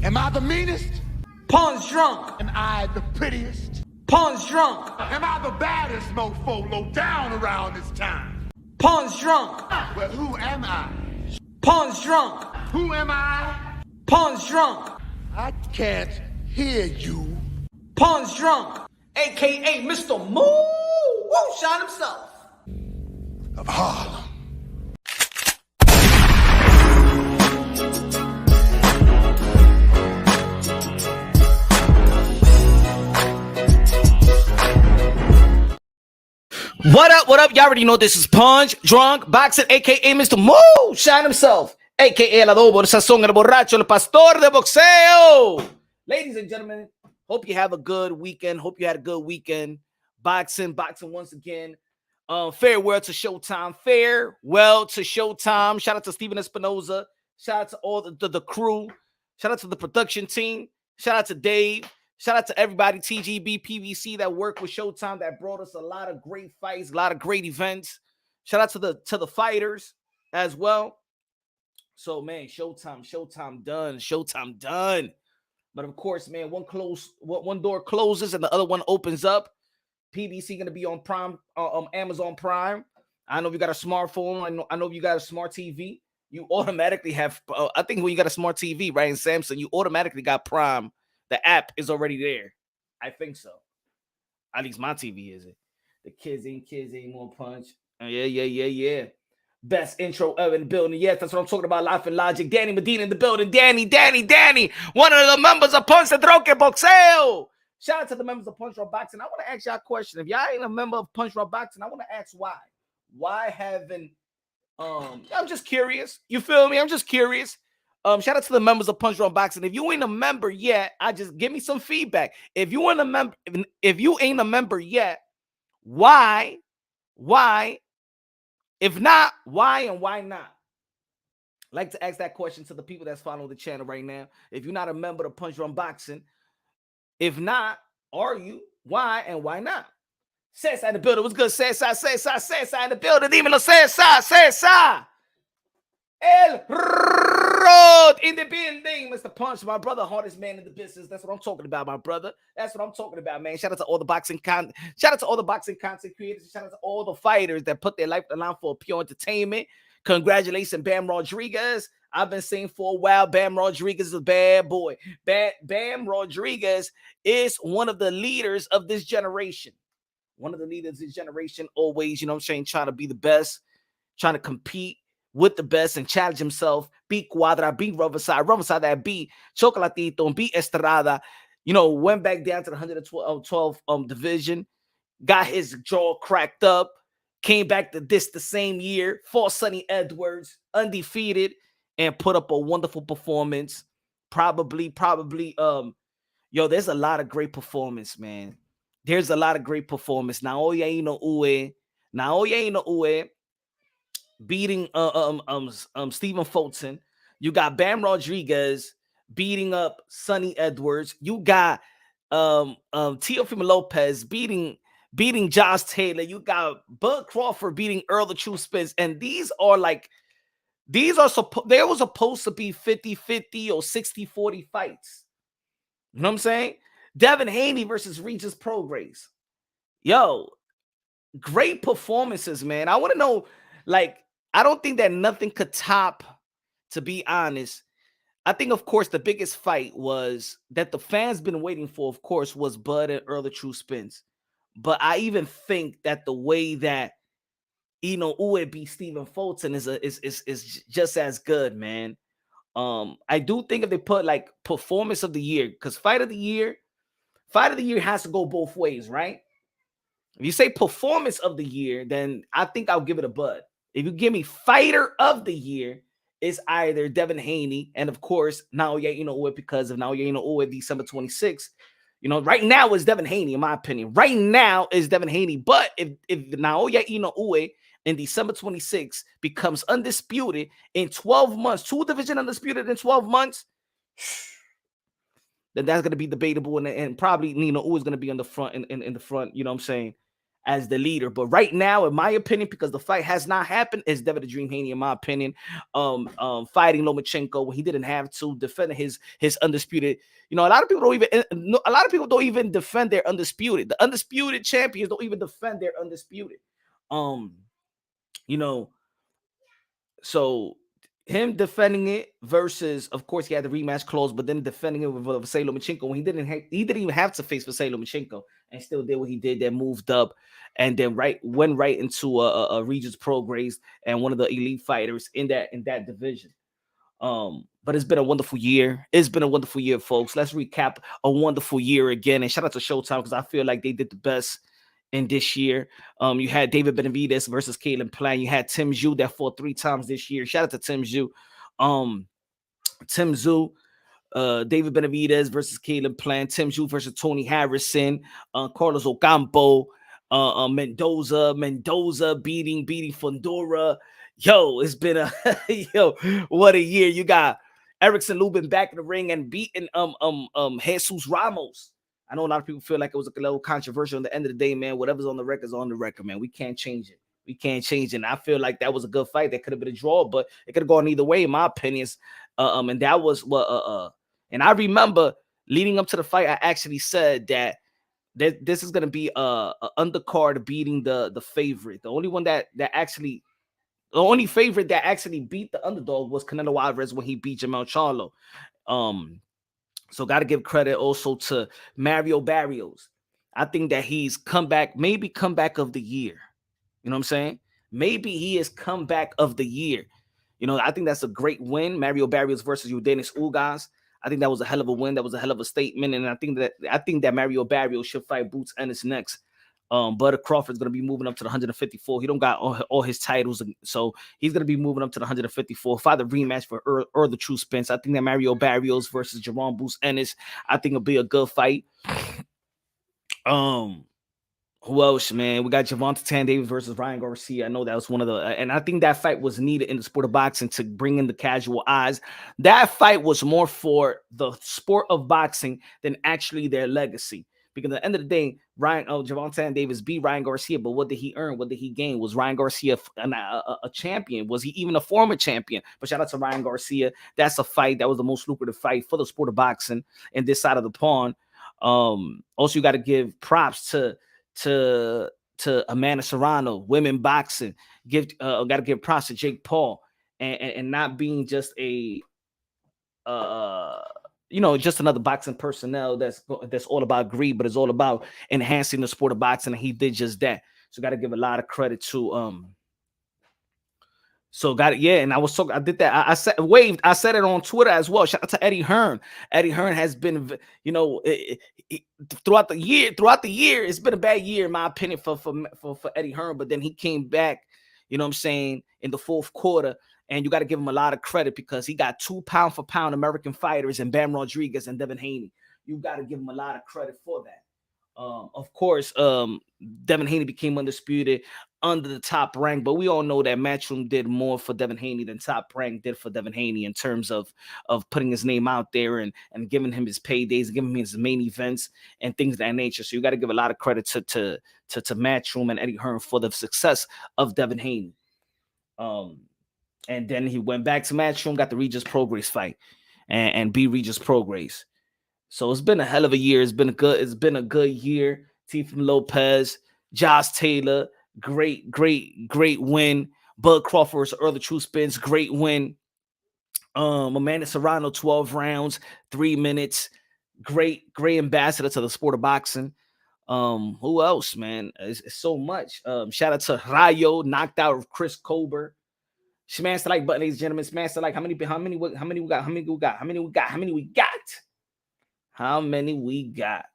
Am I the meanest? Punch drunk. Am I the prettiest? Punch drunk. Am I the baddest mofo low down around this time? Punch drunk. Well, who am I? Punch drunk. Who am I? Punch drunk. I can't hear you. Punch drunk. AKA Mr. Moonshine himself. Of Harlem. What up, what up? Y'all already know this is Punch Drunk Boxing, a.k.a. Mr. Moonshine himself, a.k.a. El Adobo, el Sazón, el Borracho, el Pastor de Boxeo. Ladies and gentlemen, hope you have a good weekend. Hope you had a good weekend. Boxing once again. Farewell to Showtime. Farewell to Showtime. Shout out to Steven Espinoza. Shout out to all the crew. Shout out to the production team. Shout out to Dave. Shout out to everybody, TGB, PVC, that worked with Showtime, that brought us a lot of great fights, a lot of great events. Shout out to the fighters as well. So, man, Showtime done. But of course, man, one door closes and the other one opens up. PVC gonna be on Prime, Amazon Prime. I know if you got a smartphone. I know if you got a smart TV, you automatically have. I think when you got a smart TV, right, in Samsung, you automatically got Prime. The app is already there. I think so. At least my TV is it. The kids ain't more punch. Yeah. Best intro ever in the building. Yes, that's what I'm talking about. Life and Logic. Danny Medina in the building. Danny. One of the members of Punch Drunk Boxeo. Shout out to the members of Punch Drunk Boxing. I want to ask y'all a question. If y'all ain't a member of Punch Drunk Boxing, I want to ask why. Why haven't I'm just curious. You feel me? I'm just curious. Shout out to the members of Punch Drunk Boxing. If you ain't a member yet, give me some feedback. If you ain't a member yet, why? If not, why and why not? I'd like to ask that question to the people that's following the channel right now. If you're not a member of Punch Drunk Boxing, if not, are you? Why and why not? Cesar in the building. What's good? Cesar in the building. Dímelo, Cesar. El Road in the building, Mr. Punch, my brother, hardest man in the business. That's what I'm talking about, my brother. That's what I'm talking about, man. Shout out to all the boxing content creators. Shout out to all the fighters that put their life on the line for pure entertainment. Congratulations, Bam Rodriguez. I've been saying for a while, Bam Rodriguez is a bad boy. Bam Rodriguez is one of the leaders of this generation. Always, you know what I'm saying, trying to be the best, trying to compete with the best and challenge himself. Beat Cuadra, beat Riverside that beat Chocolatito, beat Estrada. You know, went back down to the 112 division, got his jaw cracked up, came back to this the same year, fought Sonny Edwards, undefeated, and put up a wonderful performance. Probably, there's a lot of great performance, man. There's a lot of great performance. Naoya Inoue beating Stephen Fulton. You got Bam Rodriguez beating up Sonny Edwards. You got Teofimo Lopez beating Josh Taylor. You got Bud Crawford beating Earl the True Spence. And they were supposed to be 50-50 or 60-40 fights. You know what I'm saying? Devin Haney versus Regis Prograis. Yo, great performances, man. I want to know, I don't think that nothing could top, to be honest. I think, of course, the biggest fight was that the fans been waiting for, of course, was Bud and Earl the True Spence. But I even think that the way that Inoue beat Stephen Fulton is just as good, man. I do think if they put performance of the year, because fight of the year has to go both ways, right? If you say performance of the year, then I think I'll give it a Bud. If you give me fighter of the year, it's either Devin Haney and, of course, Naoya Inoue, because of Naoya Inoue, December 26th. You know, right now is Devin Haney, in my opinion. Right now is Devin Haney. But if Naoya Inoue in December 26th becomes undisputed in 12 months, 2 division undisputed in 12 months, then that's going to be debatable. And probably Inoue is going to be on the front, in the front, you know what I'm saying, as the leader. But right now, in my opinion, because the fight has not happened, is Devin the Dream Haney, in my opinion, fighting Lomachenko when he didn't have to, defend his undisputed. You know, a lot of people don't even defend their undisputed. The undisputed champions don't even defend their undisputed. You know, so him defending it versus, of course, he had the rematch clause, but then defending it with Vasily Lomachenko when he didn't even have to face Vasily Lomachenko, and still did what he did. Then moved up, and then went right into a Regis Prograis and one of the elite fighters in that division. But it's been a wonderful year. It's been a wonderful year, folks. Let's recap a wonderful year again, and shout out to Showtime because I feel like they did the best in this year. You had David Benavidez versus Caleb Plant. You had Tim Zhu that fought 3 times this year. Shout out to Tim Zhu. Tim Zhu, David Benavidez versus Caleb Plant, Tim Zhu versus Tony Harrison, Carlos Ocampo, Mendoza beating Fundora. Yo, it's been a what a year. You got Erickson Lubin back in the ring and beating Jesus Ramos. I know a lot of people feel like it was a little controversial. At the end of the day, man, whatever's on the record is on the record, man. We can't change it. We can't change it. And I feel like that was a good fight. That could have been a draw, but it could have gone either way, in my opinions. And that was what and I remember leading up to the fight, I actually said that this is gonna be a undercard beating the favorite. The only favorite that actually beat the underdog was Canelo Alvarez when he beat Jamal Charlo. So got to give credit also to Mario Barrios. I think that he's maybe comeback of the year. You know what I'm saying? Maybe he is comeback of the year. You know, I think that's a great win. Mario Barrios versus Eudenis Ugas. I think that was a hell of a win. That was a hell of a statement. And I think that Mario Barrios should fight Boots Ennis next. Butter Crawford's going to be moving up to the 154. He don't got all his titles, so he's going to be moving up to the 154. Fight the rematch for the True Spence. I think that Mario Barrios versus Jerome Boots Ennis, I think it'll be a good fight. Who else, man? We got Gervonta Tan Davis versus Ryan Garcia. I know that was one of the, and I think that fight was needed in the sport of boxing to bring in the casual eyes. That fight was more for the sport of boxing than actually their legacy. Because at the end of the day, Gervonta Tan Davis beat Ryan Garcia, but what did he earn? What did he gain? Was Ryan Garcia a champion? Was he even a former champion? But shout out to Ryan Garcia. That's a fight. That was the most lucrative fight for the sport of boxing in this side of the pond. Also, you got to give props to Amanda Serrano, women boxing. Got to give props to Jake Paul and not being just a just another boxing personnel that's all about greed, but it's all about enhancing the sport of boxing, and he did just that. So got to give a lot of credit to So got it, yeah. And I did that. I said it on Twitter as well. Shout out to Eddie Hearn. Eddie Hearn has been, throughout the year, it's been a bad year in my opinion for Eddie Hearn. But then he came back, you know what I'm saying, in the fourth quarter. And you got to give him a lot of credit because he got 2 pound-for-pound American fighters in Bam Rodriguez and Devin Haney. You got to give him a lot of credit for that. Of course, Devin Haney became undisputed under the Top Rank, but we all know that Matchroom did more for Devin Haney than Top Rank did for Devin Haney in terms of putting his name out there and giving him his paydays, giving him his main events and things of that nature. So you got to give a lot of credit to Matchroom and Eddie Hearn for the success of Devin Haney. And then he went back to Matchroom, got the Regis Prograis fight, and beat Regis Prograis. So it's been a hell of a year. It's been a good year. Teofimo Lopez, Josh Taylor, great win. Bud Crawford versus Earl the True Spence, great win. Amanda Serrano, 12 rounds, 3 minutes. Great ambassador to the sport of boxing. Who else, man? It's so much. Shout out to Rayo, knocked out Chris Colbert. Smash the like button, ladies and gentlemen. Smash the like. How many we got?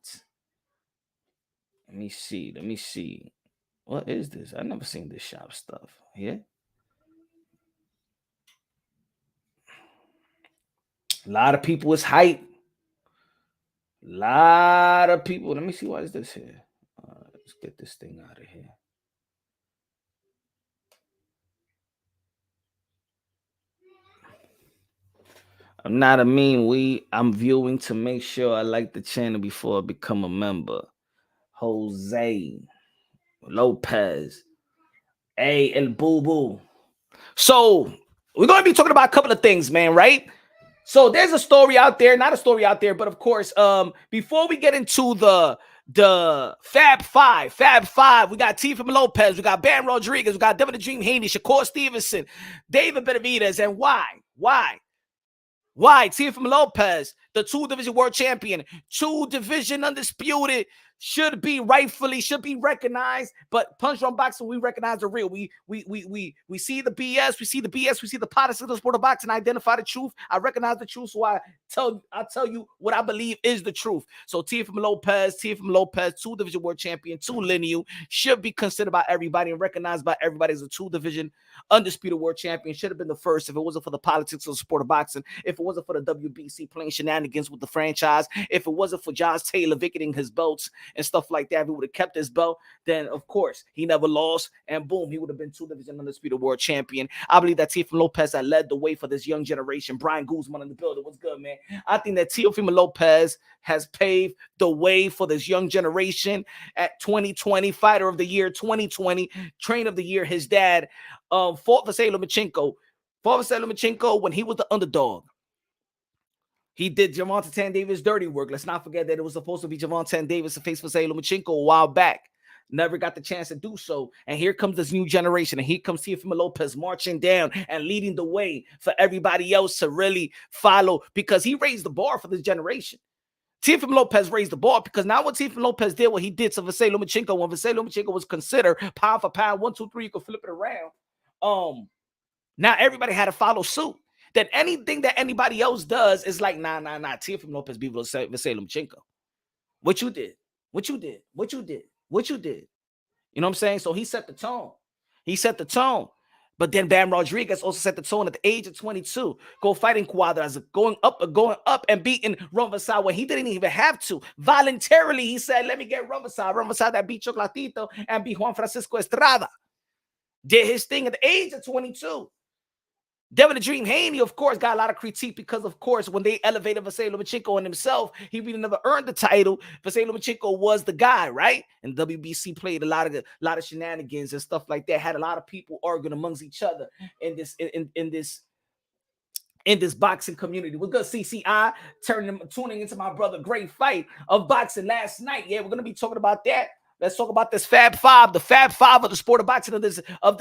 Let me see. What is this? I've never seen this shop stuff. Yeah. A lot of people is hype. A lot of people. Let me see. What is this here? Let's get this thing out of here. I'm not a mean we. I'm viewing to make sure I like the channel before I become a member. Jose. Lopez. Hey, El Boo Boo. So we're going to be talking about a couple of things, man, right? So there's a story out there, not a story out there, but of course, before we get into the Fab Five, we got Teofimo Lopez, we got Ben Rodriguez, we got Devin the Dream Haney, Shakur Stevenson, David Benavidez, and why Teofimo Lopez, the 2-division world champion, 2-division undisputed, should be recognized. But Punch Drunk Boxing, we recognize the real. We see the BS, we see the politics of the sport of boxing. Identify the truth. I recognize the truth, so I tell you what I believe is the truth. So Teofimo Lopez, 2-division world champion, 2 lineal, should be considered by everybody and recognized by everybody as a 2-division undisputed world champion. Should have been the first if it wasn't for the politics of the sport of boxing. If it wasn't for the WBC playing shenanigans with the franchise, if it wasn't for Josh Taylor vacating his belts and stuff like that, if he would have kept his belt, then of course he never lost, and boom, he would have been 2-division undisputed world champion. I believe that Teofimo Lopez had led the way for this young generation. Brian Guzman in the building. What's good, man? I think that Teofimo Lopez has paved the way for this young generation at 2020, Fighter of the Year 2020, Train of the Year. His dad fought for Lomachenko when he was the underdog. He did Gervonta Tan Davis dirty work. Let's not forget that it was supposed to be Gervonta Tan Davis to face Vasily Lomachenko a while back. Never got the chance to do so. And here comes this new generation. And here comes Teofimo Lopez marching down and leading the way for everybody else to really follow, because he raised the bar for this generation. Teofimo Lopez raised the bar, because now what Teofimo Lopez did, what he did to Vasily Lomachenko, when Vasily Lomachenko was considered pound for pound, 1, 2, 3, you could flip it around. Now everybody had to follow suit. That anything that anybody else does is like, nah. Teofimo Lopez beat Vasily Lomachenko. What you did. You know what I'm saying? So he set the tone. But then Ben Rodriguez also set the tone at the age of 22. Go fighting Cuadras, going up and beating Rumvasar when he didn't even have to. Voluntarily, he said, let me get Rumvasar. Rumvasar that beat Chocolatito and beat Juan Francisco Estrada. Did his thing at the age of 22. Devin the Dream Haney, of course, got a lot of critique because, of course, when they elevated Vasily Lomachenko and himself, he really never earned the title. Vasily Lomachenko was the guy, right? And WBC played a lot of shenanigans and stuff like that. Had a lot of people arguing amongst each other in this boxing community. We're good, CCI, tuning into my brother Great Fight of boxing last night. Yeah, we're gonna be talking about that. Let's talk about this Fab Five, the Fab Five of the sport of boxing of this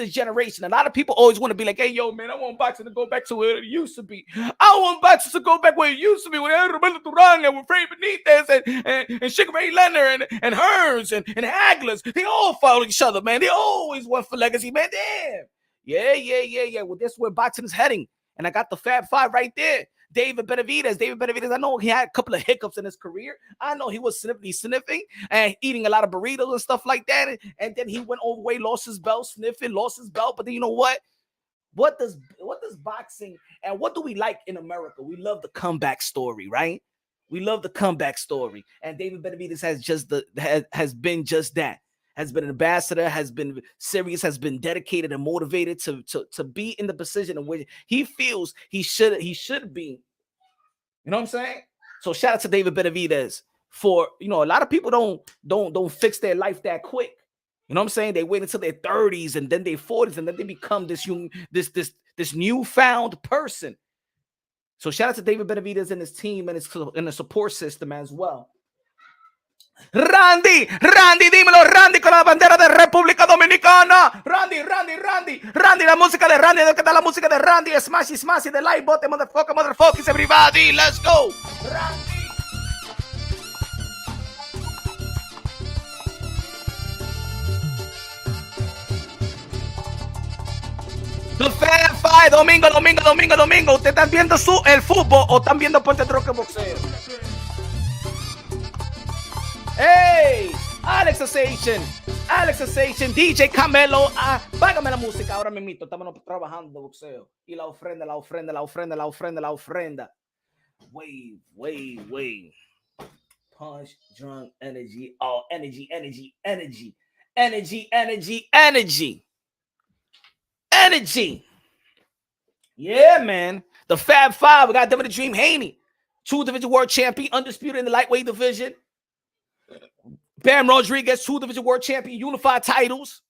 generation. A lot of people always want to be like, hey, yo, man, I want boxing to go back to where it used to be. I want boxing to go back where it used to be, with Romero and with Fred Benitez and Shakur Leonard and Hearns and Haglers. They all follow each other, man. They always went for legacy, man. Damn. Yeah. Well, that's where boxing is heading. And I got the Fab Five right there. David Benavidez, I know he had a couple of hiccups in his career. I know he was sniffing and eating a lot of burritos and stuff like that. And then he went overweight, lost his belt. But then you know what? What does boxing, and what do we like in America? We love the comeback story, right? We love the comeback story. And David Benavidez has been just that. Has been an ambassador, has been serious, has been dedicated and motivated to be in the position in which he feels he should be. You know what I'm saying? So shout out to David Benavidez for, a lot of people don't fix their life that quick. You know what I'm saying? They wait until their 30s and then their 40s, and then they become this newfound person. So shout out to David Benavidez and his team and the support system as well. Randy, dímelo, Randy, con la bandera de República Dominicana. Randy, la música de Randy, ¿dónde está la música de Randy? Smashy, the light button, motherfuckers, everybody, let's go. Randy. The Fab Five, domingo. ¿Ustedes están viendo el fútbol o están viendo Puerto Rican boxeo? Hey, Alex Association, DJ Camelo, págame la música ahora mismo, estamos trabajando boxeo. Y la ofrenda. Wave. Punch, drunk, energy, energy. Yeah, man. The Fab Five, we got Devin the Dream Haney, 2-division world champion, undisputed in the lightweight division. Bam Rodriguez, 2 division world champion, unified titles.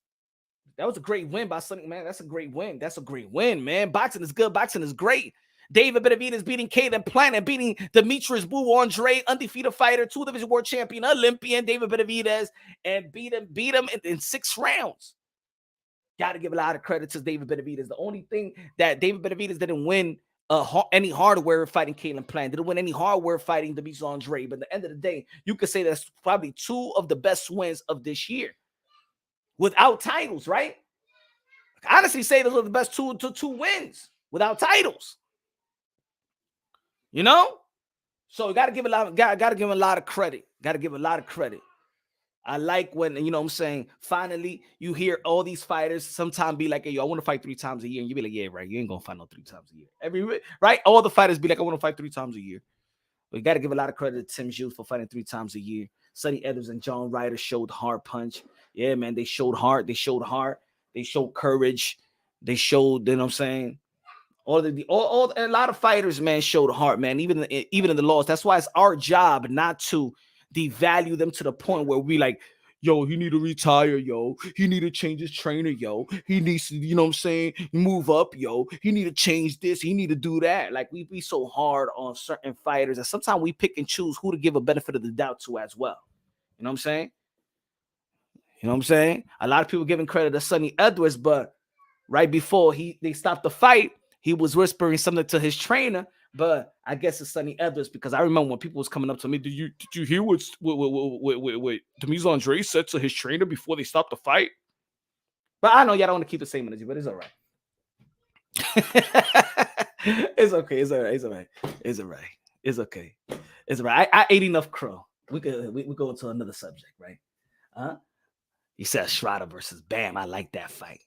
That was a great win by Sonny, man. That's a great win. That's a great win, man. Boxing is good. Boxing is great. David Benavidez beating Caden Plant and beating Demetrius Boo Andre, undefeated fighter, 2 division world champion, Olympian David Benavidez, and beat him in 6 rounds. Got to give a lot of credit to David Benavidez. The only thing that David Benavidez didn't win any hardware fighting Caden Plant, didn't win any hardware fighting Demetrius Andre. But at the end of the day, you could say that's probably 2 of the best wins of this year without titles, right? I honestly say those are the best two wins without titles. You know? So you gotta give him a lot of credit. Gotta give a lot of credit. I like when, you know what I'm saying, finally you hear all these fighters sometimes be like, hey, yo, I want to fight 3 times a year. And you be like, yeah, right. You ain't gonna fight no 3 times a year. Right? All the fighters be like, I want to fight 3 times a year. We got to give a lot of credit to Tim Hughes for fighting 3 times a year. Sonny Edwards and John Ryder showed hard punch. Yeah, man, they showed heart. They showed heart. They showed courage. They showed, you know what I'm saying? A lot of fighters, man, showed heart, man. Even in the loss. That's why it's our job not to devalue them to the point where we like, yo, he need to retire, yo. He need to change his trainer, yo. He needs to, you know what I'm saying, move up, yo. He need to change this. He need to do that. Like, we be so hard on certain fighters, and sometimes we pick and choose who to give a benefit of the doubt to as well. You know what I'm saying? You know what I'm saying? A lot of people giving credit to Sonny Edwards, but right before they stopped the fight, he was whispering something to his trainer. But I guess it's Sonny Edwards, because I remember when people was coming up to me, did you hear what Demetrius Andre said to his trainer before they stopped the fight? But I know y'all don't want to keep the same energy, but it's all right. It's okay. It's all right. It's all right. It's all right. It's okay. It's all right. I ate enough crow. We go into another subject, right? He said Shroder versus Bam. I like that fight.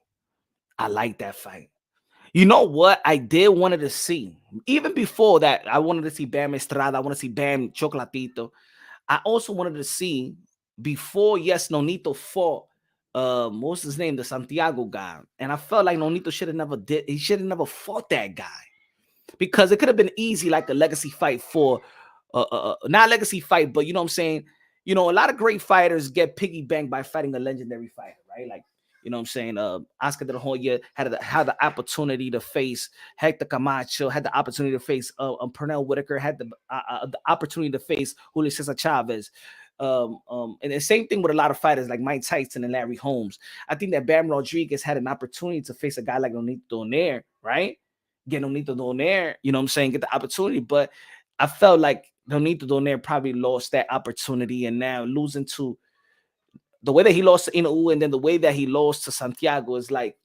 You know what? I did wanted to see. Even before that, I wanted to see Bam Estrada. I want to see Bam Chocolatito. I also wanted to see, before, yes, Nonito fought, what's his name? The Santiago guy. And I felt like Nonito should have never fought that guy. Because it could have been easy, like a legacy fight for, not legacy fight, but you know what I'm saying? You know, a lot of great fighters get piggy banked by fighting a legendary fighter, right? Like, you know what I'm saying? Oscar De La Hoya had the opportunity to face Hector Camacho, had the opportunity to face Pernell Whitaker, had the opportunity to face Julio Cesar Chavez. And the same thing with a lot of fighters like Mike Tyson and Larry Holmes. I think that Bam Rodriguez had an opportunity to face a guy like Nonito Donaire, right? Get Nonito Donaire, you know what I'm saying? Get the opportunity. But I felt like Nonito Donaire probably lost that opportunity, and now losing to the way that he lost to Inoue and then the way that he lost to Santiago is like,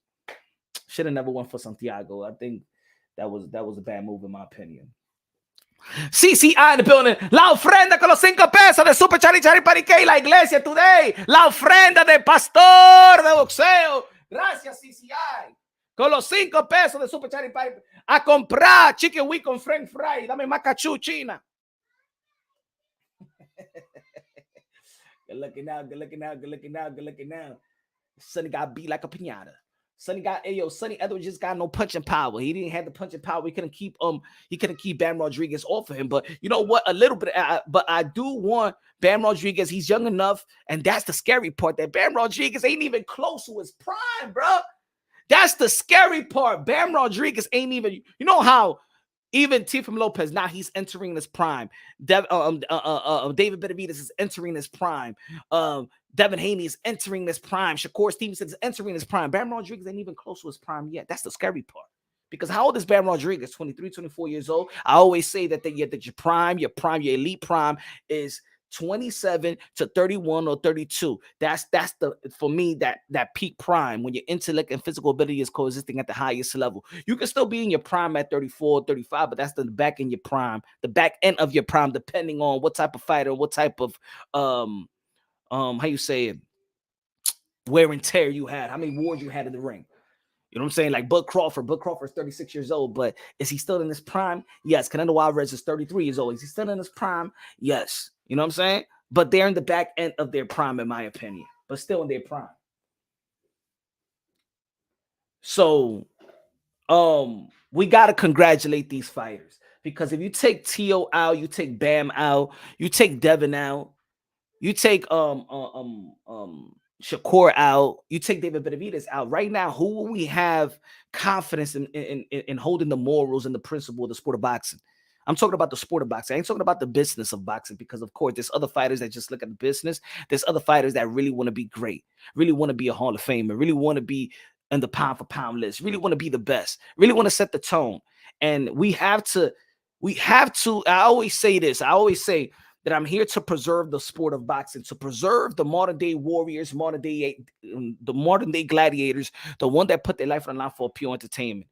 should have never went for Santiago. I think that was a bad move in my opinion. CCI in the building. La ofrenda con los 5 pesos de Super Chari Chari Parique y la iglesia today. La ofrenda de pastor de boxeo. Gracias, CCI. Con los 5 pesos de Super Chari Parique. A comprar chicken wing con french fry. Dame más cachú, China. Good looking now. Sonny got beat like a pinata. Sonny Edwards just got no punching power. He didn't have the punching power. He couldn't keep Bam Rodriguez off of him. But you know what? A little bit. But I do want Bam Rodriguez. He's young enough, and that's the scary part. That Bam Rodriguez ain't even close to his prime, bro. That's the scary part. Bam Rodriguez ain't even. You know how even Teofimo Lopez, now he's entering his prime. David Benavidez is entering his prime. Devin Haney is entering this prime. Shakur Stevenson is entering his prime. Bam Rodriguez ain't even close to his prime yet. That's the scary part. Because how old is Bam Rodriguez? 23, 24 years old. I always say that your elite prime is 27 to 31 or 32. That's for me, that peak prime, when your intellect and physical ability is coexisting at the highest level. You can still be in your prime at 34, 35, but that's the back end of your prime, depending on what type of fighter, what type of how you say it, wear and tear you had, how many wars you had in the ring. You know what I'm saying? Like Bud Crawford's 36 years old, but is he still in his prime? Yes. Canelo Alvarez is 33 years old. Is he still in his prime? Yes. You know what I'm saying? But they're in the back end of their prime, in my opinion, but still in their prime. So we got to congratulate these fighters, because if you take Tio out, you take Bam out, you take Devin out, You take Shakur out, you take David Benavidez out. Right now, who will we have confidence in holding the morals and the principle of the sport of boxing? I'm talking about the sport of boxing. I ain't talking about the business of boxing, because of course there's other fighters that just look at the business. There's other fighters that really want to be great, really want to be a Hall of Famer, really want to be in the pound for pound list, really want to be the best, really want to set the tone. And we have to, I always say this, I always say that I'm here to preserve the sport of boxing, to preserve the modern day warriors, the modern day gladiators, the one that put their life on the line for pure entertainment.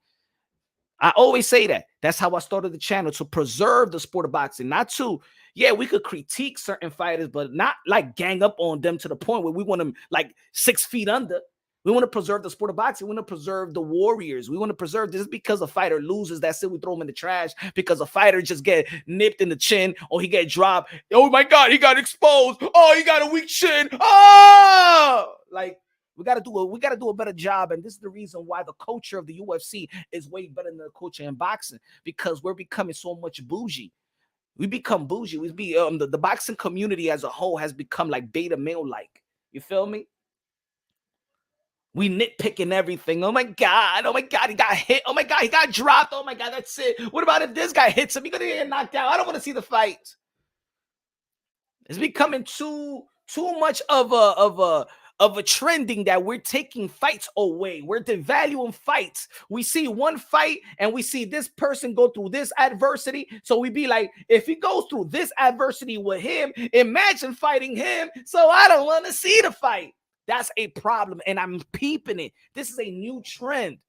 I always say that. That's how I started the channel, to preserve the sport of boxing. Not to, yeah, we could critique certain fighters, but not like gang up on them to the point where we want them like 6 feet under. We want to preserve the sport of boxing. We want to preserve the warriors. We want to preserve this. Because a fighter loses, that's it. We throw him in the trash. Because a fighter just get nipped in the chin or he get dropped. Oh my God, he got exposed. Oh, he got a weak chin. Oh, like we gotta do a better job. And this is the reason why the culture of the UFC is way better than the culture in boxing, because we're becoming so much bougie. We become bougie. We be the boxing community as a whole has become like beta male like. You feel me? We nitpicking everything. Oh my God, he got hit. Oh my God, he got dropped. Oh my God, that's it. What about if this guy hits him? He's gonna get knocked out. I don't want to see the fight. It's becoming too much of a trending that we're taking fights away. We're devaluing fights. We see one fight and we see this person go through this adversity. So we be like, if he goes through this adversity with him, imagine fighting him. So I don't want to see the fight. That's a problem, and I'm peeping it. This is a new trend.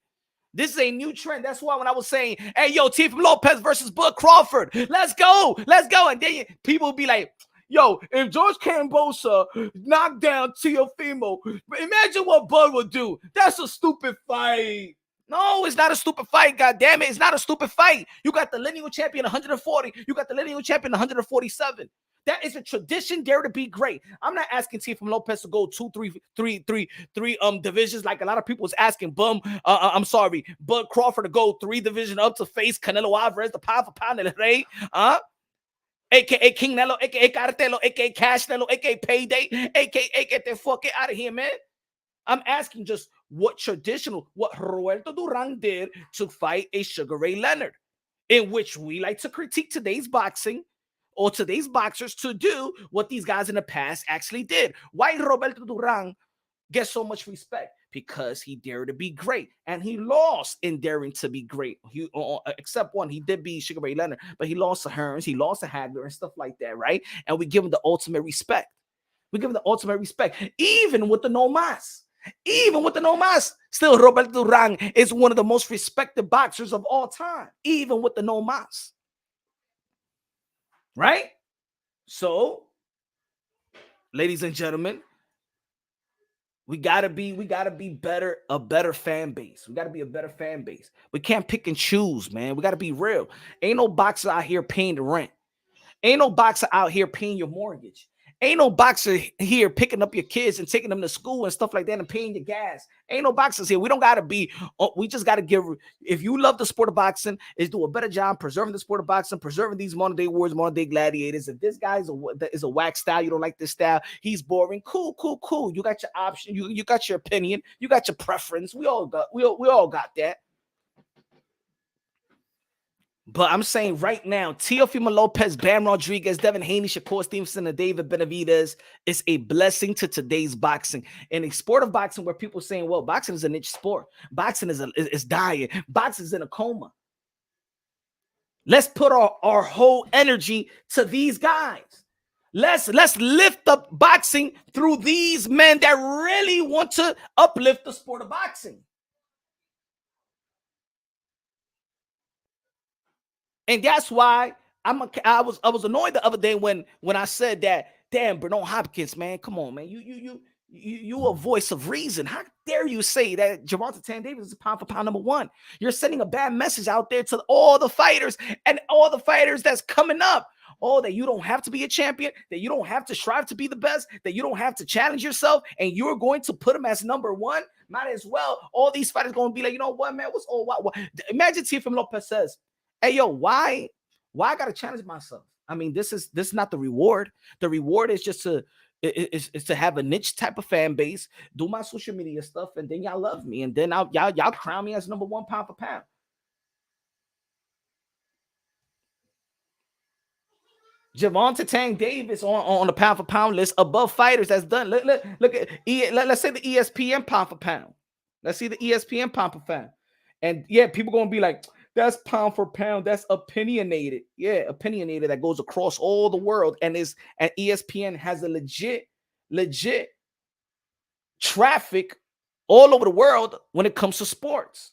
This is a new trend. That's why when I was saying, hey, yo, Teofimo Lopez versus Bud Crawford, let's go. And then people will be like, yo, if George Cambosa knocked down Teofimo, imagine what Bud would do. That's a stupid fight. No, it's not a stupid fight. God damn it. It's not a stupid fight. You got the lineal champion 140. You got the lineal champion 147. That is a tradition there to be great. I'm not asking Teofimo Lopez to go 3 divisions like a lot of people was asking Bud Crawford to go 3 divisions up to face Canelo Alvarez, the pound for pound of the Rey, aka King Nelo, aka Cartelo, aka Cash Nelo, aka Payday, aka get the fuck out of here, man. I'm asking just what Roberto Duran did to fight a Sugar Ray Leonard, in which we like to critique today's boxing or today's boxers to do what these guys in the past actually did. Why Roberto Duran gets so much respect? Because he dared to be great, and he lost in daring to be great. He except one, he did beat Sugar Ray Leonard, but he lost to Hearns, he lost to Hagler and stuff like that, right? And we give him the ultimate respect. Even with the no mas. Still Roberto Duran is one of the most respected boxers of all time, even with the no mas. Right? So, ladies and gentlemen, we gotta be better, a better fan base. We gotta be a better fan base. We can't pick and choose, man. We gotta be real. Ain't no boxer out here paying the rent. Ain't no boxer out here paying your mortgage. Ain't no boxer here picking up your kids and taking them to school and stuff like that and paying your gas. Ain't no boxers here. We don't got to be, we just got to give, if you love the sport of boxing, is do a better job preserving the sport of boxing, preserving these modern day warriors, modern day gladiators. If this guy is a whack style, you don't like this style, he's boring. Cool. You got your option. You got your opinion. You got your preference. We all got that. But I'm saying right now, Teofimo Lopez, Bam Rodriguez, Devin Haney, Shakur Stevenson, and David Benavidez is a blessing to today's boxing. In a sport of boxing where people saying, well, boxing is a niche sport. Boxing is dying. Boxing is in a coma. Let's put our whole energy to these guys. Let's lift up boxing through these men that really want to uplift the sport of boxing. And that's why I was annoyed the other day when I said that, damn, Bernard Hopkins, man, come on, man. You a voice of reason. How dare you say that Gervonta Tank Davis is pound for pound number 1? You're sending a bad message out there to all the fighters and all the fighters that's coming up. Oh, that you don't have to be a champion, that you don't have to strive to be the best, that you don't have to challenge yourself, and you're going to put him as number 1. Might as well. All these fighters going to be like, you know what, man? What's all what? Imagine Teofimo Lopez says, hey, yo, why I gotta challenge myself? I mean, this is not the reward. The reward is just to It's to have a niche type of fan base, do my social media stuff, and then y'all love me, and then y'all crown me as number one pound for pound. Javonte Tank Davis on the pound for pound list above fighters that's done. Look at let's say the ESPN pound for pound. Let's see the ESPN pound for pound. And yeah, people gonna be like, that's pound for pound. That's opinionated. Yeah, opinionated that goes across all the world. And ESPN has a legit traffic all over the world when it comes to sports.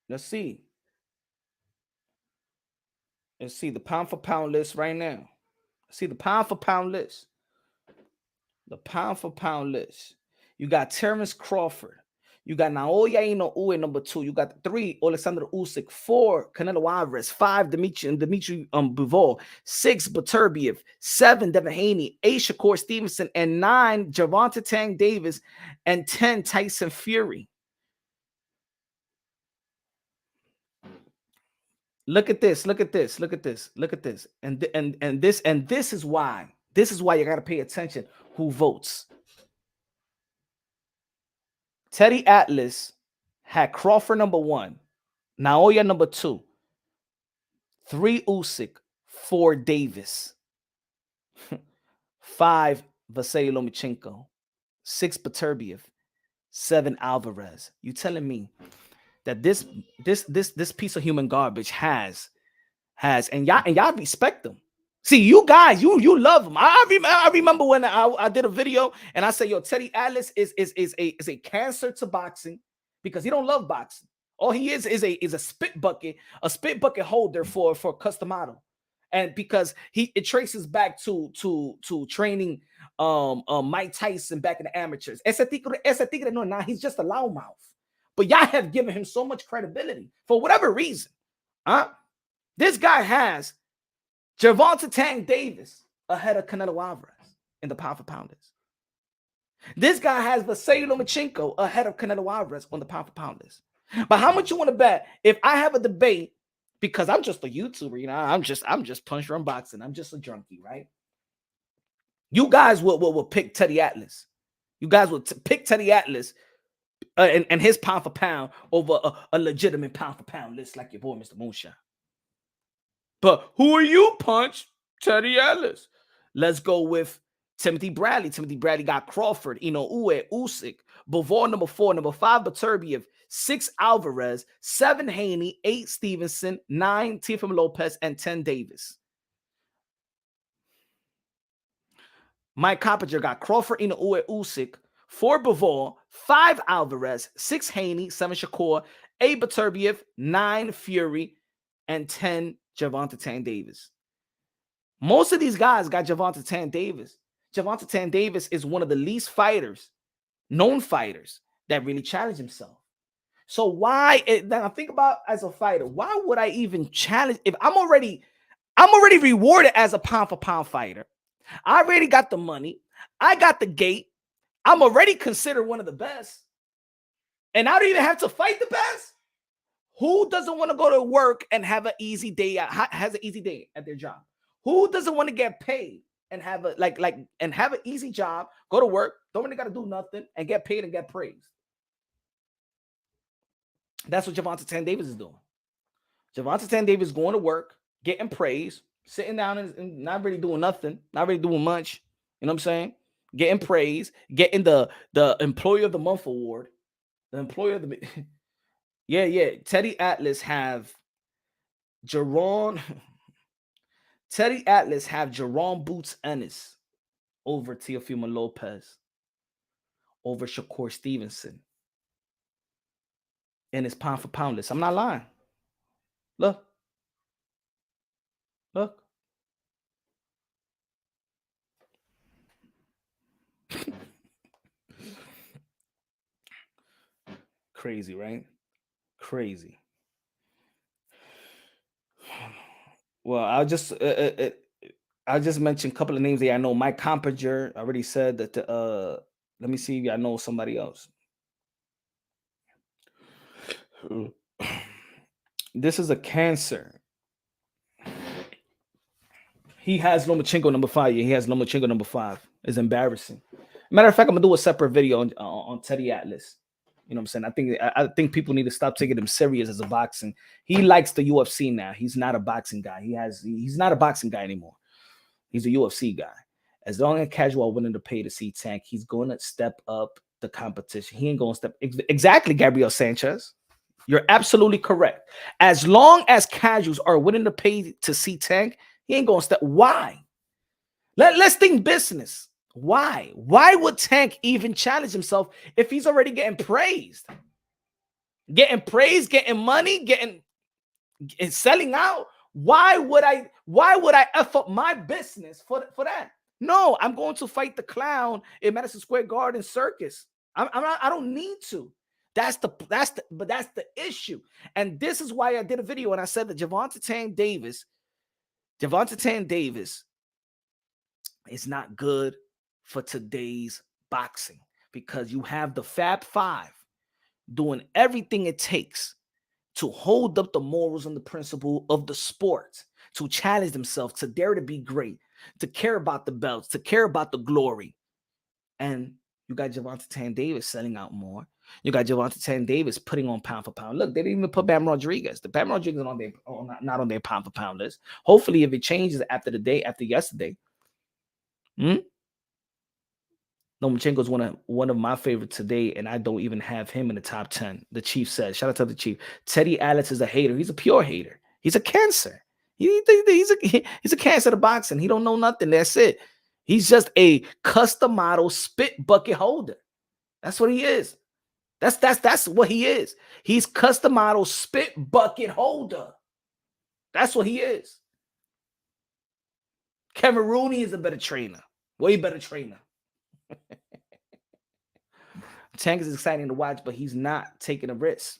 Let's see. Let's see the pound for pound list right now. See the pound for pound list. The pound for pound list. You got Terrence Crawford. You got Naoya Inoue, number 2. You got 3, Alexander Usyk. 4, Canelo Alvarez. 5, Dimitri Bivol. 6, Beterbiev. 7, Devin Haney. 8, Shakur Stevenson. And 9, Javonte Tank Davis. And 10, Tyson Fury. Look at this. Look at this. Look at this. Look at this. And this is why. This is why you got to pay attention who votes. Teddy Atlas had Crawford number 1, Naoya number 2, 3 Usyk, 4 Davis, 5 Vasily Lomachenko, 6 Beterbiev, 7 Alvarez. You telling me that this piece of human garbage has and y'all respect them. See, you guys, you love him. I remember when I did a video and I said, yo, Teddy Atlas is a cancer to boxing because he don't love boxing. All he is a spit bucket holder for custom model. And because it traces back to training Mike Tyson back in the amateurs. Ese tigre no, nah, he's just a loudmouth. But y'all have given him so much credibility for whatever reason. Huh? This guy has Javonte Tank Davis ahead of Canelo Alvarez in the pound for pound list. This guy has Vasily Lomachenko ahead of Canelo Alvarez on the pound for pound list. But how much you want to bet if I have a debate, because I'm just a YouTuber, you know, I'm just punch run boxing. I'm just a junkie, right? You guys will pick Teddy Atlas. You guys will pick Teddy Atlas and his pound for pound over a legitimate pound for pound list like your boy, Mr. Moonshine. But who are you, Punch? Teddy Atlas. Let's go with Timothy Bradley. Timothy Bradley got Crawford, Inoue, Usyk, Bivol number 4, number 5, Beterbiev, 6, Alvarez, 7, Haney, 8, Stevenson, 9, Teofimo Lopez, and 10, Davis. Mike Coppinger got Crawford, Inoue, Usyk, 4, Bivol, 5, Alvarez, 6, Haney, 7, Shakur, 8, Beterbiev, 9, Fury, and 10, Javonte Tank Davis. Most of these guys got Javonte Tank Davis. Javonte Tank Davis is one of the least known fighters that really challenge himself. So why, then I think about as a fighter, why would I even challenge if I'm already rewarded as a pound for pound fighter? I already got the money. I got the gate. I'm already considered one of the best. And I don't even have to fight the best. Who doesn't want to go to work and have an easy day, has an easy day at their job? Who doesn't want to get paid and have have an easy job, go to work, don't really got to do nothing, and get paid and get praised? That's what Javonte Tank Davis is doing. Javonte Tank Davis is going to work, getting praised, sitting down and not really doing nothing, not really doing much. You know what I'm saying? Getting praise, getting the Employee of the Month award, the Employee of the yeah. Teddy Atlas have Jerome Boots Ennis over Teofimo Lopez, over Shakur Stevenson in his pound for pound list. I'm not lying. Look. Crazy, right? Crazy. Well, I'll just mention a couple of names that I know. Mike Coppinger, I already said that. Let me see if I know somebody else. This is a cancer. He has Lomachenko number 5. Yeah, he has Lomachenko number 5. It's embarrassing. Matter of fact, I'm gonna do a separate video on Teddy Atlas. You know what I'm saying? I think people need to stop taking him serious as a boxing. He likes the UFC now. He's not a boxing guy. He's not a boxing guy anymore. He's a UFC guy. As long as casual willing to pay to see Tank, he's going to step up the competition. He ain't going to step exactly. Gabriel Sanchez, you're absolutely correct. As long as casuals are willing to pay to see Tank, he ain't going to step. Why? Let's think business. Why? Why would Tank even challenge himself if he's already getting praised? Getting praised, getting money, and selling out. Why would I F up my business for that? No, I'm going to fight the clown in Madison Square Garden circus. I don't need to. That's the issue. And this is why I did a video and I said that Gervonta Tank Davis is not good for today's boxing because you have the Fab Five doing everything it takes to hold up the morals and the principle of the sport, to challenge themselves, to dare to be great, to care about the belts, to care about the glory. And you got Gervonta Tank Davis selling out more. You got Gervonta Tank Davis putting on pound for pound. Look, they didn't even put Bam Rodriguez. The Bam Rodriguez is not on their pound for pound list. Hopefully, if it changes after yesterday. Lomachenko is one of my favorites today, and I don't even have him in the top 10. The Chief says, shout out to the Chief. Teddy Atlas is a hater. He's a pure hater. He's a cancer. He's a cancer to boxing. He don't know nothing. That's it. He's just a custom model spit bucket holder. That's what he is. That's what he is. He's custom model spit bucket holder. That's what he is. Camerooni is a better trainer. Way better trainer. Tank is exciting to watch, but he's not taking a risk.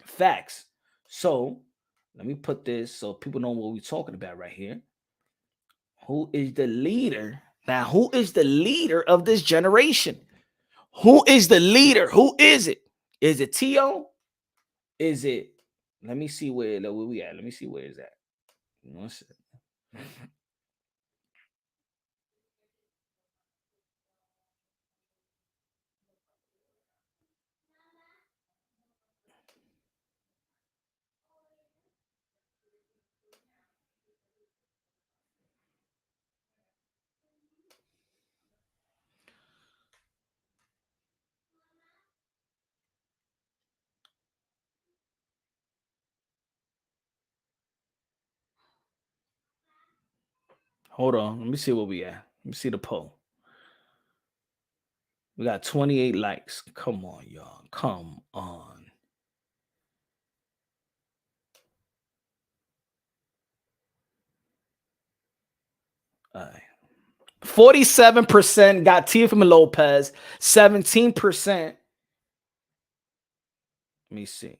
Facts. So let me put this so people know what we're talking about right here. Who is the leader? Now, who is the leader of this generation? Who is the leader? Who is it? Is it Tio? Is it? Let me see where we at. Let me see where is that. Hold on. Let me see where we at. Let me see the poll. We got 28 likes. Come on, y'all. Come on. All right. 47% got Teofimo Lopez. 17%. Let me see.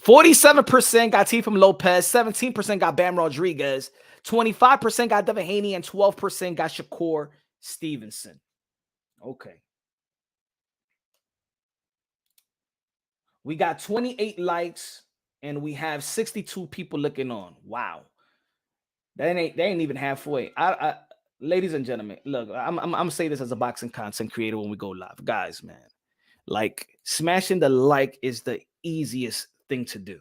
47% got Teofimo Lopez. 17% got Bam Rodriguez. 25% got Devin Haney. And 12% got Shakur Stevenson. Okay. We got 28 likes. And we have 62 people looking on. Wow. They ain't even halfway. Ladies and gentlemen, look, I'm gonna say this as a boxing content creator when we go live. Guys, man, like smashing the like is the easiest thing to do.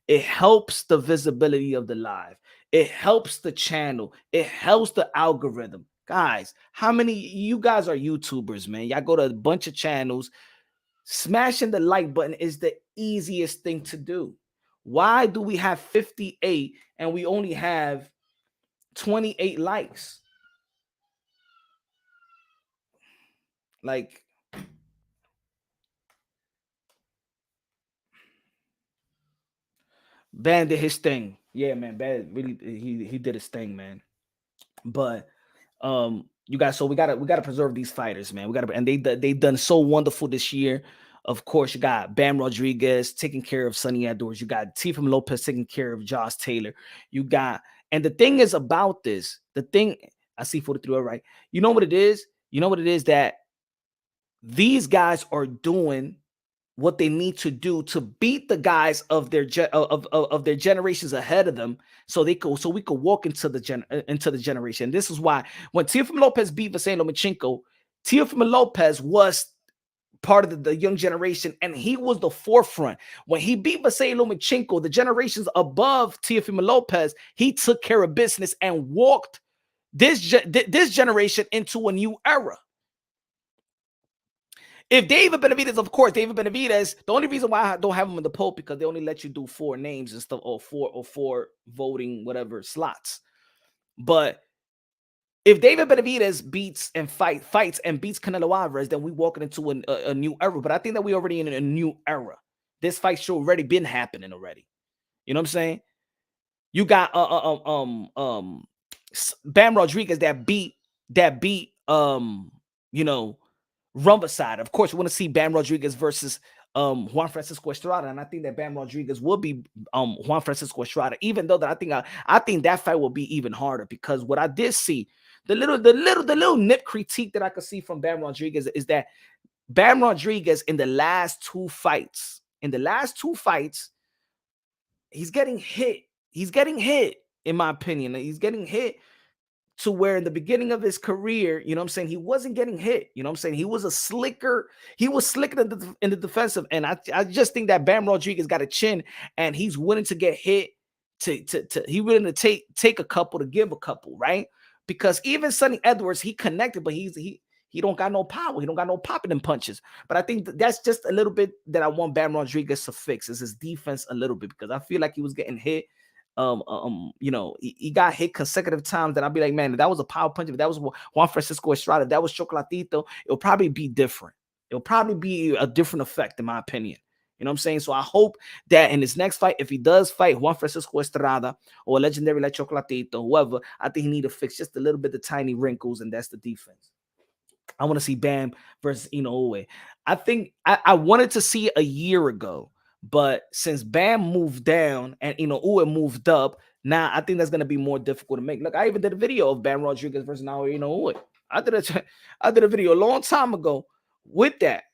It helps the visibility of the live. It helps the channel. It helps the algorithm. Guys, how many you guys are YouTubers, man? Y'all go to a bunch of channels. Smashing the like button is the easiest thing to do. Why do we have 58 and we only have 28 likes? Like, Ban did his thing. Yeah, man. Ban really he did his thing, man. But you guys, so we gotta preserve these fighters, man. And they've done so wonderful this year. Of course, you got Bam Rodriguez taking care of Sonny Edwards. You got Teofimo Lopez taking care of Josh Taylor. You got, and the thing is about this, the thing I see 43, all right. You know what it is? You know what it is that these guys are doing what they need to do to beat the guys of their of their generations ahead of them, so we could walk into the generation. This is why when Teofimo Lopez beat Vasily Lomachenko, Teofimo Lopez was part of the young generation, and he was the forefront. When he beat Vasily Lomachenko, the generations above Teofimo Lopez, he took care of business and walked this generation into a new era. If David Benavidez, of course, David Benavidez, the only reason why I don't have him in the poll because they only let you do 4 names and stuff, or four voting whatever slots. But if David Benavidez beats and fights and beats Canelo Alvarez, then we walking into a new era. But I think that we already in a new era. This fight should already been happening already. You know what I'm saying? You got Bam Rodriguez that beat you know, Rumberside. Of course, we want to see Bam Rodriguez versus Juan Francisco Estrada, and I think that Bam Rodriguez will be Juan Francisco Estrada. Even though that I think that fight will be even harder, because what I did see, the little nip critique that I could see from Bam Rodriguez is that Bam Rodriguez in the last two fights, he's getting hit. He's getting hit, in my opinion. He's getting hit to where in the beginning of his career, you know what I'm saying, he wasn't getting hit. You know what I'm saying? He was slicker in the defensive. And I just think that Bam Rodriguez got a chin, and he's willing to get hit he willing to take a couple to give a couple, right? Because even Sonny Edwards, he connected, but he don't got no power. He don't got no popping in punches. But I think that's just a little bit that I want Bam Rodriguez to fix, is his defense a little bit, because I feel like he was getting hit. You know, he got hit consecutive times that I'll be like, man, if that was a power punch, if that was Juan Francisco Estrada, if that was Chocolatito, it'll probably be different. It'll probably be a different effect, in my opinion. You know what I'm saying? So I hope that in his next fight, if he does fight Juan Francisco Estrada or a legendary like Chocolatito, whoever, I think he need to fix just a little bit of tiny wrinkles, and that's the defense. I want to see Bam versus Inoue. I think I wanted to see it a year ago, but since Bam moved down and Inoue moved up, now I think that's going to be more difficult to make. Look, I even did a video of Bam Rodriguez versus Naoya Inoue. I did a video a long time ago with that.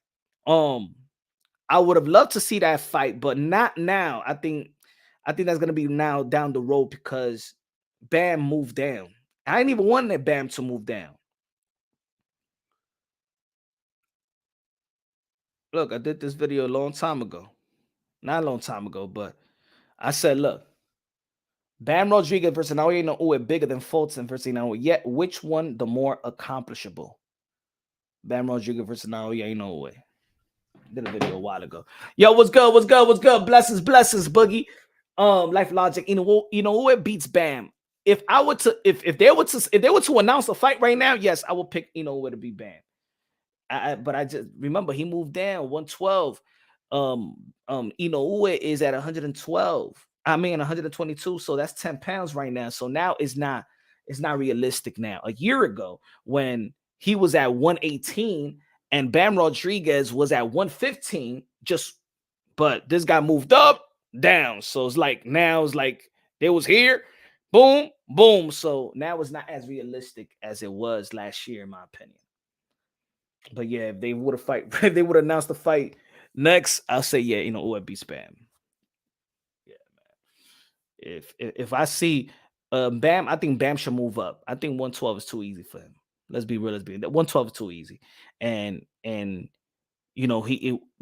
I would have loved to see that fight, but not now. I think that's going to be now down the road, because Bam moved down. I ain't even wanted Bam to move down. Look, I did this video a long time ago. Not a long time ago, but I said, look, Bam Rodriguez versus Naoya Inoue bigger than Fulton versus Inoue. Yet, which one the more accomplishable? Bam Rodriguez versus Naoya Inoue. Did a video a while ago. Yo, what's good? What's good? What's good? Blessings, Boogie. Life Logic. Inoue beats Bam. If they were to announce a fight right now, yes, I will pick Inoue to beat Bam. But I just remember he moved down 112. Inoue is at 112. I mean 122. So that's 10 pounds right now. So now it's not realistic now. A year ago, when he was at 118 and Bam Rodriguez was at 115, but this guy moved up, down. So it's like now it's like they was here, boom, boom. So now it's not as realistic as it was last year, in my opinion. But yeah, if they would have if they would announce the fight next, I'll say yeah, it would be Spam. Yeah, man. If I see Bam, I think Bam should move up. I think 112 is too easy for him. Let's be real. 112 is too easy. And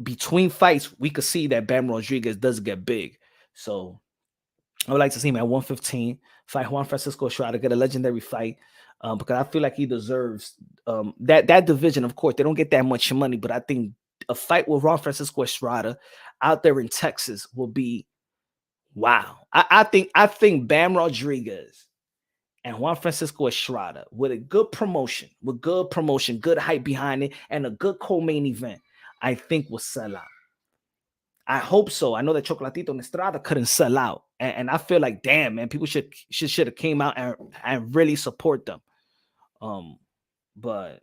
between fights, we could see that Bam Rodriguez does get big. So I would like to see him at 115 fight Juan Francisco Estrada, get a legendary fight, because I feel like he deserves that division. Of course, they don't get that much money, but I think a fight with Juan Francisco Estrada out there in Texas will be wow. I think Bam Rodriguez and Juan Francisco Estrada with a good promotion, good hype behind it, and a good co-main event, I think will sell out. I hope so. I know that Chocolatito and Estrada couldn't sell out, and I feel like, damn, man, people should have came out and really support them. But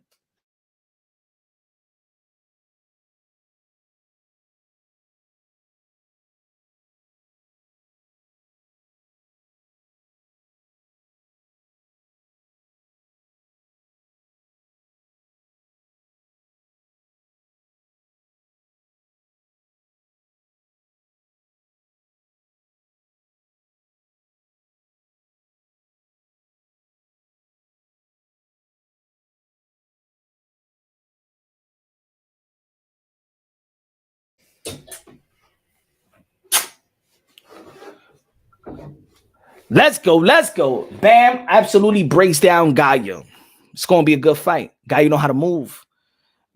Let's go. Let's go. Bam absolutely breaks down Gallo. It's going to be a good fight. Gallo know how to move.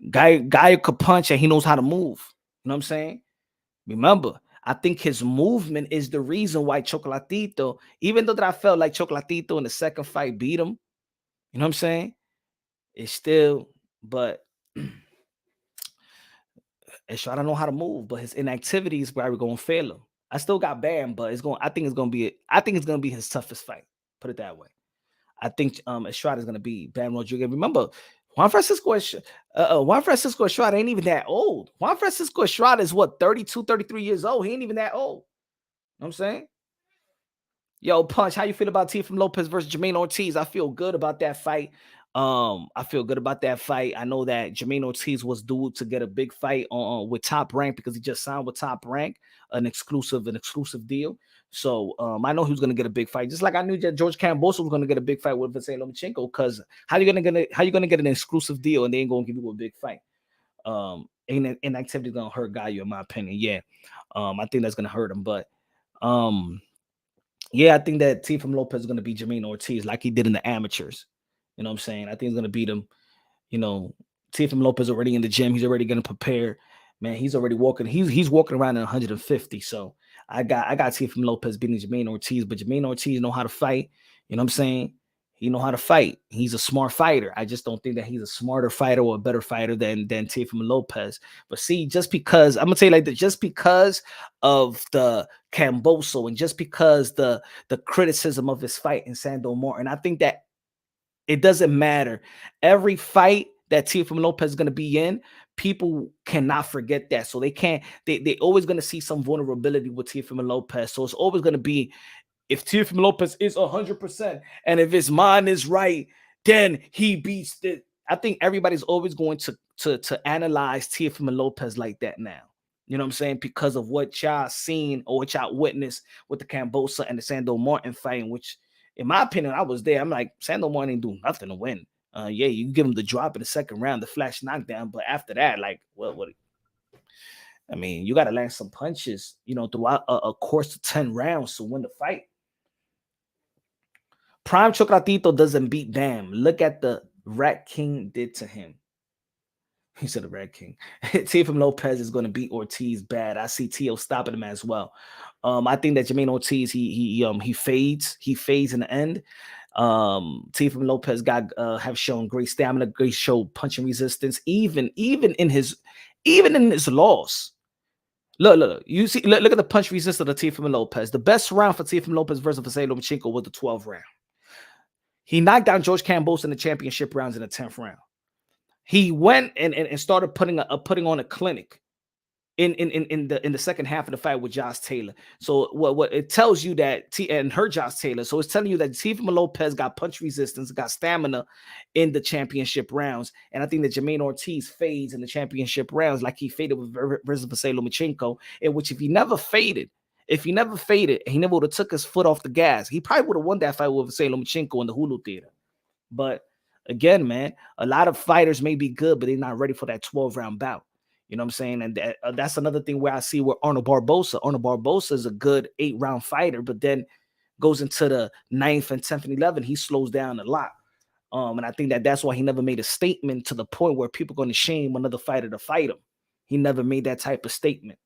Gallo could punch and he knows how to move. You know what I'm saying? Remember, I think his movement is the reason why Chocolatito, even though that I felt like Chocolatito in the second fight beat him, you know what I'm saying? It's still, but Estrada know how to move, but his inactivity is where we're going to fail him. I still got Bam, but I think it's going to be his toughest fight. Put it that way. I think Estrada is going to be Bam Rodriguez. Remember, Juan Francisco Estrada ain't even that old. Juan Francisco Estrada is what, 32, 33 years old. He ain't even that old. You know what I'm saying? Yo, Punch, how you feel about Teofimo Lopez versus Jermaine Ortiz? I feel good about that fight. I feel good about that fight. I know that Jermaine Ortiz was due to get a big fight with Top Rank because he just signed with Top Rank, an exclusive deal. So I know he was gonna get a big fight, just like I knew that George Kambosos was gonna get a big fight with Vasily Lomachenko. Because how you gonna get an exclusive deal and they ain't gonna give you a big fight? Inactivity gonna hurt Gallo, in my opinion. Yeah, I think that's gonna hurt him, but yeah, I think that Teofimo Lopez is going to beat Jermaine Ortiz like he did in the amateurs. You know what I'm saying? I think he's going to beat him. You know, Teofimo Lopez already in the gym. He's already going to prepare. Man, he's already walking. He's walking around at 150. So I got Teofimo Lopez beating Jermaine Ortiz, but Jermaine Ortiz know how to fight. You know what I'm saying? He know how to fight. He's a smart fighter. I just don't think that he's a smarter fighter or a better fighter than Teofimo Lopez. But see, just because I'm gonna tell you like that, just because of the Camboso and just because the criticism of his fight in Sando Martin, I think that it doesn't matter. Every fight that Teofimo Lopez is gonna be in, people cannot forget that. So they always gonna see some vulnerability with Teofimo Lopez. So it's always gonna be, if Teofimo Lopez is 100% and if his mind is right, then he beats it. I think everybody's always going to analyze Teofimo Lopez like that now. You know what I'm saying? Because of what y'all seen or what y'all witnessed with the Cambosa and the Sando Martin fight, which, in my opinion, I was there. I'm like, Sando Martin ain't do nothing to win. Yeah, you can give him the drop in the second round, the flash knockdown, but after that, like, what? I mean, you got to land some punches, you know, throughout a course of 10 rounds to win the fight. Prime Chocolatito doesn't beat Bam. Look at the Rat King did to him. He said the Rat King. Teofimo Lopez is going to beat Ortiz bad. I see Tio stopping him as well. I think that Jermaine Ortiz he fades in the end. Teofimo Lopez have shown great stamina, great show punching resistance, even in his loss. Look. You see, look at the punch resistance of Teofimo Lopez. The best round for Teofimo Lopez versus Vasily Lomachenko was the 12th round. He knocked down George Kambosos in the championship rounds in the 10th round. He went and started putting on a clinic in the second half of the fight with Josh Taylor. So what it tells you that Josh Taylor. So it's telling you that Teofimo Lopez got punch resistance, got stamina in the championship rounds. And I think that Jermaine Ortiz fades in the championship rounds like he faded with versus Vasily Lomachenko, in which if he never faded, he never would have took his foot off the gas, he probably would have won that fight with Vasily Lomachenko in the Hulu Theater. But again, man, a lot of fighters may be good, but they're not ready for that 12-round bout. You know what I'm saying? And that's another thing where I see where Arnold Barbosa is a good 8-round fighter, but then goes into the 9th and 10th and 11th, he slows down a lot. And I think that's why he never made a statement to the point where people are going to shame another fighter to fight him. He never made that type of statement.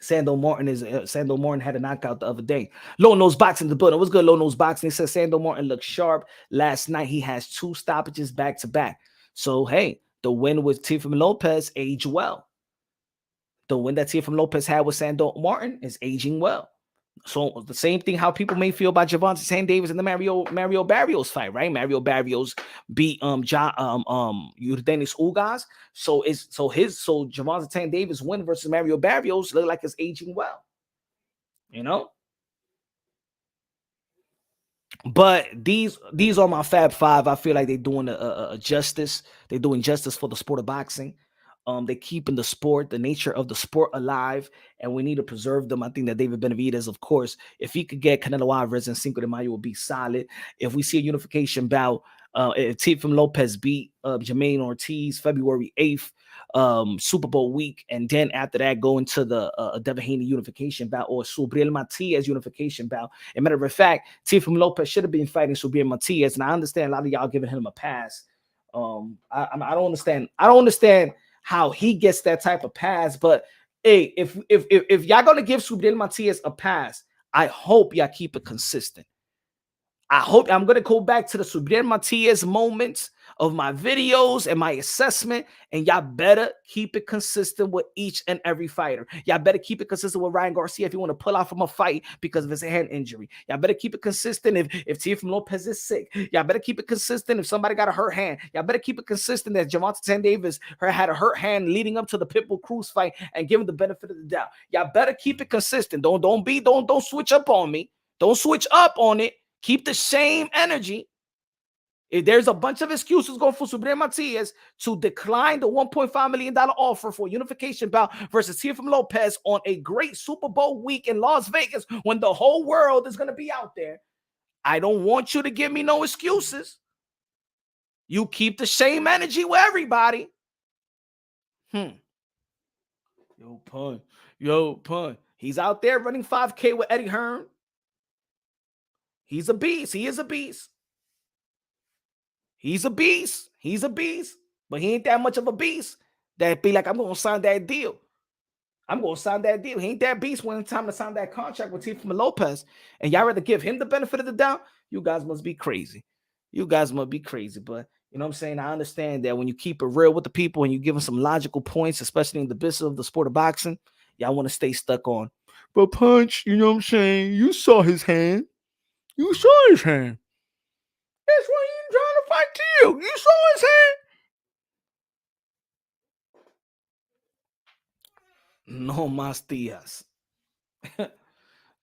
Sando Martin had a knockout the other day. Low Nose Boxing in the building. What's good, Low Nose Boxing? He says Sando Martin looked sharp last night. He has 2 stoppages back to back. So hey, the win with Teofimo Lopez aged well. The win that Teofimo Lopez had with Sando Martin is aging well. So the same thing how people may feel about Gervonta Tank Davis and the Mario Barrios fight, right? Mario Barrios beat Yordenis Ugas. So Gervonta Tank Davis win versus Mario Barrios look like it's aging well. You know? But these are my Fab Five. I feel like they're doing a justice. They're doing justice for the sport of boxing. They're keeping the sport, the nature of the sport alive, and we need to preserve them. I think that David Benavidez, of course, if he could get Canelo Alvarez and Cinco de Mayo, would be solid. If we see a unification bout, if Teofimo Lopez beat Jermaine Ortiz February 8th, Super Bowl week, and then after that go into the Devin Haney unification bout or Subriel Matias unification bout. As a matter of fact, Teofimo Lopez should have been fighting Subriel Matias, and I understand a lot of y'all giving him a pass. I don't understand. I don't understand how he gets that type of pass. But hey, if y'all gonna give Subriel Matias a pass, I hope y'all keep it consistent. I hope I'm going to go back to the Subriel Matias moments of my videos and my assessment, and y'all better keep it consistent with each and every fighter. Y'all better keep it consistent with Ryan Garcia if you want to pull out from a fight because of his hand injury. Y'all better keep it consistent if Teofimo Lopez is sick. Y'all better keep it consistent if somebody got a hurt hand. Y'all better keep it consistent that Gervonta Davis had a hurt hand leading up to the Pitbull Cruz fight and give him the benefit of the doubt. Y'all better keep it consistent. Don't switch up on me. Don't switch up on it. Keep the same energy. If there's a bunch of excuses going for Subriel Matias to decline the $1.5 million offer for unification bout versus Teofimo Lopez on a great Super Bowl week in Las Vegas when the whole world is going to be out there, I don't want you to give me no excuses. You keep the same energy with everybody. Yo, pun. He's out there running 5K with Eddie Hearn. He's a beast. He is a beast. He's a beast. He's a beast. But he ain't that much of a beast that be like, I'm going to sign that deal. I'm going to sign that deal. He ain't that beast when it's time to sign that contract with Teofimo Lopez. And y'all rather give him the benefit of the doubt? You guys must be crazy. You guys must be crazy. But you know what I'm saying? I understand that when you keep it real with the people and you give them some logical points, especially in the business of the sport of boxing, y'all want to stay stuck on. But Punch, you know what I'm saying? You saw his hand. You saw his hand. That's why he ain't trying to fight you. You saw his hand. No mas tias.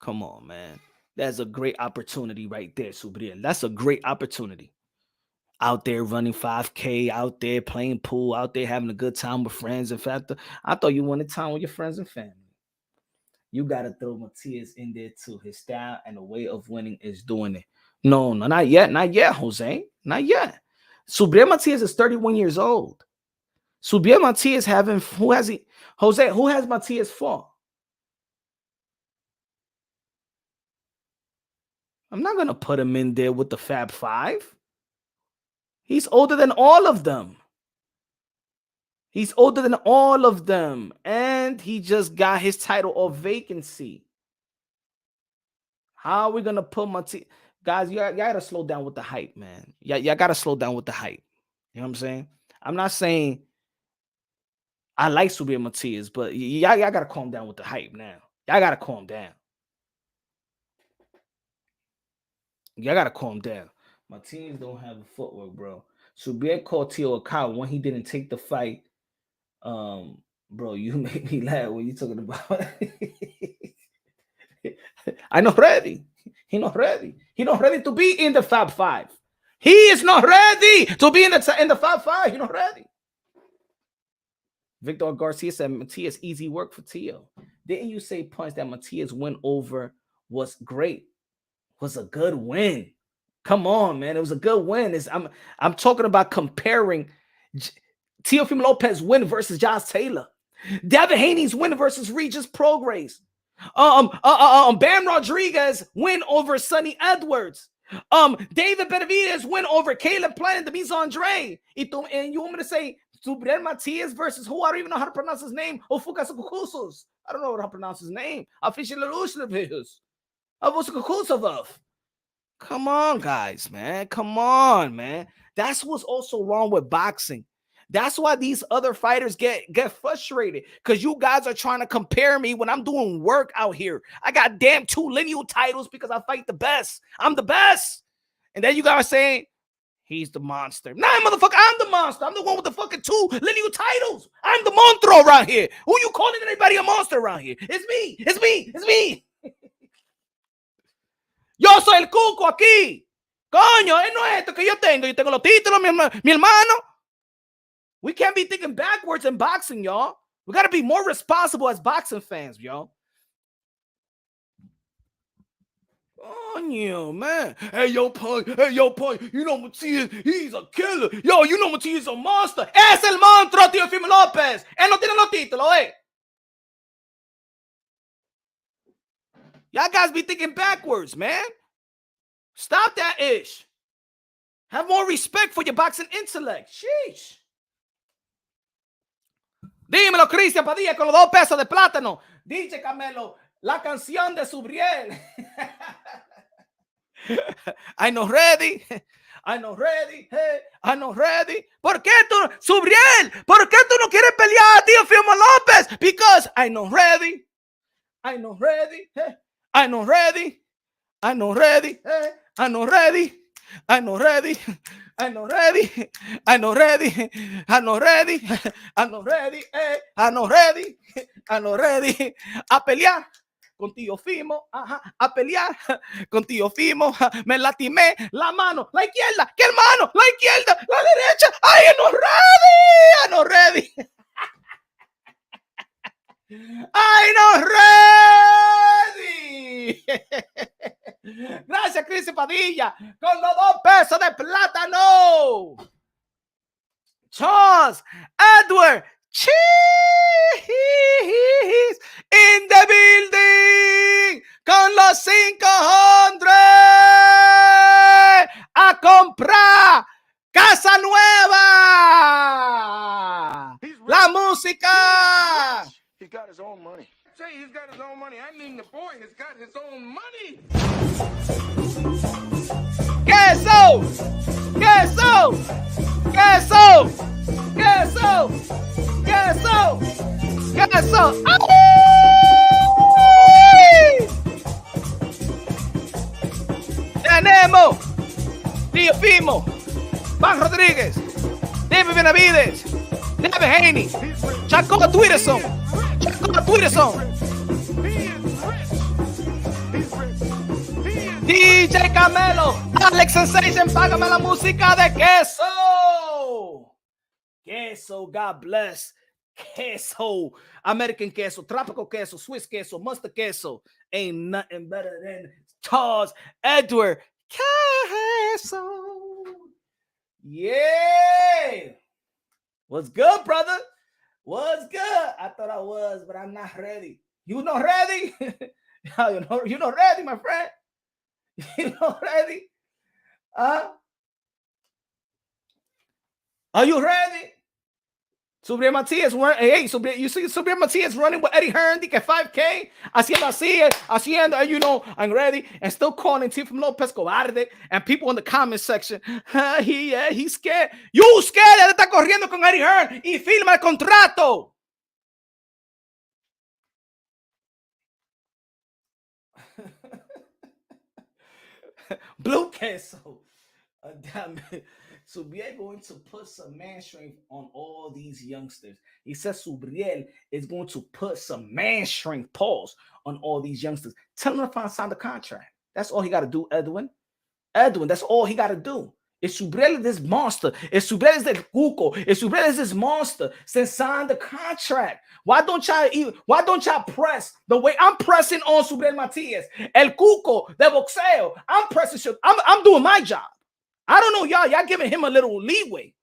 Come on, man. That's a great opportunity right there, Subriel. That's a great opportunity. Out there running 5K, out there playing pool, out there having a good time with friends. In fact, I thought you wanted time with your friends and family. You got to throw Matias in there too. His style and the way of winning is doing it. No, not yet. Not yet, Jose. Not yet. Subriel Matias is 31 years old. Subriel Matias who has Matias fought? I'm not going to put him in there with the Fab Five. He's older than all of them. He's older than all of them. And he just got his title of vacancy. How are we going to put Matias? Guys, you got to slow down with the hype, man. Y'all got to slow down with the hype. You know what I'm saying? I'm not saying I like Subriel Matias, but y'all got to calm down with the hype now. Y'all got to calm down. Y'all got to calm down. Matias don't have the footwork, bro. Subriel called Teo a cow when he didn't take the fight. Bro, you make me laugh when you talking about I not ready. He not ready. He not ready to be in the Fab Five. He is not ready to be in the Fab Five. He not ready. Victor Garcia said Matias easy work for Teo. Didn't you say, Punch, that Matias win over was great? Was a good win. Come on, man. It was a good win. I'm talking about comparing Teofimo Lopez win versus Josh Taylor. Devin Haney's win versus Regis Prograis. Bam Rodriguez win over Sonny Edwards. David Benavidez win over Caleb Plant and Demise Andre. And you want me to say Subriel Matias versus who? I don't even know how to pronounce his name. Ofukasakukusos. I don't know how to pronounce his name. Come on, guys, man. Come on, man. That's what's also wrong with boxing. That's why these other fighters get frustrated, because you guys are trying to compare me when I'm doing work out here. I got damn 2 lineal titles because I fight the best. I'm the best. And then you guys are saying, he's the monster. Nah, motherfucker, I'm the monster. I'm the one with the fucking 2 lineal titles. I'm the monstro around here. Who you calling anybody a monster around here? It's me. It's me. It's me. Yo soy el cuco aquí. Coño, no es esto que yo tengo. Yo tengo los títulos, mi hermano. We can't be thinking backwards in boxing, y'all. We got to be more responsible as boxing fans, y'all. Coño, man. Hey, yo, Punch. You know Matias, he's a killer. Yo, you know Matias is a monster. Es el monstruo, Teofimo Lopez. Él no tiene los títulos, Y'all guys be thinking backwards, man. Stop that ish. Have more respect for your boxing intellect. Sheesh. Dímelo, Cristian Padilla, con los 2 pesos de plátano. Dice Camelo, la canción de Subriel. I'm not ready. I'm not ready. Hey, I'm not ready. ¿Por qué tú, Subriel? ¿Por qué tú no quieres pelear, Teofimo Lopez? Because I'm not ready. I'm not ready. Hey, I'm not ready. I'm not ready. Hey, I'm not ready. I'm not ready. I'm not ready. I'm not ready. I'm not ready. I'm not ready. I'm not ready. I'm not ready. A pelear con Teofimo. Ajá. A pelear con Teofimo. Me lastimé la mano, la izquierda. ¿Qué mano? La izquierda, la derecha. Ay, I'm not ready. I'm not ready. I'm not ready. Gracias, Cristian Padilla, con los 2 pesos de plátano. Charles Edward Cheese in the building con los 500 a comprar casa nueva. La música. He got his own money. Say he's got his own money. I mean the boy has got his own money. Queso. Queso. Queso. Queso. Queso. Queso. ¡Ay! Tenemos Teofimo, Juan Rodríguez, David Benavidez, Matias and Haney, Shakur Twitterson. DJ Camelo, Alex Sensation, págame la música de Queso. Queso, God bless. Queso, American queso, tropical queso, Swiss queso, mustard queso. Ain't nothing better than Charles Edward Queso. Yeah. What's good, brother? What's good? I thought I was, but I'm not ready. You not ready? You're not ready, my friend. You not ready? Are you ready? Subriel Matias, hey, you see Subriel Matias running with Eddie Hearn, que 5K, haciendo así, you know, I'm ready, and still calling Teofimo Lopez cobarde, and people in the comment section, he's scared. You scared de estar corriendo con Eddie Hearn y firma el contrato. Blue queso. Damn it. Subriel going to put some man strength on all these youngsters. He says Subriel is going to put some man strength pause on all these youngsters. Tell him to sign the contract. That's all he got to do, Edwin. That's all he got to do. If Subriel is this monster, if Subriel is the cuco, if Subriel is this monster, then sign the contract. Why don't y'all press the way I'm pressing on Subriel Matias? El cuco de boxeo. I'm pressing. I'm doing my job. I don't know, y'all giving him a little leeway.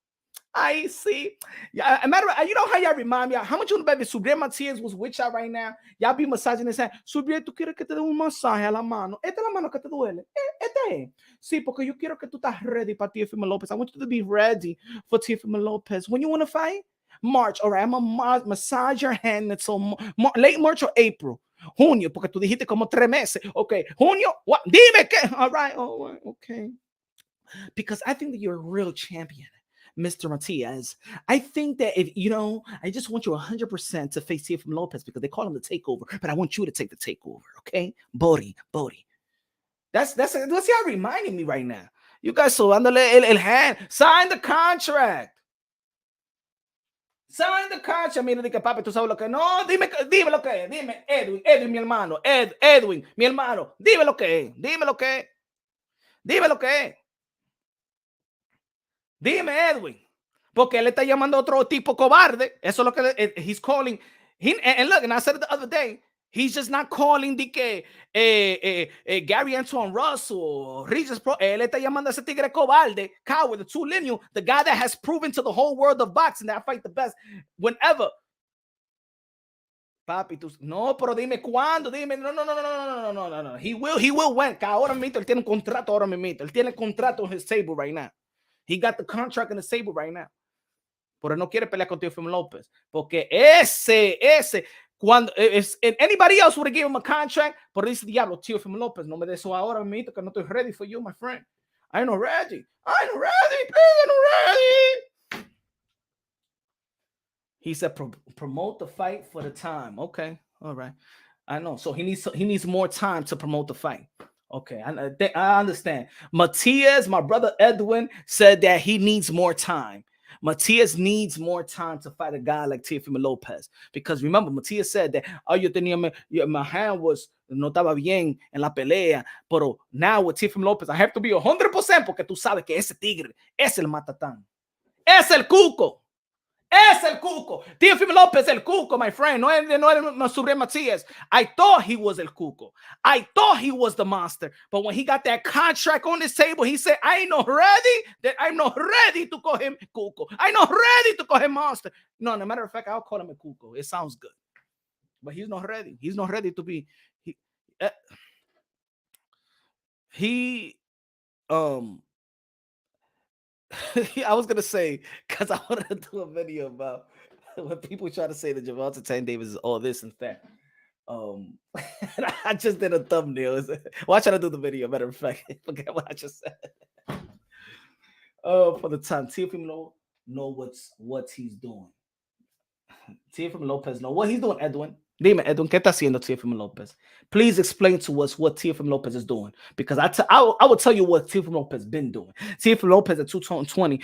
I see. Yeah, matter of, you know how y'all remind me? How much you know if Subriel Matias was with y'all right now? Y'all be massaging his hand. Subriel, tú quieres que te dé un masaje a la mano. Esta es la mano que te duele. Esta. Sí, porque yo quiero que tú estás ready para Teofimo Lopez. I want you to be ready for Teofimo Lopez. When you want to fight? March. All right, I'm going to massage your hand until late March or April. Junio, porque tú dijiste como 3 meses. Okay, junio. What? Dime que. All right, okay. Because I think that you're a real champion, Mr. Matias. I think that if you know, I just want you 100% to face Teofimo Lopez because they call him the takeover, but I want you to take the takeover, okay? Bodie. That's y'all reminding me right now. You guys so andale el hand. Sign the contract. Sign the contract. Mira, di que papi, tú sabes lo que no. Dime lo que es. Dime, Edwin, mi hermano. Edwin, mi hermano. Dime lo que es. Dime lo que es. Dime, Edwin, porque él está llamando a otro tipo cobarde. Eso es lo que he's calling. And look, and I said it the other day. He's just not calling de que Gary Antoine Russell or Regis Pro. Él está llamando a ese tigre cobarde, coward, the two lineal, the guy that has proven to the whole world of boxing that I fight the best whenever. Papi, tú, no, pero dime cuándo, dime, no. He will win. Ahora mismo él tiene un contrato, ahora mismo. Él tiene contrato on his table right now. He got the contract in the table right now. Pero no quiere pelear con Teofimo Lopez. Porque ese, cuando, if anybody else would have given him a contract, por dice diablo, Teofimo Lopez, no me de eso ahora mismo, que no estoy ready for you, my friend. I ain't no ready, please, I ain't no ready. He said, promote the fight for the time. Okay, all right. I know. So he needs more time to promote the fight. Okay, I understand. Matias, my brother Edwin, said that he needs more time. Matias needs more time to fight a guy like Teofimo Lopez. Because remember, Matias said that, my hand was, no estaba bien en la pelea. Pero now with Teofimo Lopez, I have to be 100% porque tú sabes que ese tigre es el matatán. Es el cuco. Es el cuco. Teofimo Lopez el cuco, my friend. No sobre Matias. I thought he was el cuco. I thought he was the monster. But when he got that contract on his table, he said, I'm not ready to call him cuco. I'm not ready to call him monster. No, as a matter of fact, I'll call him a cuco. It sounds good. But he's not ready. He's not ready to be. I was gonna say, because I wanted to do a video about when people try to say that Gervonta Tank Davis is all this and that. I just did a thumbnail. Well, I try to do the video. Matter of fact, forget what I just said. For the time, Teofimo know what he's doing. Teofimo Lopez know what he's doing. Dime, Edwin, ¿qué está haciendo Teofimo Lopez? Please explain to us what Teofimo Lopez is doing. Because I will tell you what Teofimo Lopez been doing. Teofimo Lopez at 220,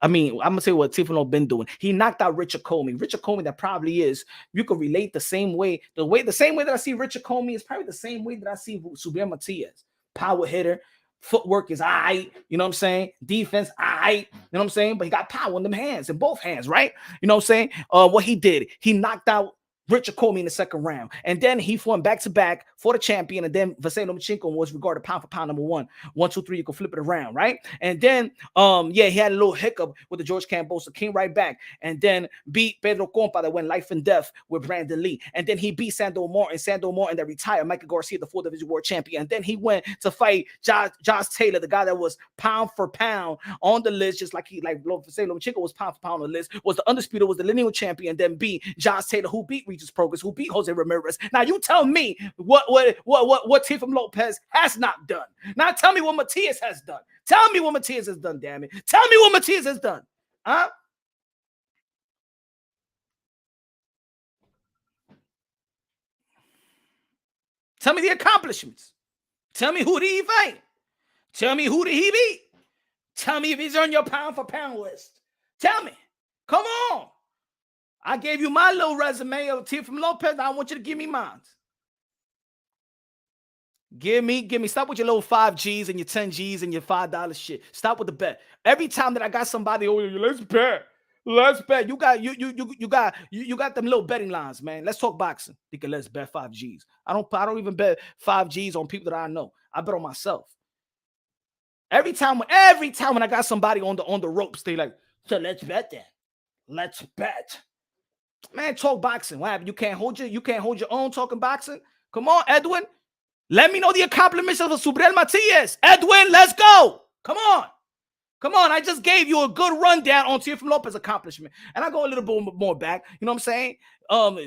I'm going to say what Teofimo Lopez been doing. He knocked out Richard Comey. Richard Comey, that probably is, you can relate the same way that I see Richard Comey is probably the same way that I see Subriel Matias. Power hitter. Footwork is aight, you know what I'm saying? Defense, aight, you know what I'm saying? But he got power in them hands, in both hands, right? You know what I'm saying? What he did, he knocked out Richard Comey in the second round. And then he fought back-to-back for the champion. And then Vasily Lomachenko was regarded pound for pound number one. 1, 2, 3, you can flip it around, right? And then, he had a little hiccup with the George Cambosa. Came right back. And then beat Pedro Compa that went life and death with Brandon Lee. And then he beat Sandor Martin that retired. Michael Garcia, the 4th Division World Champion. And then he went to fight Josh Taylor, the guy that was pound for pound on the list, just like Vasily Lomachenko was pound for pound on the list, was the undisputed, was the lineal champion, and then beat Josh Taylor, who beat Regis Prograis, who beat Jose Ramirez. Now you tell me what Teofimo Lopez has not done. Now tell me what Matias has done. Tell me what Matias has done, damn it. Tell me what Matias has done. Huh? Tell me the accomplishments. Tell me who did he fight. Tell me who did he beat. Tell me if he's on your pound for pound list. Tell me. Come on. I gave you my little resume of Teofimo Lopez. I want you to give me mine. Give me. Stop with your little 5 G's and your 10 G's and your $5 shit. Stop with the bet. Every time that I got somebody, let's bet. You got them little betting lines, man. Let's talk boxing. Think let's bet 5 G's. I don't even bet 5 G's on people that I know. I bet on myself. Every time when I got somebody on the ropes, they like, so let's bet then. Let's bet. Man, talk boxing. What happened? You can't hold your own talking boxing? Come on, Edwin. Let me know the accomplishments of Subriel Matias. Edwin, let's go. Come on. I just gave you a good rundown on Teofimo Lopez accomplishment. And I go a little bit more back. You know what I'm saying?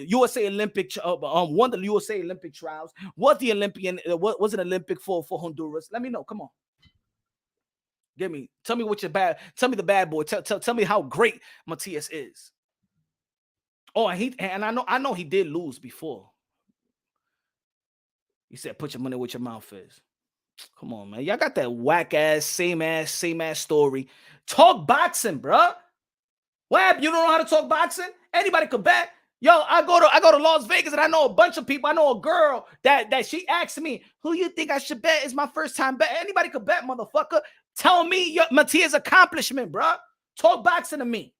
USA Olympic, won the USA Olympic trials. Was the Olympian, was an Olympic for Honduras. Let me know. Come on. Tell me tell me the bad boy. Tell me how great Matias is. Oh, and I know he did lose before. He said, put your money where your mouth is. Come on, man. Y'all got that whack ass, same ass story. Talk boxing, bro. What happened? You don't know how to talk boxing? Anybody could bet. Yo, I go to Las Vegas and I know a bunch of people. I know a girl that she asked me, who you think I should bet? It's my first time bet. Anybody could bet, motherfucker. Tell me your Matias' accomplishment, bro. Talk boxing to me.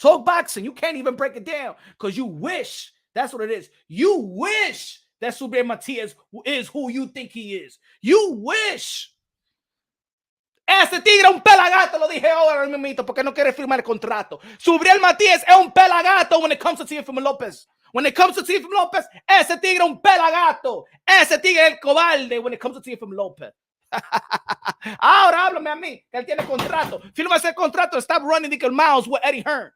Talk boxing. You can't even break it down because you wish That's what it is. You wish that Subriel Matias is who you think he is. You wish. Ese tigre es un pelagato, lo dije ahora mismo, porque no quiere firmar el contrato. Subriel Matias es un pelagato when it comes to Teofimo Lopez. When it comes to Teofimo Lopez, ese tigre es un pelagato. Ese tigre es el cobarde when it comes to Teofimo Lopez. Ahora háblame a mí, que él tiene contrato. Firma ese contrato. Stop running the miles with Eddie Hearn.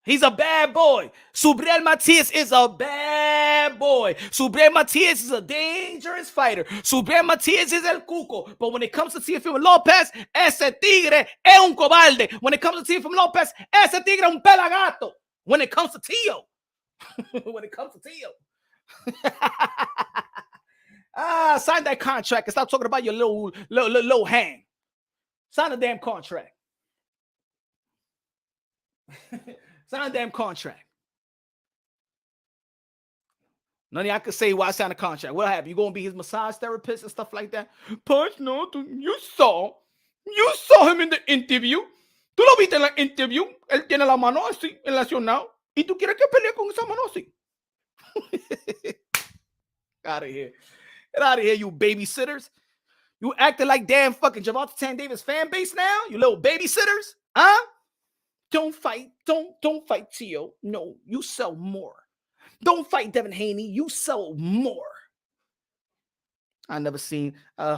He's a bad boy. Subriel Matias is a bad boy. Subriel Matias is a dangerous fighter. Subriel Matias is el cuco. But when it comes to Teofimo Lopez, ese tigre es un cobarde. When it comes to Teofimo Lopez, ese tigre es un pelagato. When it comes to Teo. When it comes to Teo. Sign that contract and stop talking about your little hand. Sign the damn contract. Sign a damn contract. None of y'all can say why I signed a contract. What happened? You gonna be his massage therapist and stuff like that? Punch, no, you saw him in the interview. Tú lo viste en la interview. Él tiene la mano así, relacionado. Y tú quieres que pelee con esa mano así. Out of here. Get out of here, you babysitters. You acting like damn fucking Gervonta Tank Davis fan base now? You little babysitters? Huh? Don't fight. Don't fight Teo. No, you sell more. Don't fight Devin Haney. You sell more. I never seen a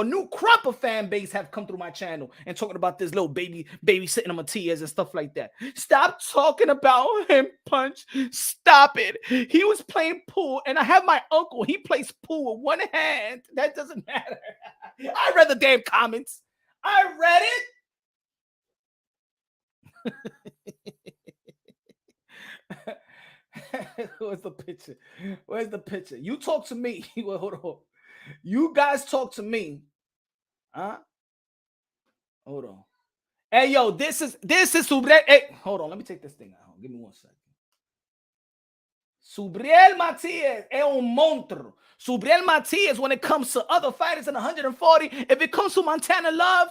new crop of fan base have come through my channel and talking about this little baby sitting on Matias and stuff like that. Stop talking about him, Punch. Stop it. He was playing pool, and I have my uncle. He plays pool with one hand. That doesn't matter. I read the damn comments. I read it. Where's the picture? Where's the picture? You talk to me. Well, hold on. You guys talk to me. Huh? Hold on. Hey, yo, this is Subriel. Hey, hold on. Let me take this thing out. Give me 1 second. Subriel Matias es un monstruo. Subriel Matias, when it comes to other fighters in 140, if it comes to Montana Love,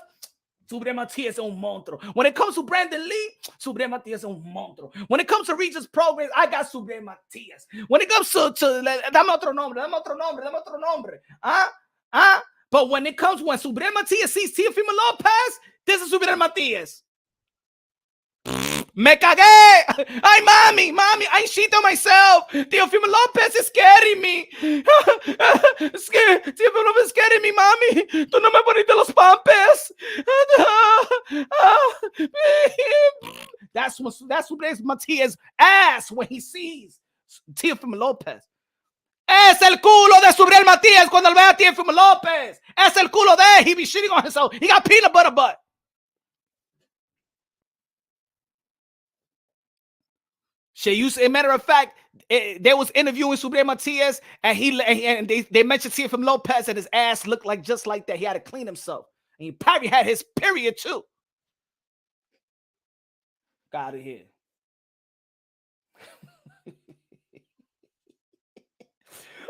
Subriel Matias es un monstruo. When it comes to Brandon Lee, Subriel Matias es un monstruo. When it comes to Regis Prograis, I got Subriel Matias. When it comes to dame otro nombre. But when Subriel Matias sees Teofimo Lopez, this is Subriel Matias. Me cagué. Ay, mami, I shit on myself. Teofimo Lopez is scaring me. Teofimo Lopez is scaring me, mami. Tú no me poniste los pampers. That's Subriel Matias' ass when he sees Teofimo Lopez. Es el culo de Subriel Matias cuando ve a Teofimo Lopez. Es el culo de él. He be shitting on himself. He got peanut butter butt. As a matter of fact, there was interviewing Subriel Matias, and they mentioned Teofimo Lopez, and his ass looked like just like that. He had to clean himself, and he probably had his period too. Got out of here.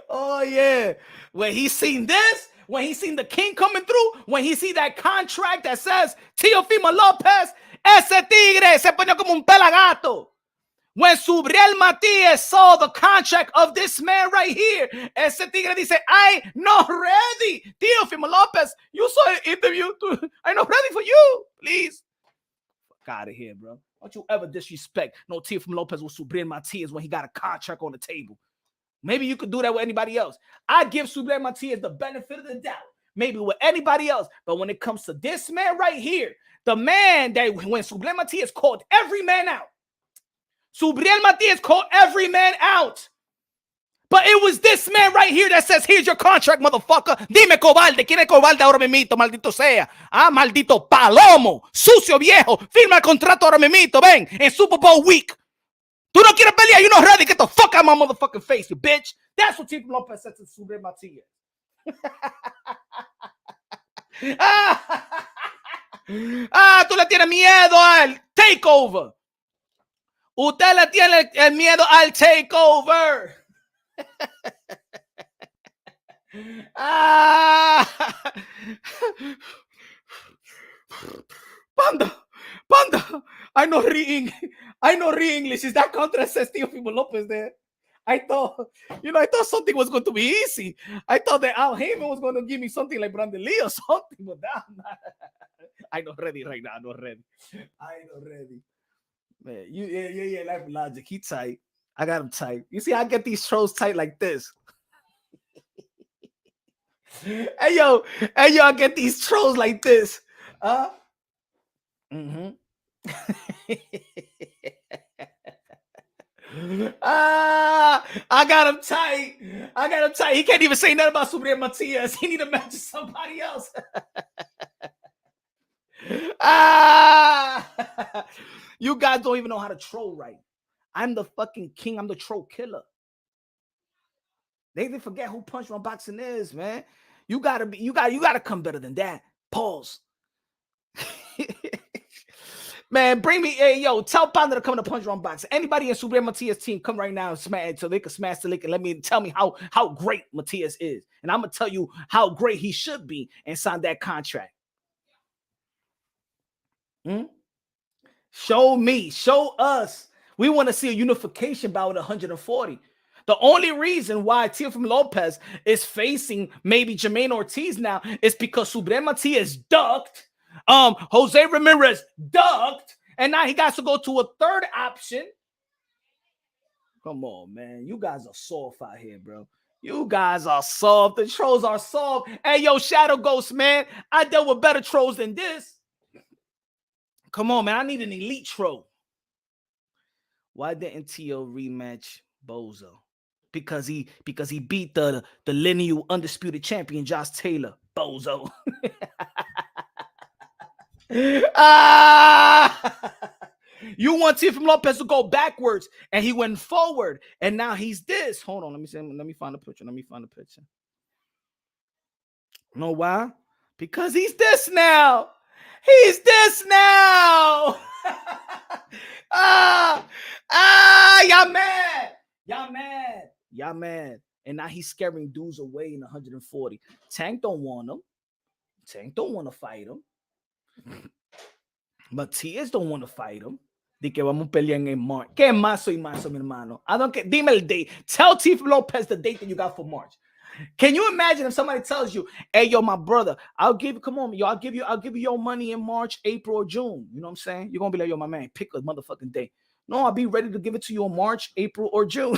Oh yeah, when he seen this, when he seen the king coming through, when he see that contract that says Teofimo Lopez, ese tigre se pone como un pelagato. When Subriel Matias saw the contract of this man right here, ese tigre dice, I'm not ready. Teofimo Lopez, you saw an interview. I'm not ready for you. Please. Fuck out of here, bro. Don't you ever disrespect no Teofimo Lopez with Subriel Matias when he got a contract on the table. Maybe you could do that with anybody else. I give Subriel Matias the benefit of the doubt. Maybe with anybody else. But when it comes to this man right here, the man that when Subriel Matias called every man out, Subriel Matias called every man out. But it was this man right here that says, here's your contract, motherfucker. Dime, cobarde. ¿Quién es cobarde ahora mismito, maldito sea? Ah, maldito palomo. Sucio viejo. Firma el contrato ahora mismito. Ven, en Super Bowl week. Tú no quieres pelear. You're not ready. Get the fuck out of my motherfucking face, you bitch. That's what Teofimo Lopez said to Subriel Matias. Tú le tienes miedo al takeover. Usted le tiene el miedo al takeover. Panda, I know re-English. Is that contra says Teofimo Lopez there? I thought something was going to be easy. I thought that Al Heyman was going to give me something like Brandon Lee or something, but I'm not ready right now. I'm not ready. Man, yeah, life logic. He tight. I got him tight. You see, I get these trolls tight like this. Hey yo, I get these trolls like this. Mm-hmm. I got him tight. He can't even say nothing about Subriel Matias. He need to match somebody else. You guys don't even know how to troll right. I'm the fucking king. I'm the troll killer. They forget who Punch Drunk Boxing is, man. You gotta come better than that. Pause. Man, bring me, hey, yo, tell Panda to come to Punch Drunk Boxing. Anybody in Subriel Matias team, come right now and smash so they can smash the link and tell me how great Matias is. And I'm gonna tell you how great he should be and sign that contract. Show me, show us. We want to see a unification bout with 140. The only reason why Teofimo Lopez is facing maybe Jermaine Ortiz now is because Subriel Matias ducked. Jose Ramirez ducked, and now he got to go to a third option. Come on, man. You guys are soft out here, bro. You guys are soft. The trolls are soft. Hey, yo, Shadow Ghost, man. I dealt with better trolls than this. Come on, man. I need an elite troll. Why didn't Tio rematch Bozo? Because he beat the lineal undisputed champion Josh Taylor. Bozo. You want Teofimo Lopez to go backwards, and he went forward, and now he's this. Hold on, let me find a picture. You know why? Because he's this now. Y'all mad. And now he's scaring dudes away in 140. Tank don't want him. Tank don't want to fight him. Matias don't want to fight him. De que vamos a pelear en March. ¿Qué marzo y marzo, mi hermano? I don't care. Dime el date. Tell Teofimo Lopez the date that you got for March. Can you imagine if somebody tells you, hey, yo, my brother, I'll give you your money in March, April, or June. You know what I'm saying? You're going to be like, yo, my man, pick a motherfucking day. No, I'll be ready to give it to you in March, April, or June.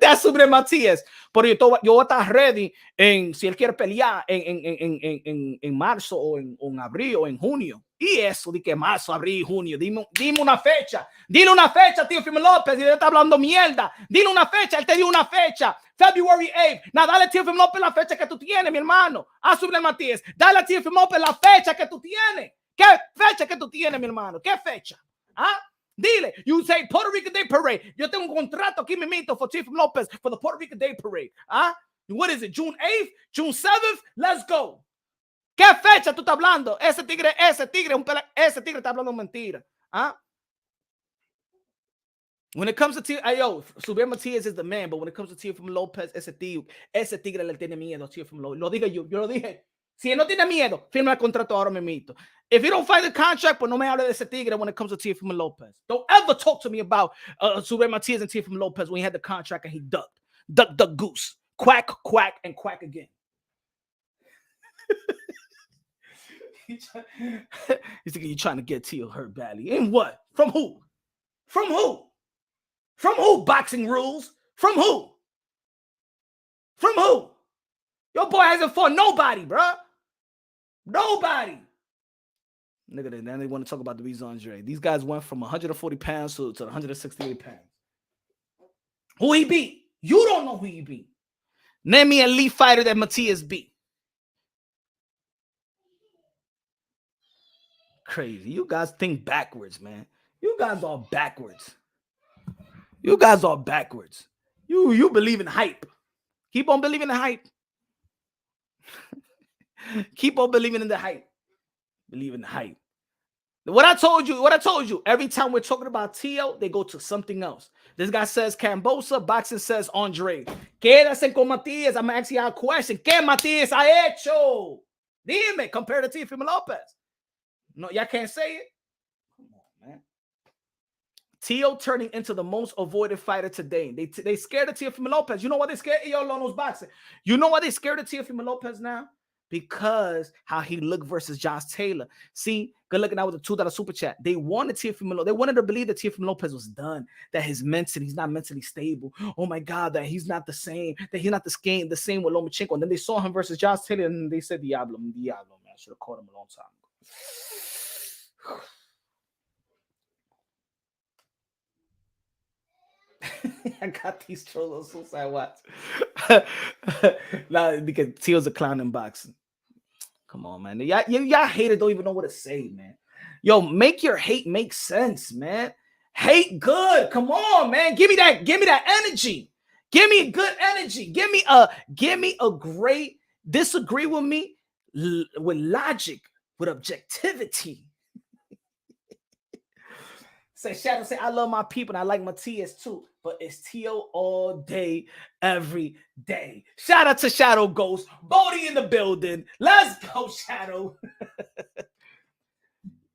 That's Subriel Matias. Pero yo voy a estar ready si él quiere pelear en marzo o en abril o en junio. Y eso de que marzo, abril, junio. Dime una fecha. Dile una fecha, Teofimo Lopez. Y él está hablando mierda. Dile una fecha. Él te dio una fecha. February 8th. Now, dale a Teofimo Lopez la fecha que tú tienes, mi hermano. A Subriel Matias. Dale a Teofimo Lopez la fecha que tú tienes. ¿Qué fecha que tú tienes, mi hermano? ¿Qué fecha? ¿Ah? Dile, you say Puerto Rican Day Parade. Yo tengo un contrato aquí, mimito, for Teofimo Lopez for the Puerto Rican Day Parade. ¿Ah? What is it? June 8th? June 7th? Let's go. ¿Qué fecha tú estás hablando? Ese tigre está hablando mentira. ¿Ah? When it comes to yo, Subriel Matias is the man, but when it comes to Teofimo Lopez, ese tigre le tiene miedo a Teofimo Lopez. Lo dije yo lo dije. Si él no tiene miedo, firma el contrato ahora mismo. If you don't find the contract, pues no me hable de ese tigre when it comes to Teofimo Lopez. Don't ever talk to me about Subriel Matias and Teofimo Lopez when he had the contract and he ducked. Duck, duck, goose. Quack, quack, and quack again. He's thinking you're trying to get Tio hurt badly. In what? From who? From who? From who? Boxing rules? From who? From who? Your boy hasn't fought nobody, bro. Nobody. Nigga, now they want to talk about the Luis Andre. These guys went from 140 pounds to 168 pounds. Who he beat? You don't know who he beat. Name me an elite fighter that Matias beat. Crazy. You guys think backwards, man. You guys are backwards. You believe in hype. Keep on believing in hype. Keep on believing in the hype. Believe in the hype. What I told you, every time we're talking about Tio, they go to something else. This guy says Cambosa, boxing says Andre. Quédase con Matias. I'm asking you a question. ¿Qué Matias ha hecho? Dime, compared to Teofimo Lopez. No, y'all can't say it? Come Teo turning into the most avoided fighter today. They scared of Teofimo Lopez. You know why they scared? Yo, Lono's boxing. You know why they scared of Teofimo Lopez now? Because how he looked versus Josh Taylor. See, good looking out with the $2 super chat. They wanted Teofimo Lopez. They wanted to believe that Teofimo Lopez was done, that he's not mentally stable. Oh my God, that he's not the same, that he's not the same with Lomachenko. And then they saw him versus Josh Taylor, and they said, Diablo, man. I should have caught him a long time ago. I got these trolls on Suicide Watch. Nah, because Teo's a clown in boxing. Come on, man. Y'all haters don't even know what to say, man. Yo, make your hate make sense, man. Hate good. Come on, man. Give me that energy. Give me good energy. Give me a great disagree with me with logic, with objectivity. Say Shadow, say I love my people and I like Matias too, but it's Teo all day, every day. Shout out to Shadow Ghost, Bodie in the building. Let's go, Shadow.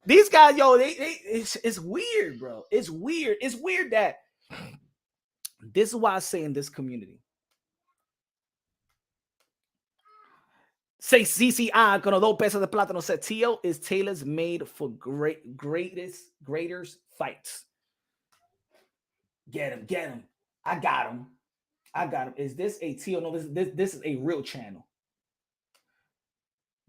These guys, yo, it's weird, bro. It's weird. It's weird that this is why I say in this community. Say CCI, con dos pesos de plátano, said Teo is Taylor's made for greatest fights. Get him. I got him. Is this a Teo? No, this is a real channel.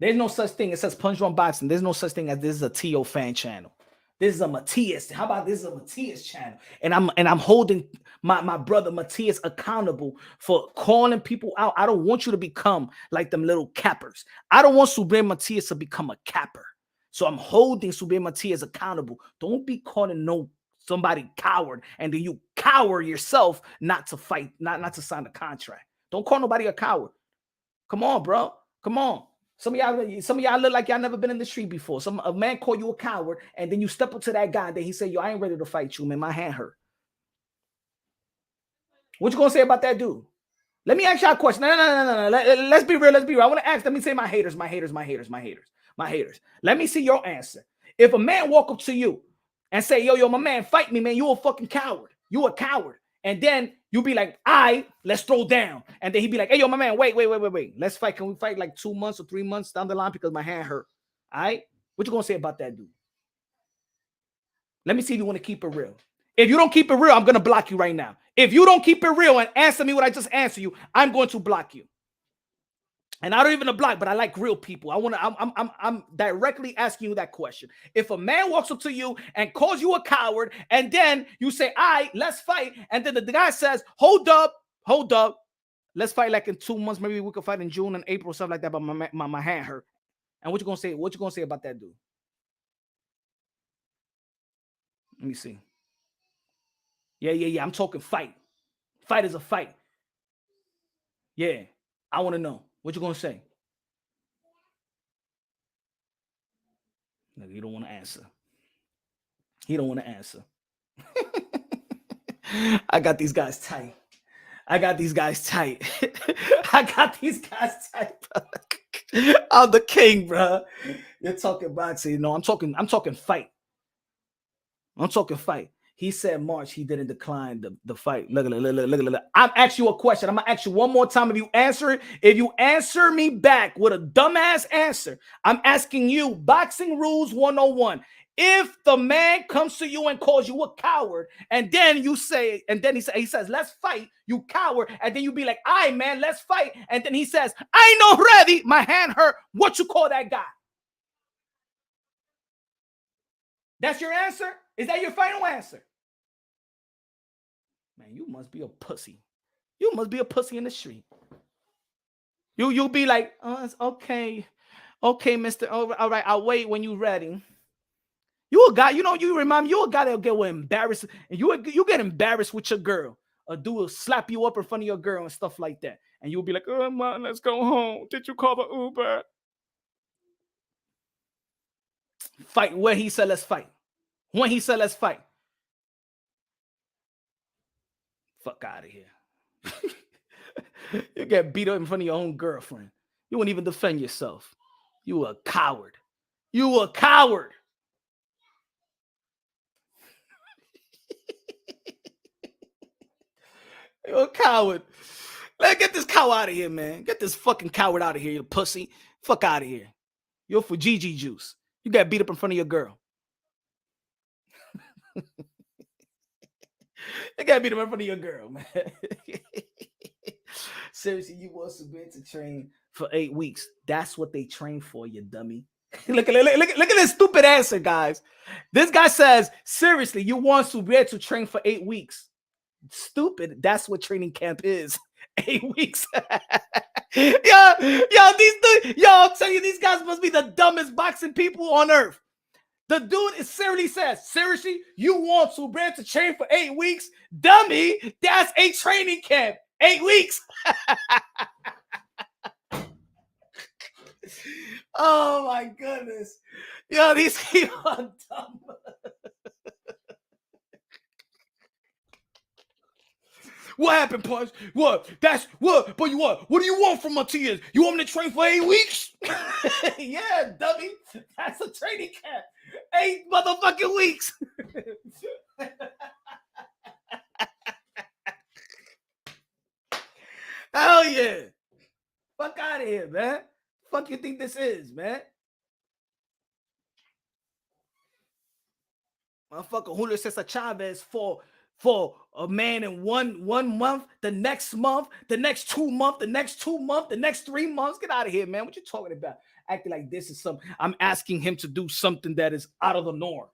There's no such thing. It says Punch Drunk Boxing. There's no such thing as this is a Teo fan channel. This is a Matias. How about this is a Matias channel? And I'm holding my brother Matias accountable for calling people out. I don't want you to become like them little cappers. I don't want Subriel Matias to become a capper. So I'm holding Subriel Matias accountable. Don't be calling somebody coward, and then you cower yourself not to fight, not to sign a contract. Don't call nobody a coward. Come on, bro. Come on. Some of y'all look like y'all never been in the street before. A man call you a coward, and then you step up to that guy, and then he say, yo, I ain't ready to fight you, man. My hand hurt. What you gonna say about that dude? Let me ask y'all a question. No. Let's be real. I want to ask. Let me say my haters. Let me see your answer. If a man walk up to you and say, yo, my man, fight me, man. You a fucking coward. You a coward. And then you be like, let's throw down. And then he be like, hey, yo, my man, wait. Let's fight. Can we fight like 2 months or 3 months down the line because my hand hurt? All right? What you going to say about that dude? Let me see if you want to keep it real. If you don't keep it real, I'm going to block you right now. If you don't keep it real and answer me what I just answered you, I'm going to block you. And I don't even block, but I like real people. I'm directly asking you that question. If a man walks up to you and calls you a coward, and then you say, let's fight, and then the guy says, hold up, let's fight like in 2 months, maybe we could fight in June and April, something like that, but my hand hurt. And what you gonna say? What you gonna say about that dude? Let me see. Yeah. I'm talking fight. Fight is a fight. Yeah, I want to know. What you gonna say? Nigga, you don't want to answer. He don't want to answer. I got these guys tight. I'm the king, bro. You're talking boxing. No, I'm talking fight. He said March he didn't decline the fight. Look. I'm asking you a question. I'm gonna ask you one more time. If you answer me back with a dumbass answer, I'm asking you boxing rules 101. If the man comes to you and calls you a coward, and then you say, and then he says, let's fight, you coward, and then you be like, man, let's fight, and then he says, I ain't no ready, my hand hurt. What you call that guy? That's your answer? Is that your final answer? Man, you must be a pussy. You must be a pussy in the street. You'll be like, oh, it's okay. Okay, mister. All right, I'll wait when you're ready. You a guy, you remind me, you a guy that'll get embarrassed. And you get embarrassed with your girl. A dude will slap you up in front of your girl and stuff like that. And you'll be like, oh, man, let's go home. Did you call the Uber? Fight where he said, let's fight. When he said, let's fight. Fuck out of here. You get beat up in front of your own girlfriend. You won't even defend yourself. You a coward. You're a coward. Let's get this cow out of here, man. Get this fucking coward out of here, you pussy. Fuck out of here. You're for Gigi juice. You got beat up in front of your girl. You got beat up in front of your girl, man. Seriously, you want Subir to train for 8 weeks. That's what they train for, you dummy. look at this stupid answer, guys. This guy says, seriously, you want Subir to train for 8 weeks. Stupid. That's what training camp is. 8 weeks. yo, I'm telling you, these guys must be the dumbest boxing people on earth. The dude seriously says, seriously, you want Subir to train for 8 weeks? Dummy, that's a training camp. 8 weeks. Oh my goodness. Yo, these people are dumb. What happened, Punch? What? That's what? But you what? What do you want from Matias? You want me to train for 8 weeks? Yeah, dummy. That's a training camp. 8 motherfucking weeks. Hell yeah. Fuck out of here, man. Fuck you think this is, man? Motherfucker Julio Cesar Chavez for a man in one month, the next month, the next 2 months, the next 2 months, the next 3 months. Get out of here, man. What you talking about? Acting like this is something. I'm asking him to do something that is out of the norm.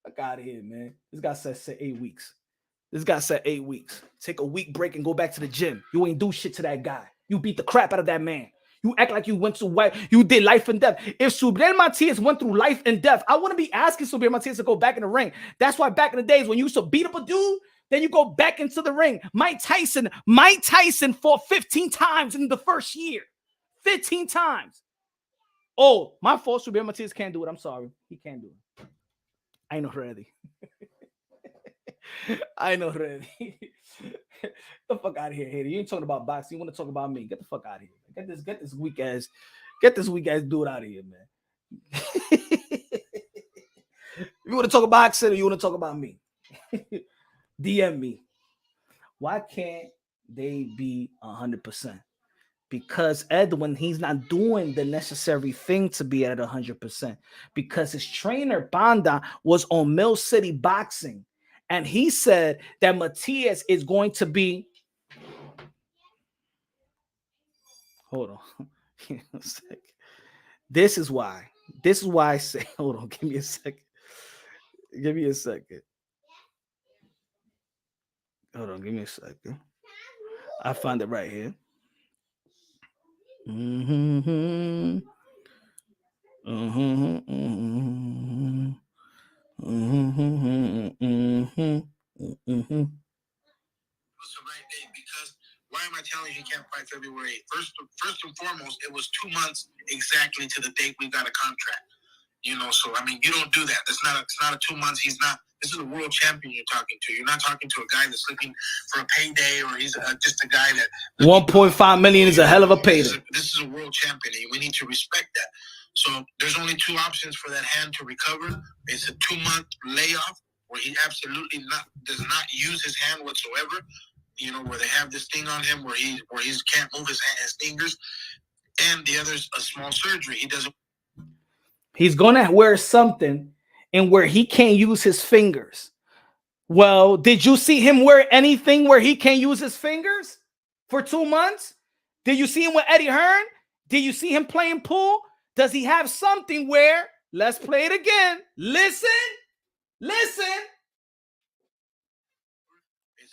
Fuck out of here, man. This guy said 8 weeks. This guy said 8 weeks. Take a week break and go back to the gym. You ain't do shit to that guy. You beat the crap out of that man. You act like you went to what you did life and death. If Subir Matias went through life and death, I wouldn't be asking Subir Matias to go back in the ring. That's why back in the days when you used to beat up a dude, then you go back into the ring. Mike Tyson fought 15 times in the first year. 15 times. Oh, my fault. Subir Matias can't do it. I'm sorry. He can't do it. I know ready. I know ready. Get the fuck out of here, Hater. You ain't talking about boxing. You want to talk about me. Get the fuck out of here. Get this weak ass dude out of here, man. You want to talk about boxing or you want to talk about me? DM me. Why can't they be 100%? Because Edwin, he's not doing the necessary thing to be at 100%. Because his trainer, Banda, was on Mill City Boxing. And he said that Matias is going to be... Hold on. Give me a second. This is why I say, hold on, give me a second. Give me a second. Hold on, give me a second. I find it right here. Mm-hmm. Mm-hmm. Mm-hmm. Mm-hmm. Mm-hmm. Mm-hmm. It's the right day because why am I telling you he can't fight February 8th? First and foremost, it was 2 months exactly to the date we got a contract. You know, so I mean, you don't do that. It's not a 2 months. He's not. This is a world champion you're talking to. You're not talking to a guy that's looking for a payday, or he's just a guy that 1.5 million is a hell of a payday. This is a world champion, and we need to respect that. So there's only 2 options for that hand to recover. It's a 2-month layoff where he absolutely does not use his hand whatsoever. You know, where they have this thing on him where he can't move his fingers, and the other's a small surgery. He doesn't. He's gonna wear something and where he can't use his fingers. Well, did you see him wear anything where he can't use his fingers for 2 months? Did you see him with Eddie Hearn? Did you see him playing pool? Does he have something where? Let's play it again. Listen. It's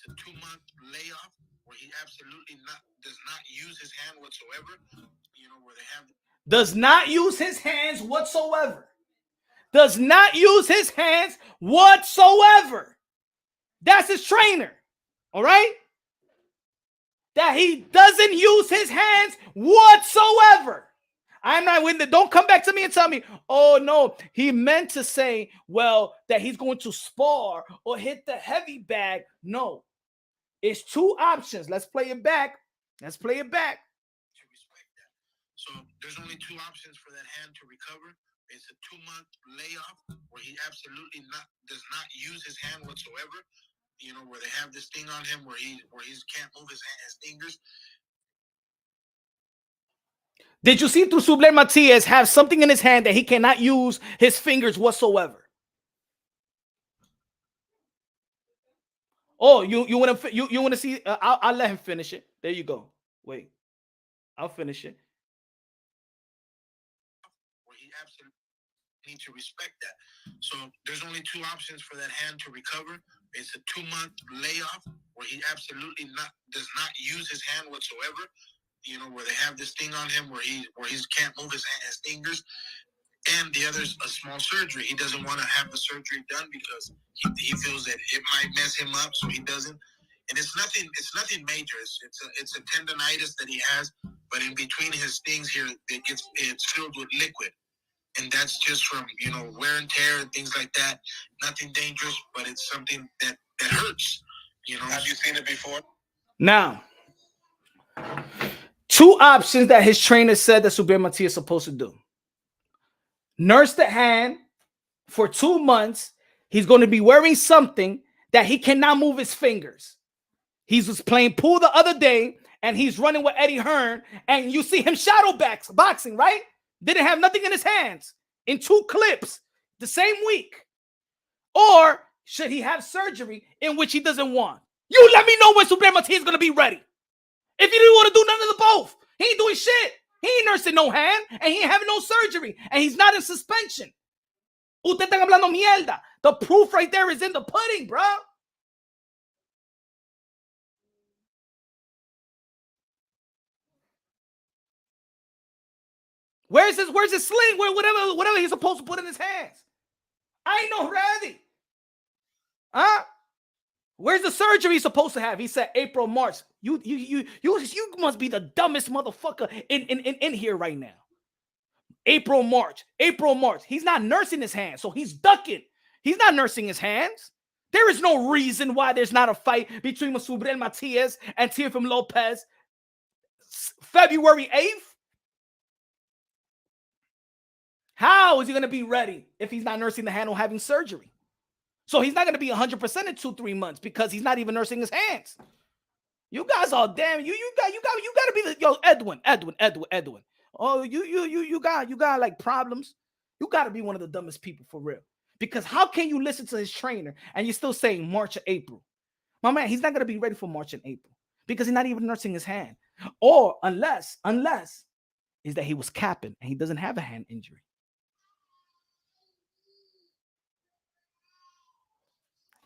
a 2-month layoff where he absolutely does not use his hand whatsoever. You know, where they have. Does not use his hands whatsoever. Does not use his hands whatsoever. That's his trainer. All right? That he doesn't use his hands whatsoever. I'm not with it. Don't come back to me and tell me, oh no, he meant to say, well, that he's going to spar or hit the heavy bag. No. It's 2 options. Let's play it back. So there's only 2 options for that hand to recover. It's a 2-month layoff where he absolutely does not use his hand whatsoever. You know, where they have this thing on him where he can't move his fingers. Did you see through Subler Matias have something in his hand that he cannot use his fingers whatsoever? Oh, you want to see? I'll let him finish it. There you go. Wait, I'll finish it. Where he absolutely needs to respect that. So there's only two options for that hand to recover. It's a 2-month layoff where he absolutely does not use his hand whatsoever. You know, where they have this thing on him where he can't move his fingers. And the other's a small surgery. He doesn't want to have the surgery done because he feels that it might mess him up, so he doesn't. And it's nothing major. It's a tendonitis that he has, but in between his things here, it's filled with liquid. And that's just from, you know, wear and tear and things like that. Nothing dangerous, but it's something that hurts. You know. Have you seen it before? Now, two options that his trainer said that Subler Matias is supposed to do. Nurse the hand for 2 months. He's going to be wearing something that he cannot move his fingers. He was playing pool the other day, and he's running with Eddie Hearn, and you see him shadow boxing, right? Didn't have nothing in his hands in 2 clips the same week. Or should he have surgery in which he doesn't want? You let me know when Subler Matias is going to be ready. If you didn't want to do none of the both, he ain't doing shit. He ain't nursing no hand, and he ain't having no surgery, and he's not in suspension. Usted están hablando mierda. The proof right there is in the pudding, bro. Where's his sling? Whatever he's supposed to put in his hands. I ain't no ready. Huh? Where's the surgery he's supposed to have? He said April, March. You must be the dumbest motherfucker in here right now. April, March. He's not nursing his hands, so he's ducking. He's not nursing his hands. There is no reason why there's not a fight between Subler Matias and Teofimo Lopez February 8th. How is he going to be ready if he's not nursing the hand or having surgery? So he's not going to be 100% in 2-3 months because he's not even nursing his hands. You guys are damn. You got to be the Edwin. Oh, you got like problems. You got to be one of the dumbest people for real. Because how can you listen to his trainer and you're still saying March or April? My man, he's not going to be ready for March and April because he's not even nursing his hand. Or unless is that he was capping and he doesn't have a hand injury.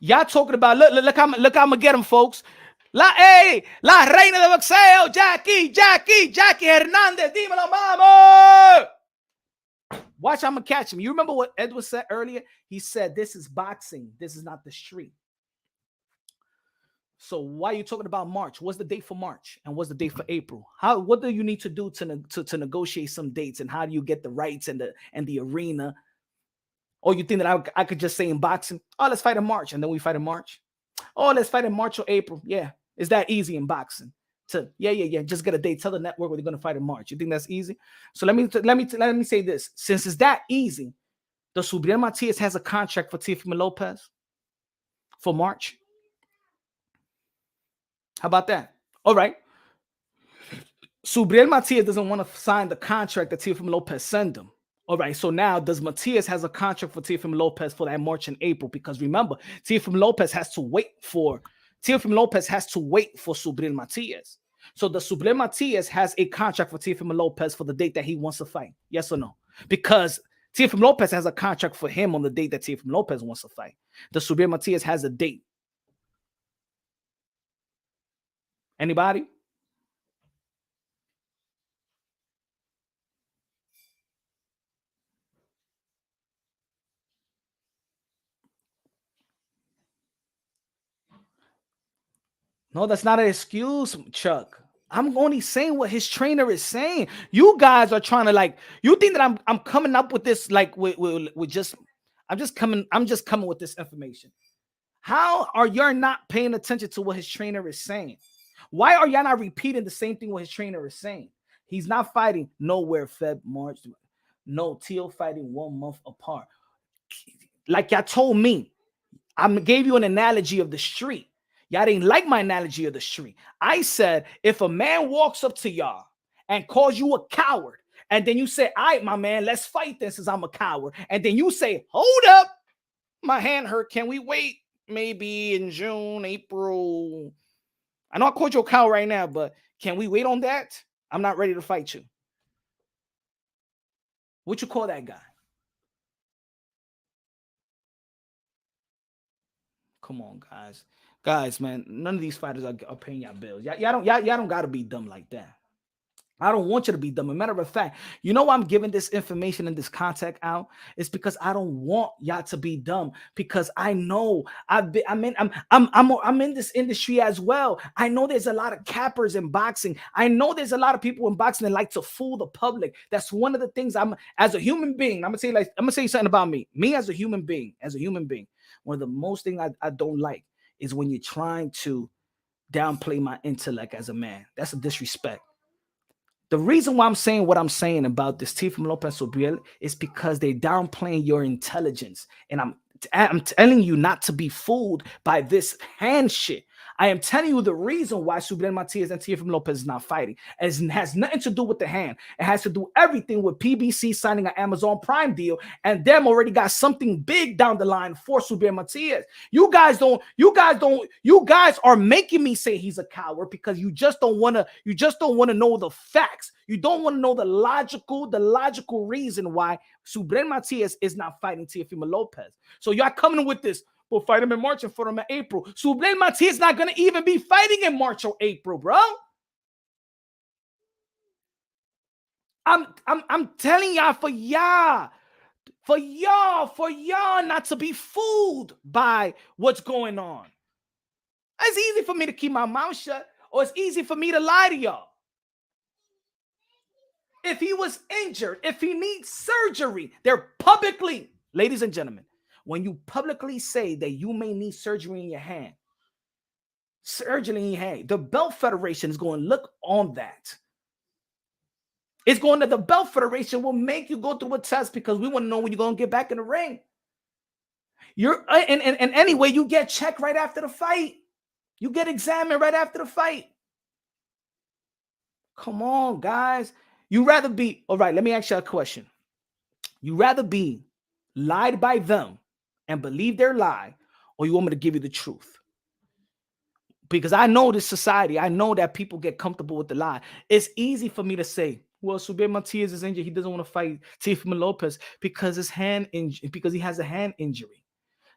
Y'all talking about look how I'm gonna get him, folks. La reina de boxeo, Jackie Hernandez, dímelo, mama. Watch, I'm gonna catch him. You remember what Edwin said earlier? He said, this is boxing. This is not the street. So why are you talking about March? What's the date for March? And what's the date for April? What do you need to do to negotiate some dates? And how do you get the rights and the arena? Or you think that I could just say in boxing, oh, let's fight in March, and then we fight in March? Oh, let's fight in March or April. Yeah, it's that easy in boxing. Yeah. Just get a date. Tell the network where they're gonna fight in March. You think that's easy? So let me say this. Since it's that easy, the Subler Matias has a contract for Teofimo Lopez for March. How about that? All right. Subler Matias doesn't want to sign the contract that Teofimo Lopez sent him. All right, so now does Matias has a contract for Teofimo Lopez for that March and April? Because remember, Teofimo Lopez has to wait for Subler Matias. So the Subler Matias has a contract for Teofimo Lopez for the date that he wants to fight. Yes or no? Because Teofimo Lopez has a contract for him on the date that Teofimo Lopez wants to fight. The Subler Matias has a date. Anybody? No, that's not an excuse, Chuck. I'm only saying what his trainer is saying. You guys are trying to you think that I'm coming up with this with just I'm just coming with this information. How are y'all not paying attention to what his trainer is saying? Why are y'all not repeating the same thing what his trainer is saying? He's not fighting nowhere Feb, March. No, Teal fighting 1 month apart. Like y'all told me, I gave you an analogy of the street. Y'all didn't like my analogy of the street. I said, if a man walks up to y'all and calls you a coward, and then you say, all right, my man, let's fight this since I'm a coward. And then you say, hold up, my hand hurt. Can we wait? Maybe in June, April. I know I called you a coward right now, but can we wait on that? I'm not ready to fight you. What you call that guy? Come on, guys, man. None of these fighters are paying y'all bills. Y'all don't gotta be dumb like that. I don't want you to be dumb. As a matter of fact, you know why I'm giving this information and this contact out? It's because I don't want y'all to be dumb. Because I know I'm in this industry as well. I know there's a lot of cappers in boxing. I know there's a lot of people in boxing that like to fool the public. That's one of the things I'm as a human being. I'm gonna say something about me. Me as a human being. One of the most things I don't like is when you're trying to downplay my intellect as a man. That's a disrespect. The reason why I'm saying what I'm saying about this Teofimo Lopez Sobriel is because they're downplaying your intelligence. And I'm telling you not to be fooled by this hand shit. I am telling you the reason why Subriel Matias and Teofimo Lopez is not fighting. It has nothing to do with the hand. It has to do everything with PBC signing an Amazon Prime deal, and them already got something big down the line for Subriel Matias. You guys are making me say he's a coward because you just don't want to know the facts. You don't want to know the logical reason why Subriel Matias is not fighting Teofimo Lopez. So y'all coming with this. We'll fight him in March and fight him in April. Subriel Matias is not going to even be fighting in March or April, bro. I'm telling y'all for y'all not to be fooled by what's going on. It's easy for me to keep my mouth shut, or it's easy for me to lie to y'all. If he was injured, if he needs surgery, they're publicly, ladies and gentlemen, when you publicly say that you may need surgery in your hand, the Belt Federation is going to look on that. It's going to the Belt Federation will make you go through a test because we want to know when you're going to get back in the ring. And anyway, you get checked right after the fight. You get examined right after the fight. Come on, guys. You rather be, all right, let me ask you a question. You rather be lied by them and believe their lie, or you want me to give you the truth? Because I know this society. I know that people get comfortable with the lie. It's easy for me to say, well, Subriel Matias is injured. He doesn't want to fight Teofimo Lopez because because he has a hand injury.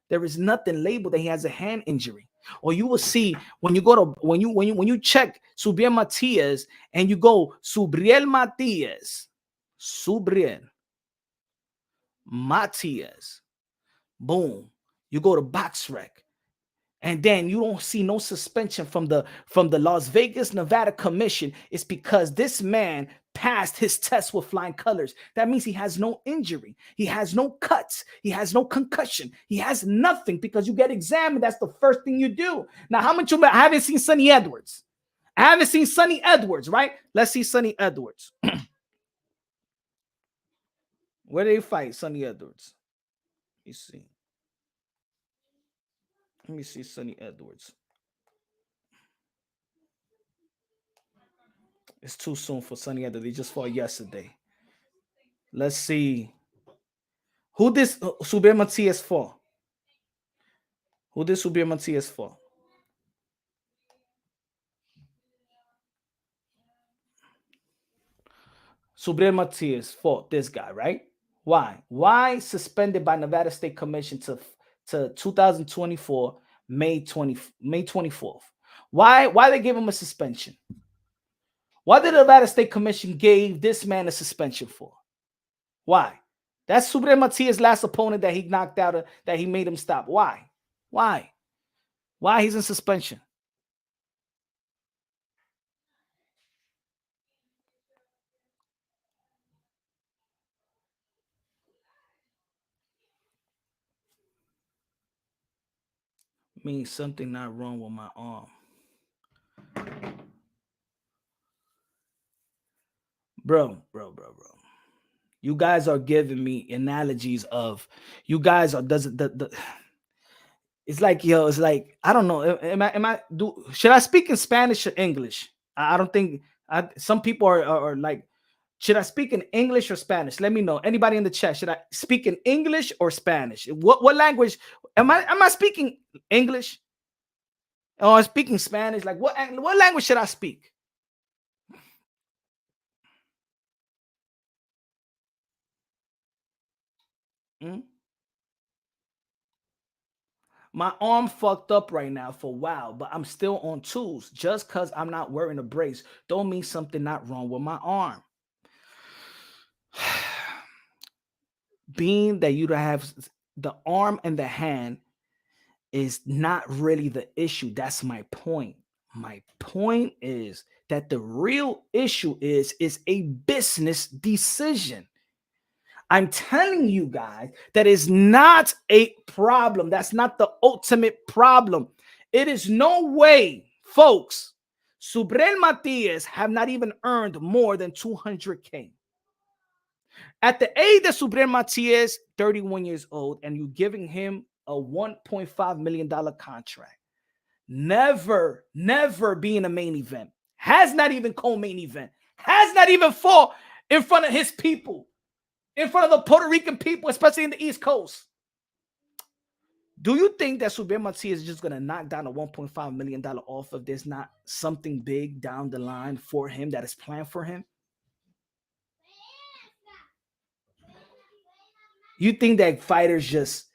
There is nothing labeled that he has a hand injury. Or you will see when you go to when you check Subriel Matias and you go Subriel Matias, boom, you go to BoxRec, and then you don't see no suspension from the Las Vegas, Nevada Commission. It's because this man passed his test with flying colors. That means he has no injury. He has no cuts. He has no concussion. He has nothing because you get examined. That's the first thing you do. Now, I haven't seen Sonny Edwards. Right? Let's see Sonny Edwards. Where did they fight Sonny Edwards? Let me see Sonny Edwards. It's too soon for Sonny Edwards. They just fought yesterday. Let's see. Who this Subriel Matias for? Who this Subriel Matias for? Subriel Matias fought this guy, right? Why? Why suspended by Nevada State Commission to 2024 May 24th? Why they gave him a suspension? Why did the Nevada State Commission gave this man a suspension for? Why? That's Subriel Matias' last opponent that he knocked out, that he made him stop. Why? Why he's in suspension? Means something not wrong with my arm. Bro. You guys are giving me analogies of you guys are It's like, yo, it's like, I don't know. Should I speak in Spanish or English? I don't think some people are like, should I speak in English or Spanish? Let me know. Anybody in the chat, should I speak in English or Spanish? What language am I speaking English? Oh, I'm speaking Spanish. Like what language should I speak? Hmm? My arm fucked up right now for a while, but I'm still on tools. Just because I'm not wearing a brace don't mean something not wrong with my arm. Being that you don't have the arm and the hand is not really the issue. That's my point. My point is that the real issue is a business decision. I'm telling you guys that is not a problem. That's not the ultimate problem. It is no way, folks. Subriel Matias have not even earned more than 200K. At the age of Subriel Matias, 31 years old, and you're giving him a $1.5 million contract. Never be in a main event. Has not even co-main event. Has not even fought in front of his people. In front of the Puerto Rican people, especially in the East Coast. Do you think that Subriel Matias is just going to knock down a $1.5 million offer if there's not something big down the line for him that is planned for him? You think that fighters just,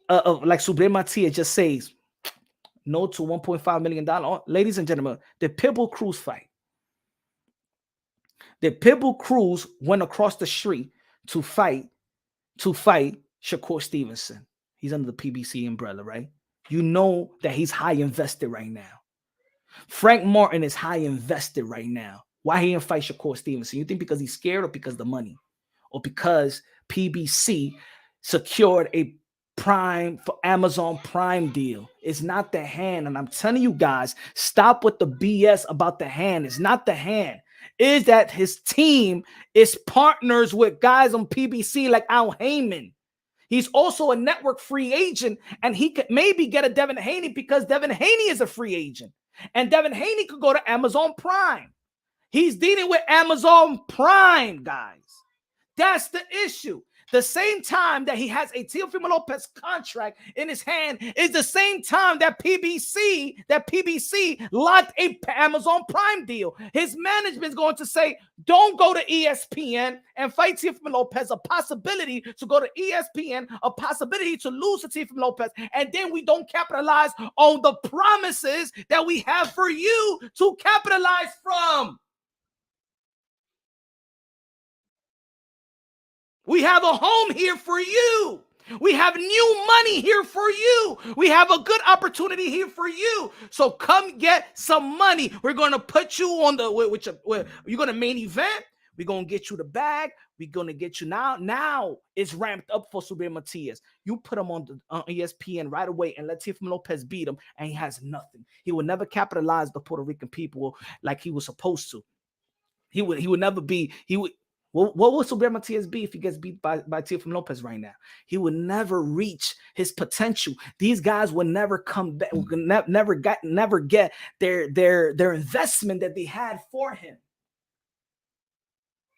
like Subriel Matias just says no to $1.5 million? Ladies and gentlemen, the Pitbull Cruz fight. The Pitbull Cruz went across the street to fight Shakur Stevenson. He's under the PBC umbrella, right? You know that he's high invested right now. Frank Martin is high invested right now. Why he didn't fight Shakur Stevenson? You think because he's scared or because of the money? Or because PBC secured a Prime for Amazon Prime deal? It's not the hand. And I'm telling you guys, stop with the BS about the hand. It's not the hand. Is that his team is partners with guys on PBC like Al Heyman. He's also a network free agent, and he could maybe get a Devin Haney because Devin Haney is a free agent. And Devin Haney could go to Amazon Prime. He's dealing with Amazon Prime, guys. That's the issue. The same time that he has a Teofimo Lopez contract in his hand is the same time that PBC locked a Amazon Prime deal. His management is going to say, don't go to ESPN and fight Teofimo Lopez, a possibility to go to ESPN, a possibility to lose to Teofimo Lopez, and then we don't capitalize on the promises that we have for you to capitalize from. We have a home here for you. We have new money here for you. We have a good opportunity here for you. So come get some money. We're going to put you on you're going to main event. We're going to get you the bag. We're going to get you now. Now it's ramped up for Subriel Matias. You put him on ESPN right away and let Teofimo Lopez beat him, and he has nothing. He will never capitalize the Puerto Rican people like he was supposed to. He would never be. What would Subriel Matias be if he gets beat by Teofimo Lopez right now? He would never reach his potential. These guys would never come back, never get their investment that they had for him.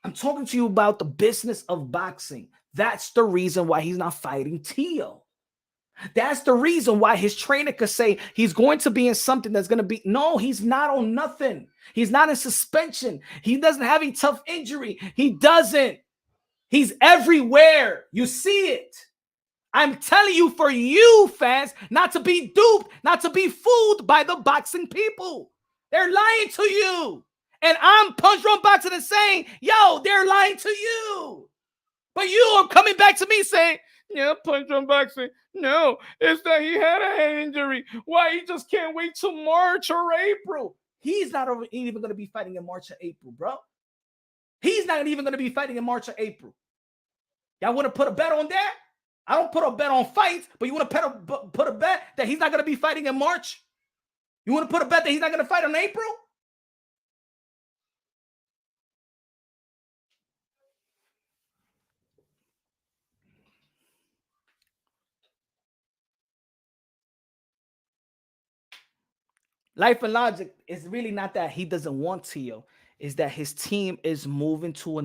I'm talking to you about the business of boxing. That's the reason why he's not fighting Teo. That's the reason why his trainer could say he's going to be in something that's going to be. No, he's not on nothing. He's not in suspension. He doesn't have a tough injury. He doesn't. He's everywhere. You see it. I'm telling you, for you fans, not to be duped, not to be fooled by the boxing people. They're lying to you. And I'm Punch Drunk Boxing and saying, yo, they're lying to you. But you are coming back to me saying, yeah, Punch Drunk Boxing. No, it's that he had a hand injury. Why he just can't wait till March or April? He's not even going to be fighting in March or April, bro. He's not even going to be fighting in March or April. Y'all want to put a bet on that? I don't put a bet on fights, but you want to put a bet that he's not going to be fighting in March? You want to put a bet that he's not going to fight in April? Life and logic is really not that he doesn't want Tio. Is that his team is moving to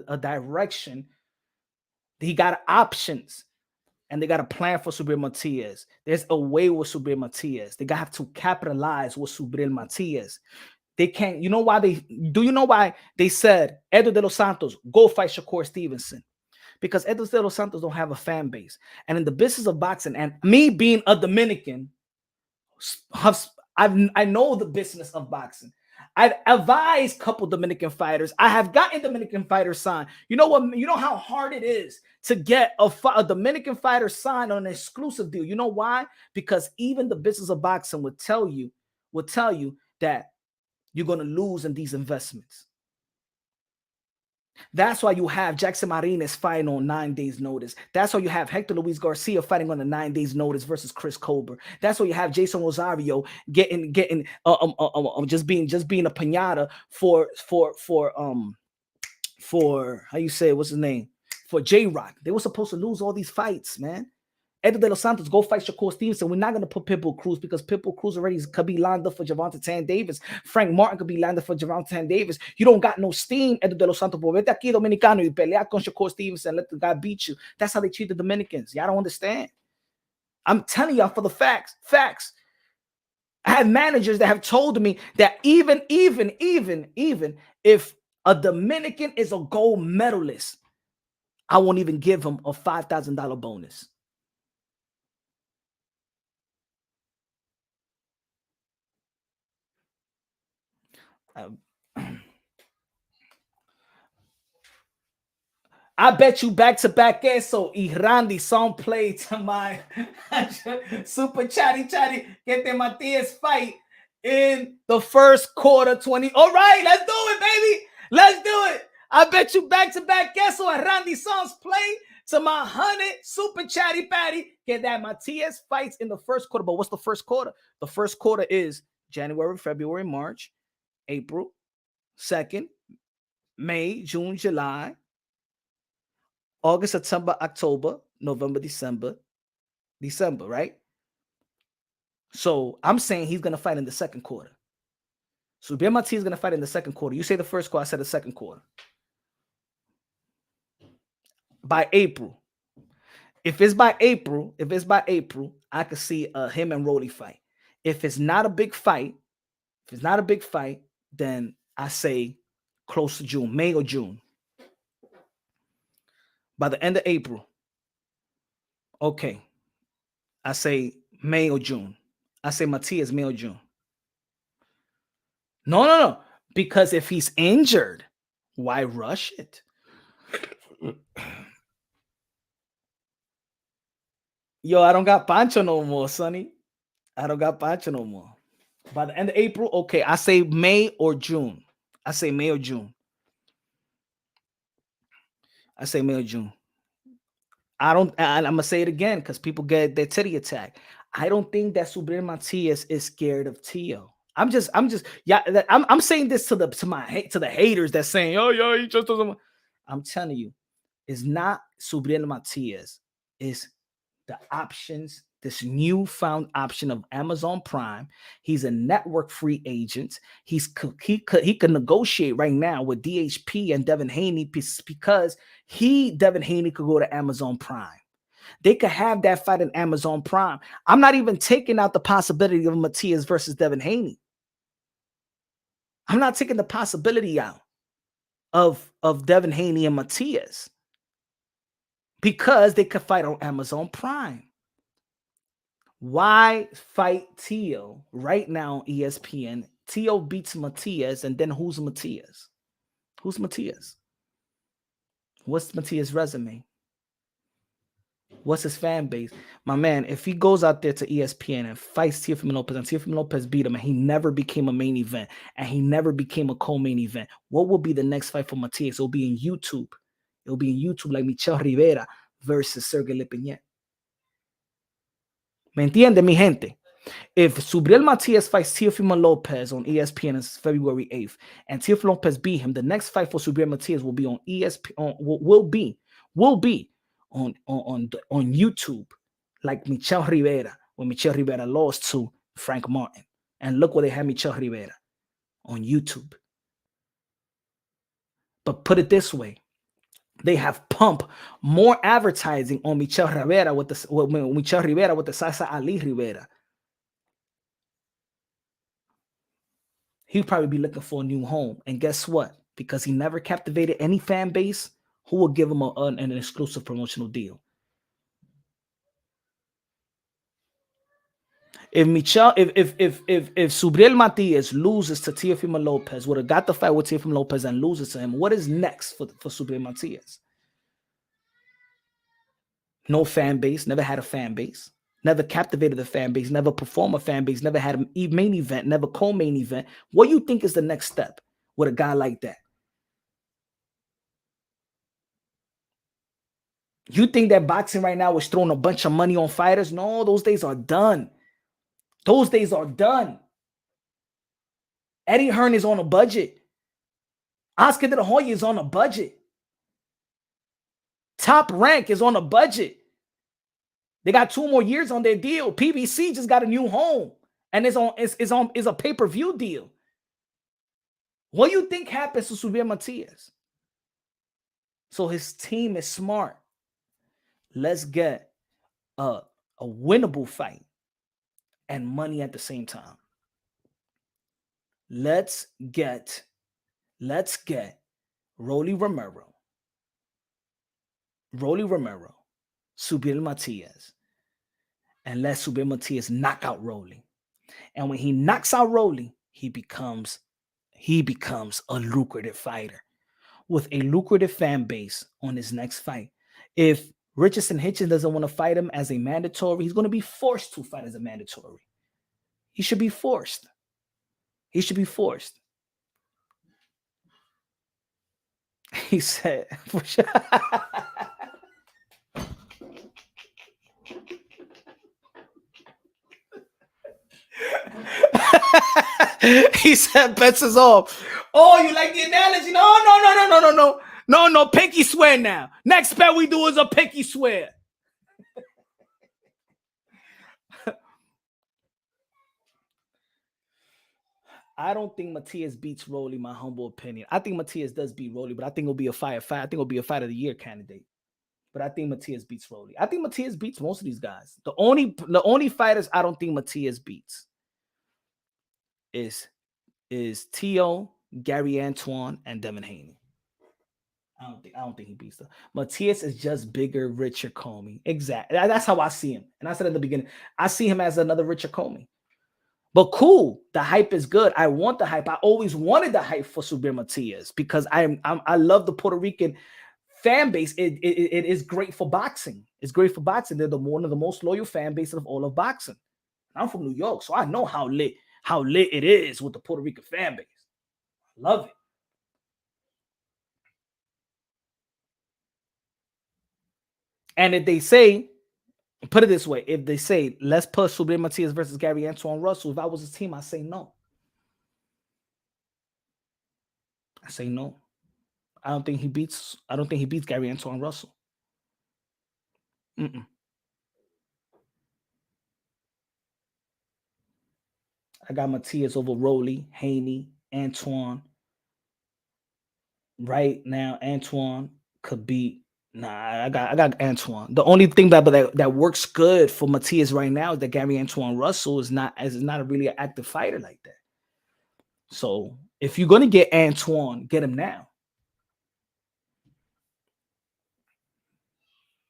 a direction. He got options. And they got a plan for Subriel Matias. There's a way with Subriel Matias. They have to capitalize with Subriel Matias. They can't. You know why you know why they said Edo de los Santos go fight Shakur Stevenson? Because Edo de los Santos don't have a fan base. And in the business of boxing, and me being a Dominican, I know the business of boxing. I've advised a couple Dominican fighters. I have gotten Dominican fighters signed. You know what? You know how hard it is to get a Dominican fighter signed on an exclusive deal. You know why? Because even the business of boxing would tell you that you're going to lose in these investments. That's why you have Jackson Martinez fighting on 9 days' notice. That's why you have Hector Luis Garcia fighting on a 9 days' notice versus Chris Colbert. That's why you have Jason Rosario getting just being a piñata for how you say it, what's his name? For J-Rock. They were supposed to lose all these fights, man. Edo de los Santos, go fight Shakur Stevenson. We're not going to put Pitbull Cruz because Pitbull Cruz already could be lined up for Gervonta Tan Davis. Frank Martin could be lined up for Gervonta Tan Davis. You don't got no steam, Edo de los Santos. Vete aquí, Dominicano, y pelea con Shakur Stevenson. Let the guy beat you. That's how they treat the Dominicans. Y'all don't understand. I'm telling y'all for the facts. Facts. I have managers that have told me that even if a Dominican is a gold medalist, I won't even give him a $5,000 bonus. I bet you back-to-back eso y Randy song play to my super chatty get the Matias fight in the first quarter 20. All right, let's do it, baby. Let's do it. I bet you back-to-back eso and Randy songs play to my 100 super chatty patty get that Matias fights in the first quarter. But what's the first quarter? The first quarter is January, February, March, April, 2nd, May, June, July, August, September, October, November, December, right? So I'm saying he's going to fight in the second quarter. So Matias is going to fight in the second quarter. You say the first quarter, I said the second quarter. By April. If it's by April, I could see him and Rolly fight. If it's not a big fight, then I say close to June, May or June. By the end of April, okay, I say May or June. I say Matias, May or June. No. Because if he's injured, why rush it? Yo, I don't got Pancho no more, Sonny. I don't got Pancho no more. By the end of April, okay, I say May or June. I say May or June. And I'm gonna say it again because people get their titty attack. I don't think that Subriel Matias is scared of Tio. I'm saying this to the haters that's saying, oh yeah, he just doesn't. I'm telling you, it's not Subriel Matias. It's the options, this newfound option of Amazon Prime. He's a network free agent. He could negotiate right now with DHP and Devin Haney because Devin Haney could go to Amazon Prime. They could have that fight in Amazon Prime. I'm not even taking out the possibility of Matias versus Devin Haney. I'm not taking the possibility out of Devin Haney and Matias because they could fight on Amazon Prime. Why fight Tio right now on ESPN? Tio beats Matias, and then who's Matias? Who's Matias? What's Matias' resume? What's his fan base? My man, if he goes out there to ESPN and fights Teofimo Lopez, and Teofimo Lopez beat him, and he never became a main event, and he never became a co-main event, what will be the next fight for Matias? It'll be in YouTube. It'll be in YouTube like Michel Rivera versus Sergey Lepiñet. ¿Me entiende, mi gente? If Subriel Matias fights Teofimo Lopez on ESPN on February 8th, and Teofimo Lopez beat him, the next fight for Subriel Matias will be on ESPN. Will be on YouTube, like Michel Rivera, when Michel Rivera lost to Frank Martin. And look where they had Michel Rivera on YouTube. But put it this way, they have pumped more advertising on Michel Rivera with the Sasa Ali Rivera. He'd probably be looking for a new home. And guess what? Because he never captivated any fan base, who will give him an exclusive promotional deal? If Subriel Matias loses to Teofimo Lopez, would have got the fight with Teofimo Lopez and loses to him, what is next for Subriel Matias? No fan base, never had a fan base, never captivated the fan base, never performed a fan base, never had a main event, never co-main event. What do you think is the next step with a guy like that? You think that boxing right now is throwing a bunch of money on fighters? No, those days are done. Those days are done. Eddie Hearn is on a budget. Oscar De La Hoya is on a budget. Top Rank is on a budget. They got 2 more years on their deal. PBC just got a new home, and is a pay-per-view deal. What do you think happens to Subriel Matias? So his team is smart. Let's get a winnable fight and money at the same time. Let's get Rolly Romero, Subriel Matias, and let Subriel Matias knock out Rolly. And when he knocks out Rolly, he becomes a lucrative fighter with a lucrative fan base on his next fight. If Richardson Hitchens doesn't want to fight him as a mandatory, he's going to be forced to fight as a mandatory. He should be forced. He should be forced. He said, for sure. He said, bets is off. Oh, you like the analogy? No, pinky swear now. Next bet we do is a pinky swear. I don't think Matias beats Rolly, my humble opinion. I think Matias does beat Rolly, but I think it'll be a fight. I think it'll be a fight of the year candidate. But I think Matias beats Rolly. I think Matias beats most of these guys. The only fighters I don't think Matias beats is Teo, Gary Antoine, and Devin Haney. I don't think he beats them. Matias is just bigger, richer Comey. Exactly. That's how I see him. And I said at the beginning, I see him as another richer Comey. But cool, the hype is good. I want the hype. I always wanted the hype for Subriel Matias because I love the Puerto Rican fan base. It is great for boxing. It's great for boxing. They're one of the most loyal fan bases of all of boxing. I'm from New York, so I know how lit it is with the Puerto Rican fan base. Love it. And if they say, put it this way, if they say, let's put Subriel Matias versus Gary Antoine Russell, if I was his team, I say no. I say no. I don't think he beats Gary Antoine Russell. I got Matias over Rolly, Haney, Antoine. Right now, Antoine could beat. Nah, I got Antoine. The only thing that works good for Matias right now is that Gary Antoine Russell is not a really active fighter like that. So if you're gonna get Antoine, get him now.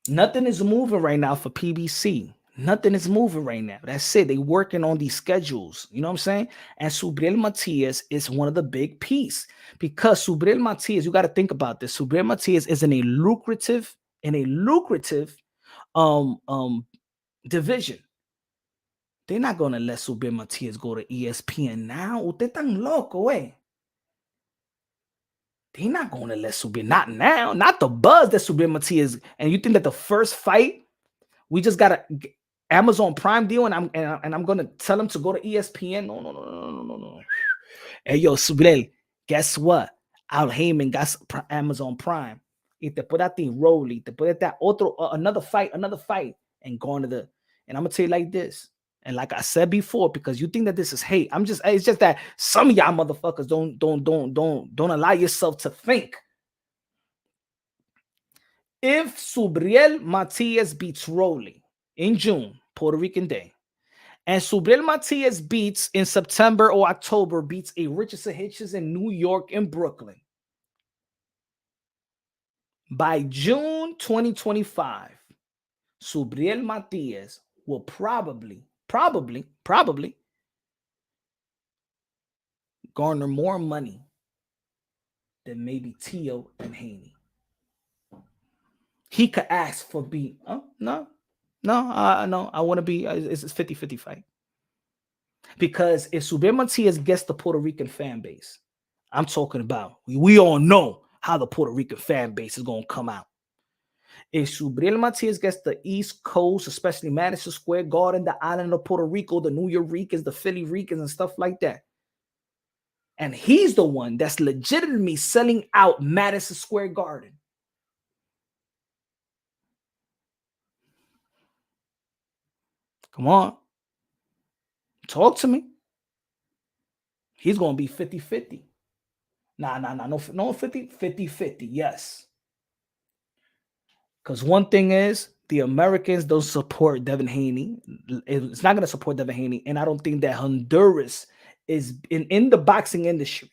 Nothing is moving right now for PBC. Nothing is moving right now. That's it. They working on these schedules. You know what I'm saying? And Subriel Matias is one of the big pieces because Subriel Matias, you got to think about this. Subriel Matias is in a lucrative division. They're not going to let Subriel Matias go to ESPN now. Usted tan loco, eh? They're not going to let Subriel, not now, not the buzz that Subriel Matias. And you think that the first fight, we just got to Amazon Prime deal, and I'm gonna tell him to go to ESPN. No. Hey, yo, Subriel, guess what? Al Heyman got Amazon Prime. Y te puede a ti Rolly, te puede that another fight, and go into the. And I'm gonna tell you like this, And like I said before, because you think that this is hate, it's just that some of y'all motherfuckers don't allow yourself to think. If Subriel Matias beats Rolly in June, Puerto Rican Day, and Subriel Matias beats in September or October, beats a Richardson Hitchens in New York and Brooklyn, by June 2025, Subriel Matias will probably garner more money than maybe Teo and Haney. He could ask for no, I want to be, it's 50-50 fight. Because if Subriel Matias gets the Puerto Rican fan base, I'm talking about, we all know how the Puerto Rican fan base is going to come out. If Subriel Matias gets the East Coast, especially Madison Square Garden, the island of Puerto Rico, the New Yorkers, the Philly Ricans, and stuff like that, and he's the one that's legitimately selling out Madison Square Garden, come on, talk to me. He's going to be 50-50. No 50-50, yes. Because one thing is, the Americans don't support Devin Haney. It's not going to support Devin Haney. And I don't think that Honduras is in the boxing industry.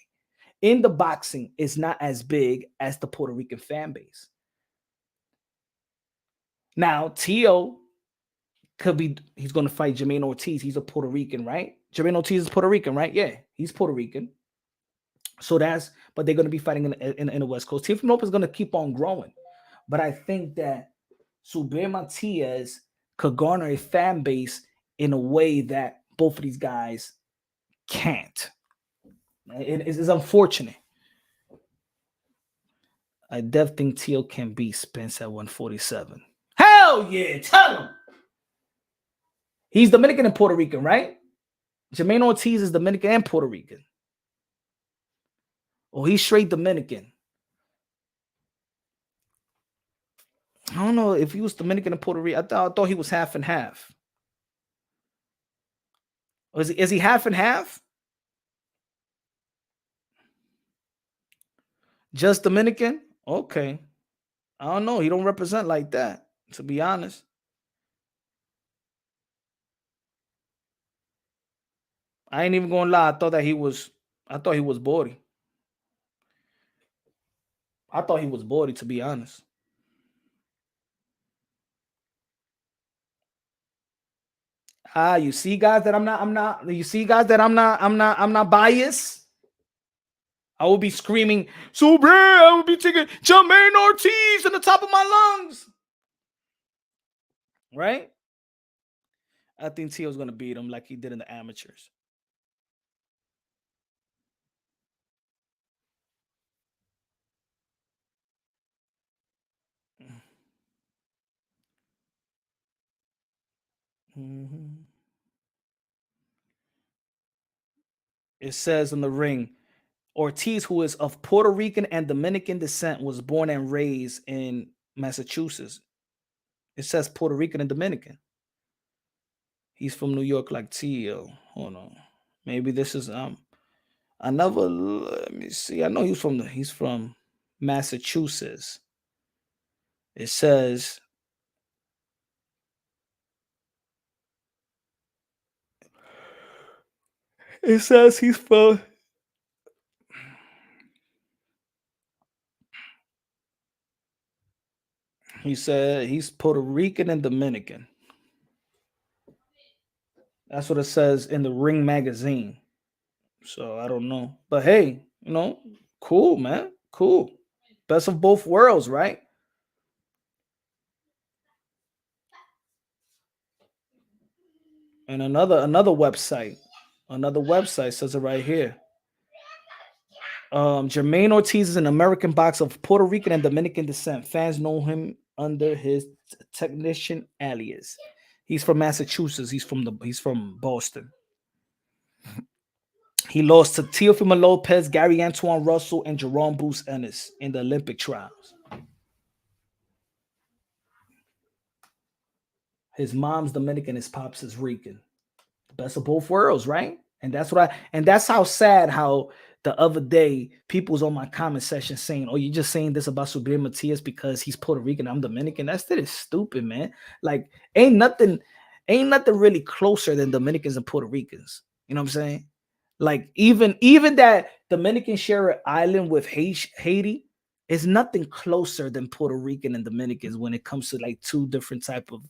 In the boxing is not as big as the Puerto Rican fan base. Now, Teo he's going to fight Jermaine Ortiz. He's a Puerto Rican, right? Jermaine Ortiz is Puerto Rican, right? Yeah, he's Puerto Rican. So but they're going to be fighting in the West Coast. Teofimo Lopez is going to keep on growing. But I think that Subriel Matias could garner a fan base in a way that both of these guys can't. It is unfortunate. I definitely think Teo can beat Spence at 147. Hell yeah, tell him. He's Dominican and Puerto Rican, right? Jermaine Ortiz is Dominican and Puerto Rican. Oh, he's straight Dominican. I don't know if he was Dominican and Puerto Rican. I thought he was half and half. Is he half and half? Just Dominican? Okay. I don't know. He don't represent like that, to be honest. I ain't even gonna lie. I thought he was Bori. I thought he was Bori, to be honest. You see, guys, that I'm not biased. I will be screaming, Subriel, I will be taking Jermaine Ortiz in the top of my lungs. Right? I think Teo's gonna beat him like he did in the amateurs. Mm-hmm. It says in the ring, Ortiz, who is of Puerto Rican and Dominican descent, was born and raised in Massachusetts. It says Puerto Rican and Dominican. He's from New York like Teo. Hold on. Maybe this is another. Let me see. I know he's from Massachusetts. It says he's from. He said he's Puerto Rican and Dominican. That's what it says in the Ring magazine. So I don't know. But hey, cool, man. Cool. Best of both worlds, right? And another website says it right here. Jermaine Ortiz is an American boxer of Puerto Rican and Dominican descent. Fans know him under his technician alias. He's from Massachusetts. He's from Boston. He lost to Teofimo Lopez, Gary Antoine Russell, and Jerome Bruce Ennis in the Olympic trials. His mom's Dominican, his pops is Rican. best of both worlds, right? And that's how sad how the other day people was on my comment section saying, "Oh, you're just saying this about Subriel Matias because he's Puerto Rican, I'm Dominican." That shit is stupid, man. Like, ain't nothing really closer than Dominicans and Puerto Ricans. You know what I'm saying? Like, even that Dominican share an island with Haiti is nothing closer than Puerto Rican and Dominicans when it comes to like two different type of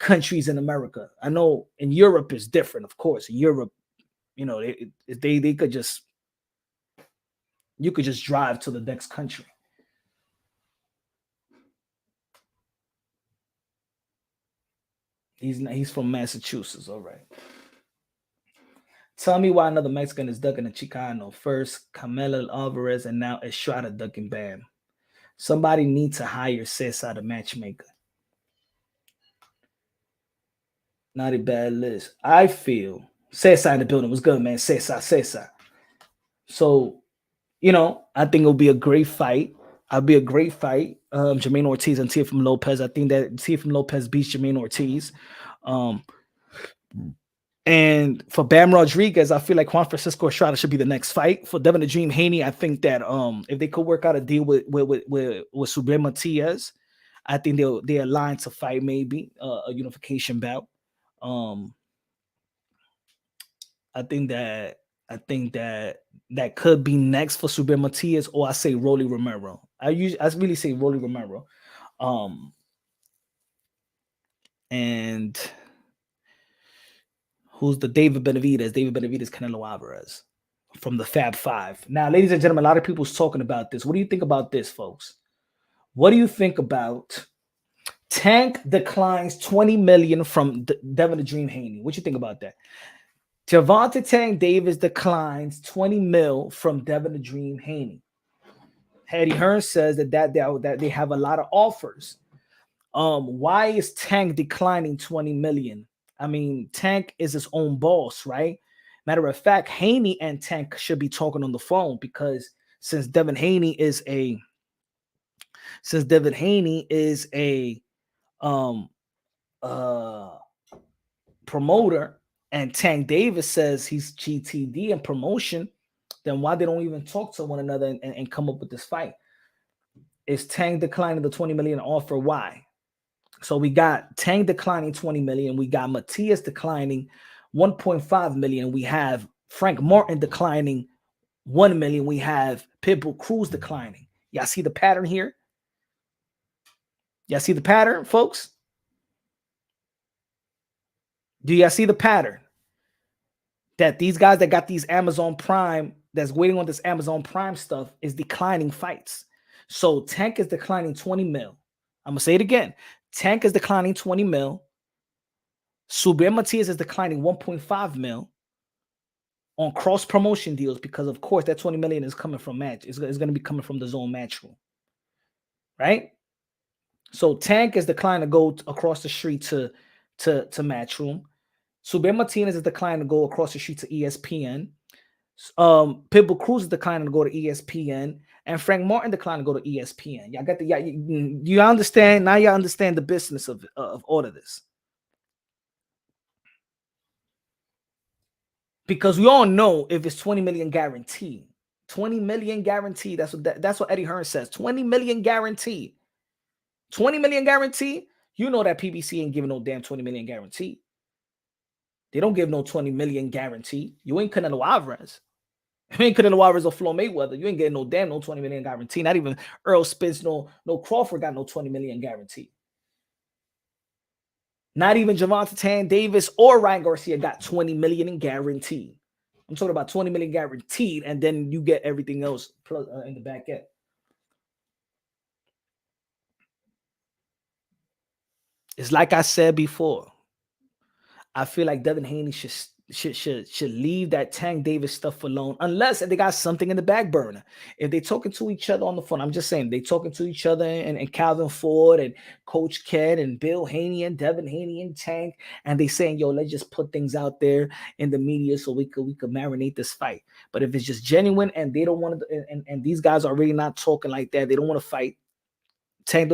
countries in America. I know in Europe is different, of course. In Europe, you know, they could just, you could just drive to the next country. He's from Massachusetts. All right. Tell me why another Mexican is ducking a Chicano. First, Camelo Alvarez, and now Estrada ducking Bam. Somebody needs to hire Cesar the matchmaker. Not a bad list. I feel Cesar in the building was good, man. Cesar. So, you know, I think it'll be a great fight. Jermaine Ortiz and Teofimo Lopez. I think that Teofimo Lopez beats Jermaine Ortiz. And for Bam Rodriguez, I feel like Juan Francisco Estrada should be the next fight. For Devin the Dream Haney, I think that if they could work out a deal with Subriel Matias, I think they're aligned to fight maybe a unification bout. I think that could be next for Subriel Matias, or I say Rolly Romero. I really say Rolly Romero. And who's the David Benavidez? Canelo Alvarez from the Fab Five. Now, ladies and gentlemen, a lot of people's talking about this. What do you think about this, folks? What do you think about Tank declines $20 million from Devin the Dream Haney? What you think about that? Gervonta Tank Davis declines $20 million from Devin the Dream Haney. Eddie Hearn says that they have a lot of offers. Why is Tank declining $20 million? I mean, Tank is his own boss, right? Matter of fact, Haney and Tank should be talking on the phone, because since Devin Haney is a promoter, and Tank Davis says he's GTD and promotion, then why they don't even talk to one another and come up with this fight? Is Tank declining the $20 million offer? Why? So we got Tank declining $20 million. We got Matias declining $1.5 million. We have Frank Martin declining $1 million. We have Pitbull Cruz declining. Y'all see the pattern here? Y'all see the pattern, folks? Do y'all see the pattern? That these guys that got these Amazon Prime, that's waiting on this Amazon Prime stuff, is declining fights. So Tank is declining $20 million. I'm going to say it again. Tank is declining $20 million. Subriel Matias is declining $1.5 million on cross promotion deals, because of course that $20 million is coming from match. It's going to be coming from the zone match room, right? So Tank is declining to go across the street to Matchroom. Subriel Martinez is declining to go across the street to ESPN. Pitbull Cruz is declining to go to ESPN, and Frank Martin declined to go to ESPN. Y'all got the you understand now? Y'all understand the business of all of this, because we all know if it's 20 million guaranteed, 20 million guaranteed. That's what Eddie Hearn says. 20 million guaranteed. 20 million guaranteed. You know that PBC ain't giving no damn 20 million guaranteed. They don't give no 20 million guarantee. You ain't Canelo Alvarez. You ain't Canelo Alvarez or Flo Mayweather. You ain't getting no 20 million guarantee. Not even Earl Spence, no Crawford got no 20 million guarantee. Not even Gervonta Tank Davis or Ryan Garcia got 20 million in guarantee. I'm talking about 20 million guaranteed, and then you get everything else plus, in the back end. It's like I said before. I feel like Devin Haney should leave that Tank Davis stuff alone, unless they got something in the back burner. If they talking to each other on the phone, I'm just saying they talking to each other, and Calvin Ford and Coach Ken and Bill Haney and Devin Haney and Tank, and they saying, yo, let's just put things out there in the media so we could marinate this fight. But if it's just genuine and they don't want to, and these guys are really not talking like that, they don't want to fight. Tank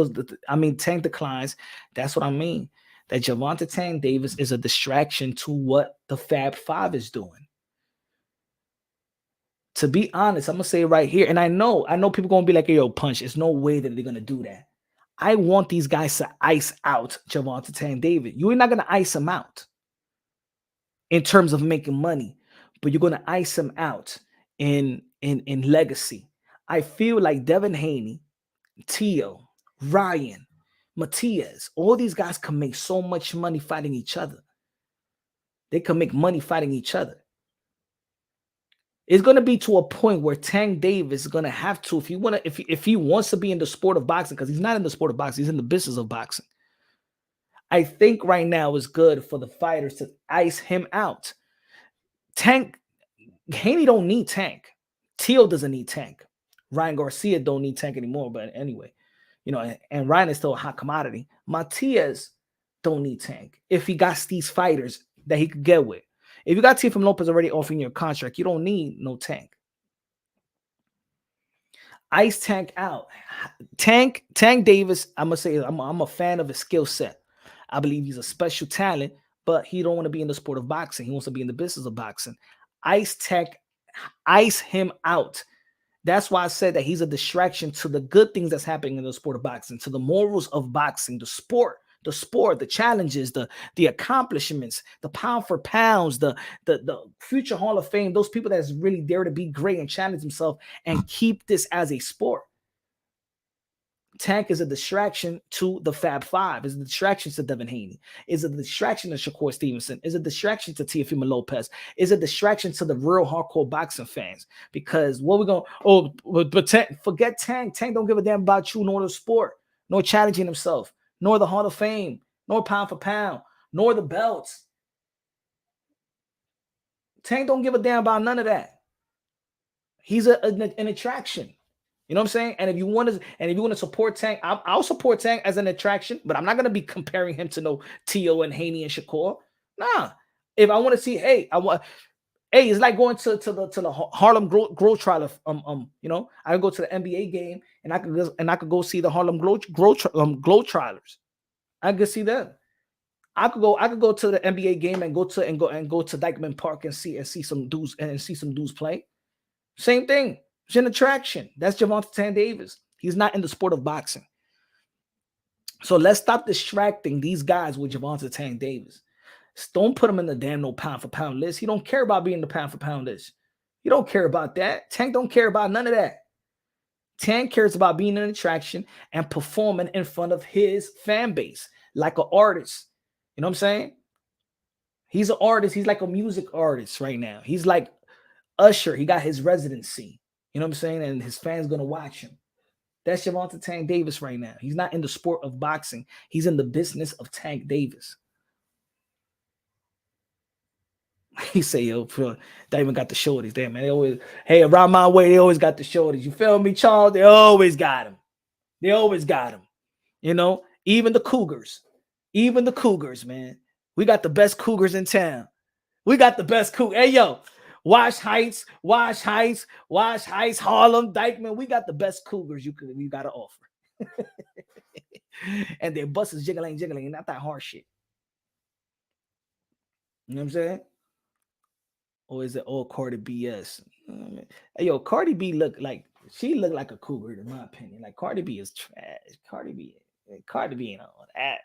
declines. That's what I mean. that Gervonta Tank Davis is a distraction to what the Fab Five is doing. To be honest, I'm gonna say right here, and I know people gonna be like, "Yo, Punch, there's no way that they're gonna do that." I want these guys to ice out Gervonta Tank Davis. You're not gonna ice him out in terms of making money, but you're gonna ice him out in legacy. I feel like Devin Haney, Teo, Ryan, Matias, all these guys can make so much money fighting each other. They can make money fighting each other. It's going to be to a point where Tank Davis is going to have to, if he wants to be in the sport of boxing, because he's not in the sport of boxing, he's in the business of boxing. I think right now is good for the fighters to ice him out. Tank, Haney don't need Tank. Teal doesn't need Tank. Ryan Garcia don't need Tank anymore, but anyway, and Ryan is still a hot commodity. Matias don't need Tank if he got these fighters that he could get with. If you got Teofimo Lopez already offering your contract, you don't need no Tank. Ice Tank out. Tank Davis, I'm gonna say I'm a fan of his skill set. I believe he's a special talent, but he don't want to be in the sport of boxing. He wants to be in the business of boxing. Ice him out. That's why I said that he's a distraction to the good things that's happening in the sport of boxing, to the morals of boxing, the sport, the challenges, the accomplishments, the pound for pounds, the future Hall of Fame, those people that's really there to be great and challenge themselves and keep this as a sport. Tank is a distraction to the Fab Five, is a distraction to Devin Haney, is a distraction to Shakur Stevenson, is a distraction to Teofimo Lopez, is a distraction to the real hardcore boxing fans. Because what we're going, but Tank, forget Tank. Tank don't give a damn about you, nor the sport, nor challenging himself, nor the Hall of Fame, nor pound for pound, nor the belts. Tank don't give a damn about none of that. He's an attraction. You know what I'm saying? And if you want to support Tank, I'll support Tank as an attraction, but I'm not gonna be comparing him to no Teo and Haney and Shakur. Nah. If I want to see, it's like going to the Harlem Glow Trial. I can go to the NBA game and I could go see the Harlem Glow Trialers. I could see them. I could go to the NBA game and go to Dykeman Park and see some dudes play. Same thing. It's an attraction. That's Gervonta Tank Davis. He's not in the sport of boxing. So let's stop distracting these guys with Gervonta Tank Davis. Don't put him in the damn no pound for pound list. He don't care about being the pound for pound list. You don't care about that. Tank don't care about none of that. Tank cares about being an attraction and performing in front of his fan base like an artist. You know what I'm saying? He's an artist. He's like a music artist right now. He's like Usher. He got his residency. You know what I'm saying? And his fans going to watch him. That's Gervonta Tank Davis right now. He's not in the sport of boxing. He's in the business of Tank Davis. He say, yo, they even got the shorties there, man. They always, around my way, they always got the shorties. You feel me, Charles? They always got him. You know, even the Cougars, man. We got the best Cougars in town. Hey, yo. Wash Heights, Harlem, Dykeman. We got the best Cougars you got to offer. And their buses jiggling, not that hard shit. You know what I'm saying? Or is it all Cardi BS? Hey, yo, Cardi B look like a cougar in my opinion. Like Cardi B is trash. Cardi B ain't all that.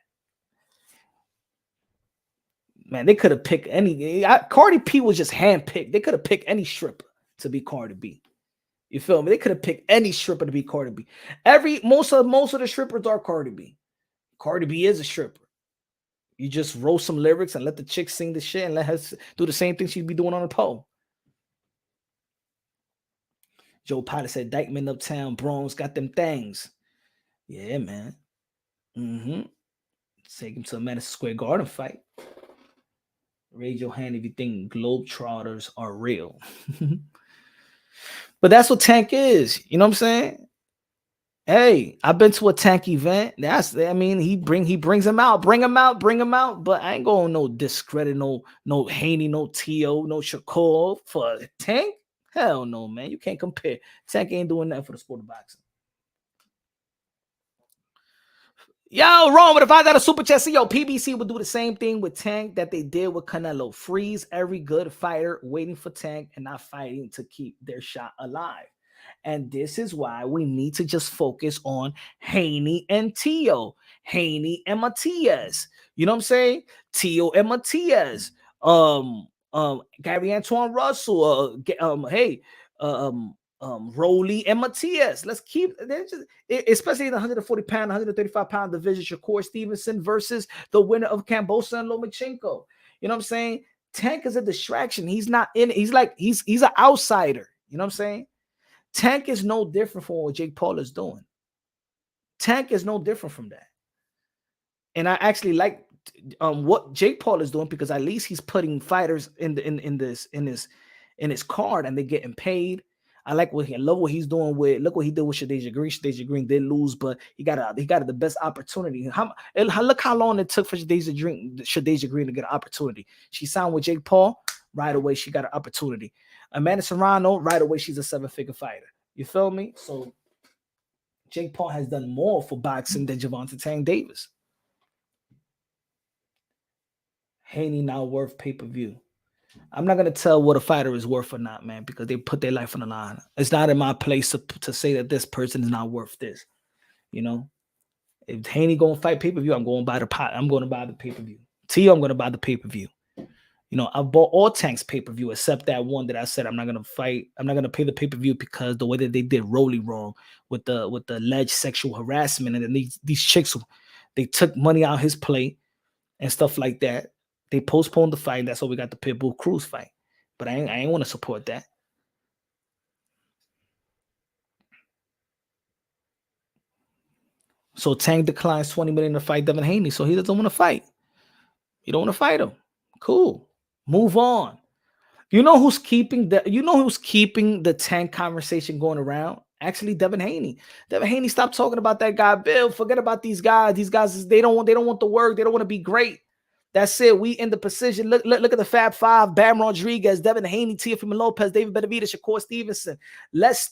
Man, they could have picked any. Cardi B was just handpicked. They could have picked any stripper to be Cardi B. You feel me? They could have picked any stripper to be Cardi B. Most of the strippers are Cardi B. Cardi B is a stripper. You just roll some lyrics and let the chick sing the shit and let her do the same thing she'd be doing on the pole. Joe Potter said, Dykeman Uptown, Bronx got them things. Yeah, man. Take him to a Madison Square Garden fight. Raise your hand if you think Globetrotters are real. But that's what Tank is. You know what I'm saying? Hey, I've been to a Tank event. He brings him out. Bring him out. But I ain't going no discredit, no Haney, no Teo, no Shakur for Tank. Hell no, man. You can't compare. Tank ain't doing that for the sport of boxing. Yo, Rome, but if I got a super chat, see, yo, PBC would do the same thing with Tank that they did with Canelo. Freeze every good fighter waiting for Tank and not fighting to keep their shot alive. And this is why we need to just focus on Haney and Teo, Haney and Matias. You know what I'm saying? Teo and Matias. Gary Antoine Russell. Rolly and Matias. Let's keep just, especially in the 140-pound, 135-pound division. Shakur Stevenson versus the winner of Kambosa and Lomachenko. You know what I'm saying? Tank is a distraction. He's not in it. He's an outsider. You know what I'm saying? Tank is no different from what Jake Paul is doing. Tank is no different from that. And I actually like what Jake Paul is doing because at least he's putting fighters in his card and they're getting paid. I love what he's doing with. Look what he did with Shadeja Green. Shadeja Green did lose, but he got the best opportunity. Look how long it took for Shadeja Green to get an opportunity. She signed with Jake Paul right away. She got an opportunity. Amanda Serrano right away. She's a 7-figure fighter. You feel me? So Jake Paul has done more for boxing than Gervonta Tank Davis. Haney not worth pay-per-view. I'm not going to tell what a fighter is worth or not, man, because they put their life on the line. It's not in my place to say that this person is not worth this. You know, if Haney going to fight pay-per-view, I'm going to buy the pay-per-view. Teo, I'm going to buy the pay-per-view. You know, I bought all Tank's pay-per-view except that one that I said I'm not going to fight. I'm not going to pay the pay-per-view because the way that they did Rolly wrong with the alleged sexual harassment, and then these chicks, they took money out of his plate and stuff like that. They postponed the fight. That's why we got the Pitbull Cruz fight. But I ain't want to support that. So Tank declines $20 million to fight Devin Haney. So he doesn't want to fight. You don't want to fight him. Cool. Move on. You know who's keeping the Tank conversation going around? Actually, Devin Haney. Devin Haney, stop talking about that guy, Bill. Forget about these guys. These guys, they don't want the work. They don't want to be great. That's it. We in the position. Look at the Fab Five: Bam Rodriguez, Devin Haney, Teofimo Lopez, David Benavidez, Shakur Stevenson. Let's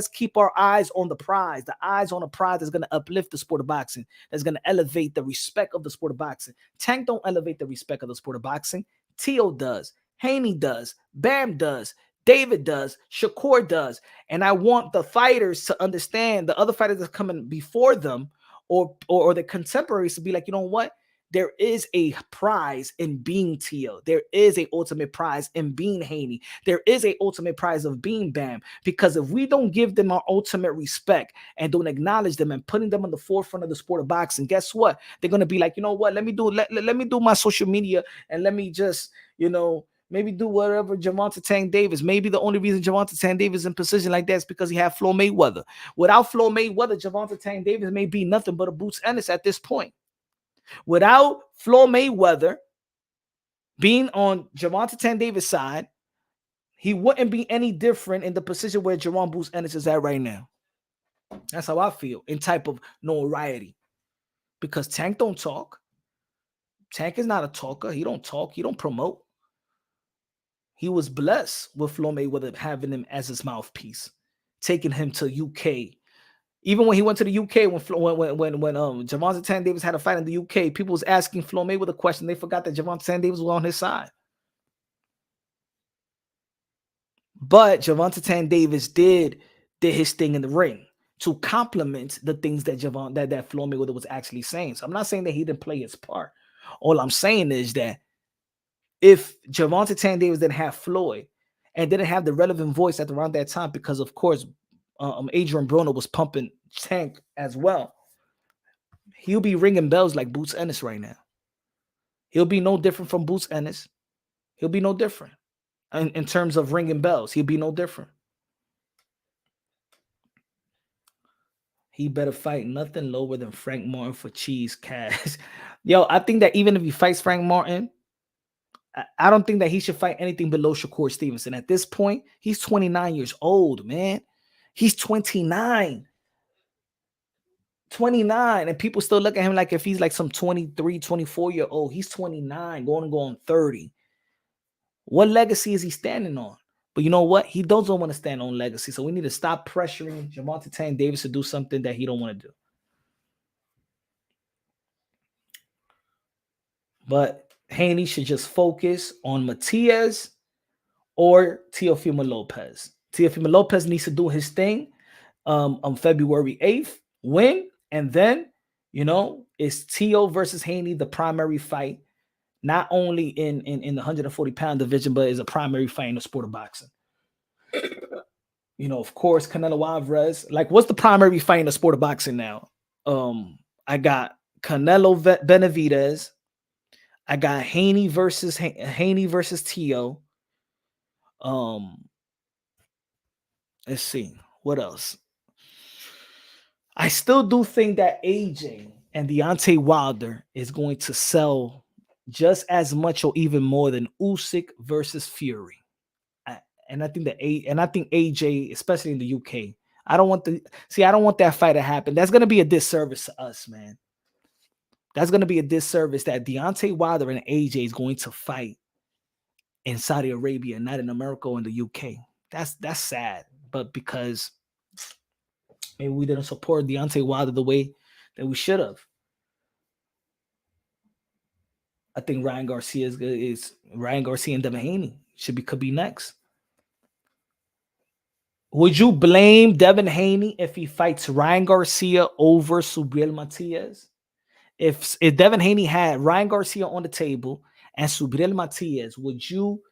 keep our eyes on the prize. The eyes on the prize that's going to uplift the sport of boxing. That's going to elevate the respect of the sport of boxing. Tank don't elevate the respect of the sport of boxing. Teo does. Haney does. Bam does. David does. Shakur does. And I want the fighters to understand, the other fighters that's coming before them or the contemporaries to be like, you know what? There is a prize in being Teo. There is a ultimate prize in being Haney. There is a ultimate prize of being Bam. Because if we don't give them our ultimate respect and don't acknowledge them and putting them on the forefront of the sport of boxing, guess what? They're gonna be like, you know what? Let me do my social media and let me just, maybe do whatever Gervonta Tank Davis. Maybe the only reason Gervonta Tank Davis is in position like that is because he had Floyd Mayweather. Without Floyd Mayweather, Gervonta Tank Davis may be nothing but a Boots Ennis at this point. Without Floyd Mayweather being on Gervonta Tank Davis' side, he wouldn't be any different in the position where Jerome Boots Ennis is at right now. That's how I feel in type of notoriety. Because Tank don't talk. Tank is not a talker. He don't talk. He don't promote. He was blessed with Floyd Mayweather having him as his mouthpiece, taking him to UK. Even when he went to the UK, when Gervonta Tank Davis had a fight in the UK, people was asking Floyd Mayweather a question. They forgot that Gervonta Tank Davis was on his side. But Gervonta Tank Davis did his thing in the ring to complement the things that that Floyd Mayweather was actually saying. So I'm not saying that he didn't play his part. All I'm saying is that if Gervonta Tank Davis didn't have Floyd and didn't have the relevant voice at around that time, because of course Adrian Broner was pumping Tank as well, he'll be ringing bells like Boots Ennis right now. He'll be no different from Boots Ennis. He'll be no different in terms of ringing bells. He'll be no different. He better fight nothing lower than Frank Martin for cheese cash. Yo, I think that even if he fights Frank Martin, I don't think that he should fight anything below Shakur Stevenson. At this point, he's 29 years old, man. He's 29. 29. And people still look at him like if he's like some 23, 24-year-old. He's 29, going on 30. What legacy is he standing on? But you know what? He doesn't want to stand on legacy. So we need to stop pressuring Gervonta Tank Davis to do something that he don't want to do. But Haney should just focus on Matias or Teofimo Lopez. Teofimo Lopez needs to do his thing on February 8th, win, and then, it's Teo versus Haney, the primary fight, not only in the 140-pound division, but is a primary fight in the sport of boxing. Of course, Canelo Alvarez. Like, what's the primary fight in the sport of boxing now? I got Canelo Benavidez. I got Haney versus Teo. Let's see what else. I still do think that AJ and Deontay Wilder is going to sell just as much or even more than Usyk versus Fury. I think AJ, especially in the UK, I don't want that fight to happen. That's going to be a disservice to us, man. That's going to be a disservice that Deontay Wilder and AJ is going to fight in Saudi Arabia, not in America or in the UK. That's sad, but because maybe we didn't support Deontay Wilder the way that we should have. I think Ryan Garcia and Devin Haney could be next. Would you blame Devin Haney if he fights Ryan Garcia over Subriel Matias? If Devin Haney had Ryan Garcia on the table and Subriel Matias, would you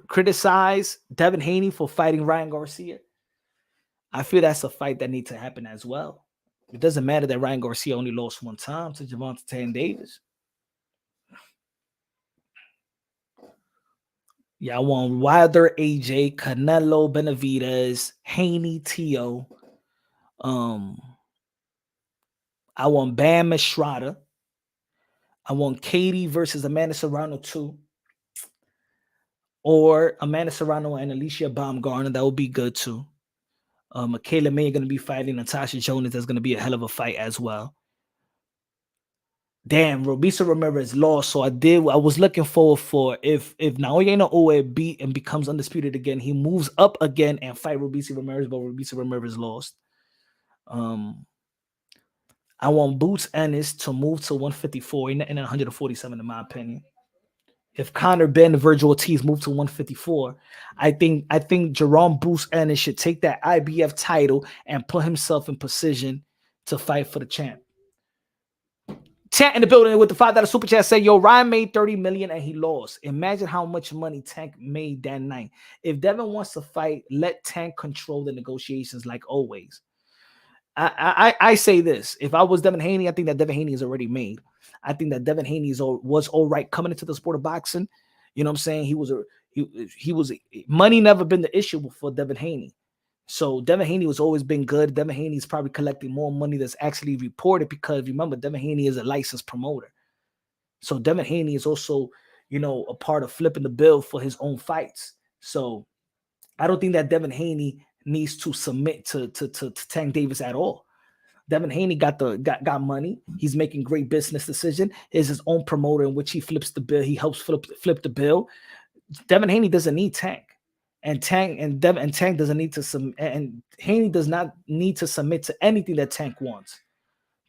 criticize Devin Haney for fighting Ryan Garcia? I feel that's a fight that needs to happen as well. It doesn't matter that Ryan Garcia only lost one time to Gervonta Tank Davis. Yeah, I want Wilder, AJ, Canelo, Benavidez, Haney, Teo. I want Bam Estrada. I want Katie versus Amanda Serrano 2. Or Amanda Serrano and Alicia Baumgartner. That would be good too. Michaela May are going to be fighting Natasha Jonas. That's going to be a hell of a fight as well. Damn, Robisa Ramirez lost. So I was looking forward for if Naoya Inoue beat and becomes undisputed again, he moves up again and fight Robisa Ramirez, but Robisa Ramirez lost. I want Boots Ennis to move to 154 and 147 in my opinion. If Conor Ben and Virgil Ortiz move to 154, I think Jerome Bruce Ennis should take that IBF title and put himself in position to fight for the champ. Tank in the building with the $5 super chat said, yo, Ryan made $30 million and he lost. Imagine how much money Tank made that night. If Devin wants to fight, let Tank control the negotiations like always. I say this. If I was Devin Haney, I think that Devin Haney is already made. I think that Devin Haney was all right coming into the sport of boxing. You know what I'm saying? He was money never been the issue for Devin Haney. So Devin Haney has always been good. Devin Haney is probably collecting more money that's actually reported because remember, Devin Haney is a licensed promoter. So Devin Haney is also, a part of flipping the bill for his own fights. So I don't think that Devin Haney needs to submit to Tank Davis at all. Devin Haney got money. He's making great business decision. He's his own promoter in which he flips the bill. He helps flip the bill. Devin Haney doesn't need Tank. And Tank doesn't need to and Haney does not need to submit to anything that Tank wants.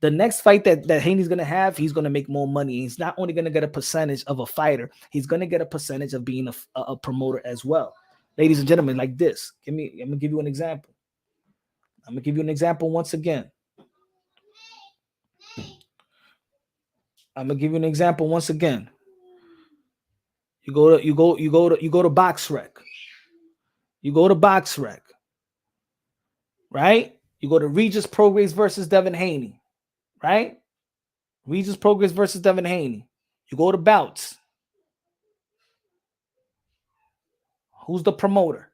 The next fight that Haney's going to have, he's going to make more money. He's not only going to get a percentage of a fighter, he's going to get a percentage of being a promoter as well. Ladies and gentlemen, like this. I'm going to give you an example. I'm going to give you an example once again. You go to BoxRec. You go to BoxRec. Right? You go to Regis Prograis versus Devin Haney. Right? Regis Prograis versus Devin Haney. You go to Bouts. Who's the promoter?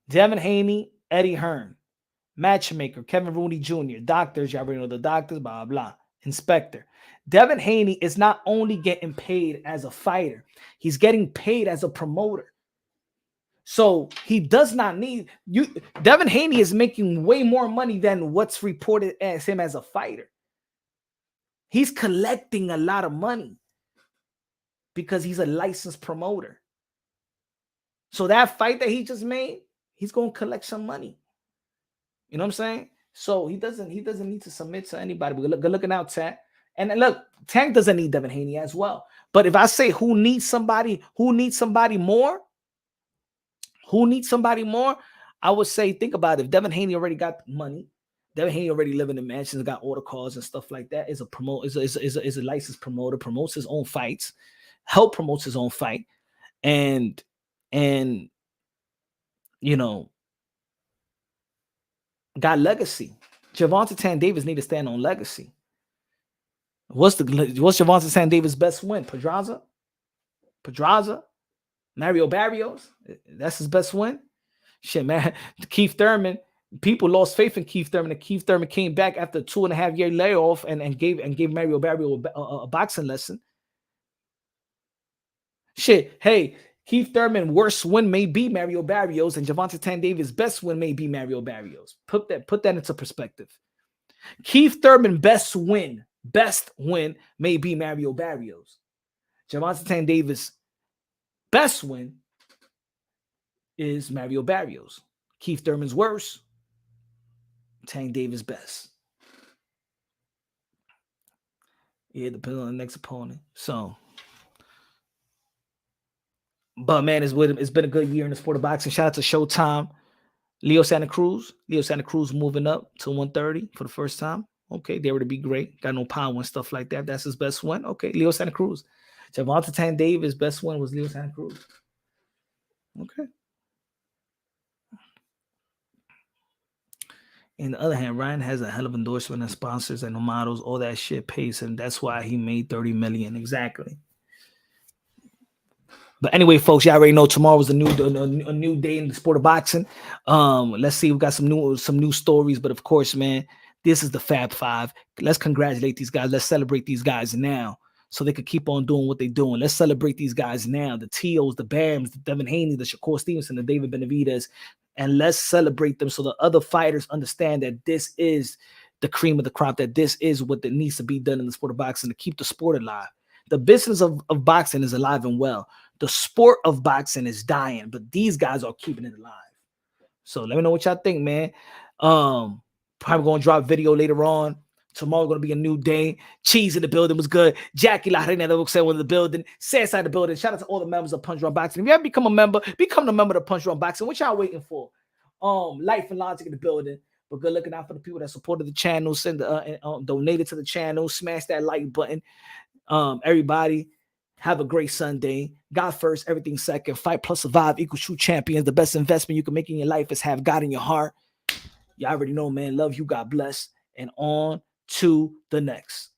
Devin Haney, Eddie Hearn. Matchmaker, Kevin Rooney Jr. Doctors, you already know the doctors, blah, blah. Inspector. Devin Haney is not only getting paid as a fighter, he's getting paid as a promoter. So he does not need you. Devin Haney is making way more money than what's reported as him as a fighter. He's collecting a lot of money because he's a licensed promoter. So that fight that he just made, he's going to collect some money. You know what I'm saying? So he doesn't need to submit to anybody. But good looking out, Tank. And look, Tank doesn't need Devin Haney as well. But if I say who needs somebody more, I would say, think about it. If Devin Haney already got money, Devin Haney already living in mansions, got all the cars and stuff like that, is a licensed promoter, promotes his own fights, promotes his own fight, and you know, got legacy. Gervonta Tank Davis need to stand on legacy. What's Gervonta Tank Davis' best win? Pedraza, Mario Barrios. That's his best win. Shit, man. Keith Thurman. People lost faith in Keith Thurman, and Keith Thurman came back after a 2.5-year layoff and gave Mario Barrios a boxing lesson. Shit, hey, Keith Thurman worst win may be Mario Barrios, and Gervonta Tank Davis best win may be Mario Barrios. Put that into perspective. Keith Thurman best win may be Mario Barrios. Gervonta Tank Davis best win is Mario Barrios. Keith Thurman's worst, Tank Davis best. Yeah, depending on the next opponent. So, but man, it's been a good year in the sport of boxing. Shout out to Showtime. Leo Santa Cruz moving up to 130 for the first time. Okay, they were to be great. Got no power and stuff like that. That's his best win. Okay, Leo Santa Cruz. Gervonta Tank Davis' best win was Leo Santa Cruz. Okay. On the other hand, Ryan has a hell of endorsement and sponsors and models. All that shit pays him. That's why he made $30 million. Exactly. But anyway, folks, y'all already know tomorrow's a new day in the sport of boxing. Let's see, we've got some new stories. But of course, man, this is the Fab Five. Let's congratulate these guys. Let's celebrate these guys now, so they could keep on doing what they're doing. Let's celebrate these guys now. The Teos, the Bams, the Devin Haney, the Shakur Stevenson, the David Benavidez. And let's celebrate them so the other fighters understand that this is the cream of the crop, that this is what that needs to be done in the sport of boxing to keep the sport alive. The business of boxing is alive and well. The sport of boxing is dying, but these guys are keeping it alive. So let me know what y'all think, man. Probably going to drop video later on. Tomorrow going to be a new day. Cheese in the building was good. Jackie La Reina de Boxeo in the building. Say inside the building. Shout out to all the members of Punch Drunk Boxing. If you haven't become a member, become the member of Punch Drunk Boxing. What y'all waiting for? Life and Logic in the building. But good looking out for the people that supported the channel, donated to the channel, smash that like button. Everybody, have a great Sunday. God first, everything second. Fight plus survive equals true champions. The best investment you can make in your life is have God in your heart. Y'all already know, man. Love you. God bless. And on to the next.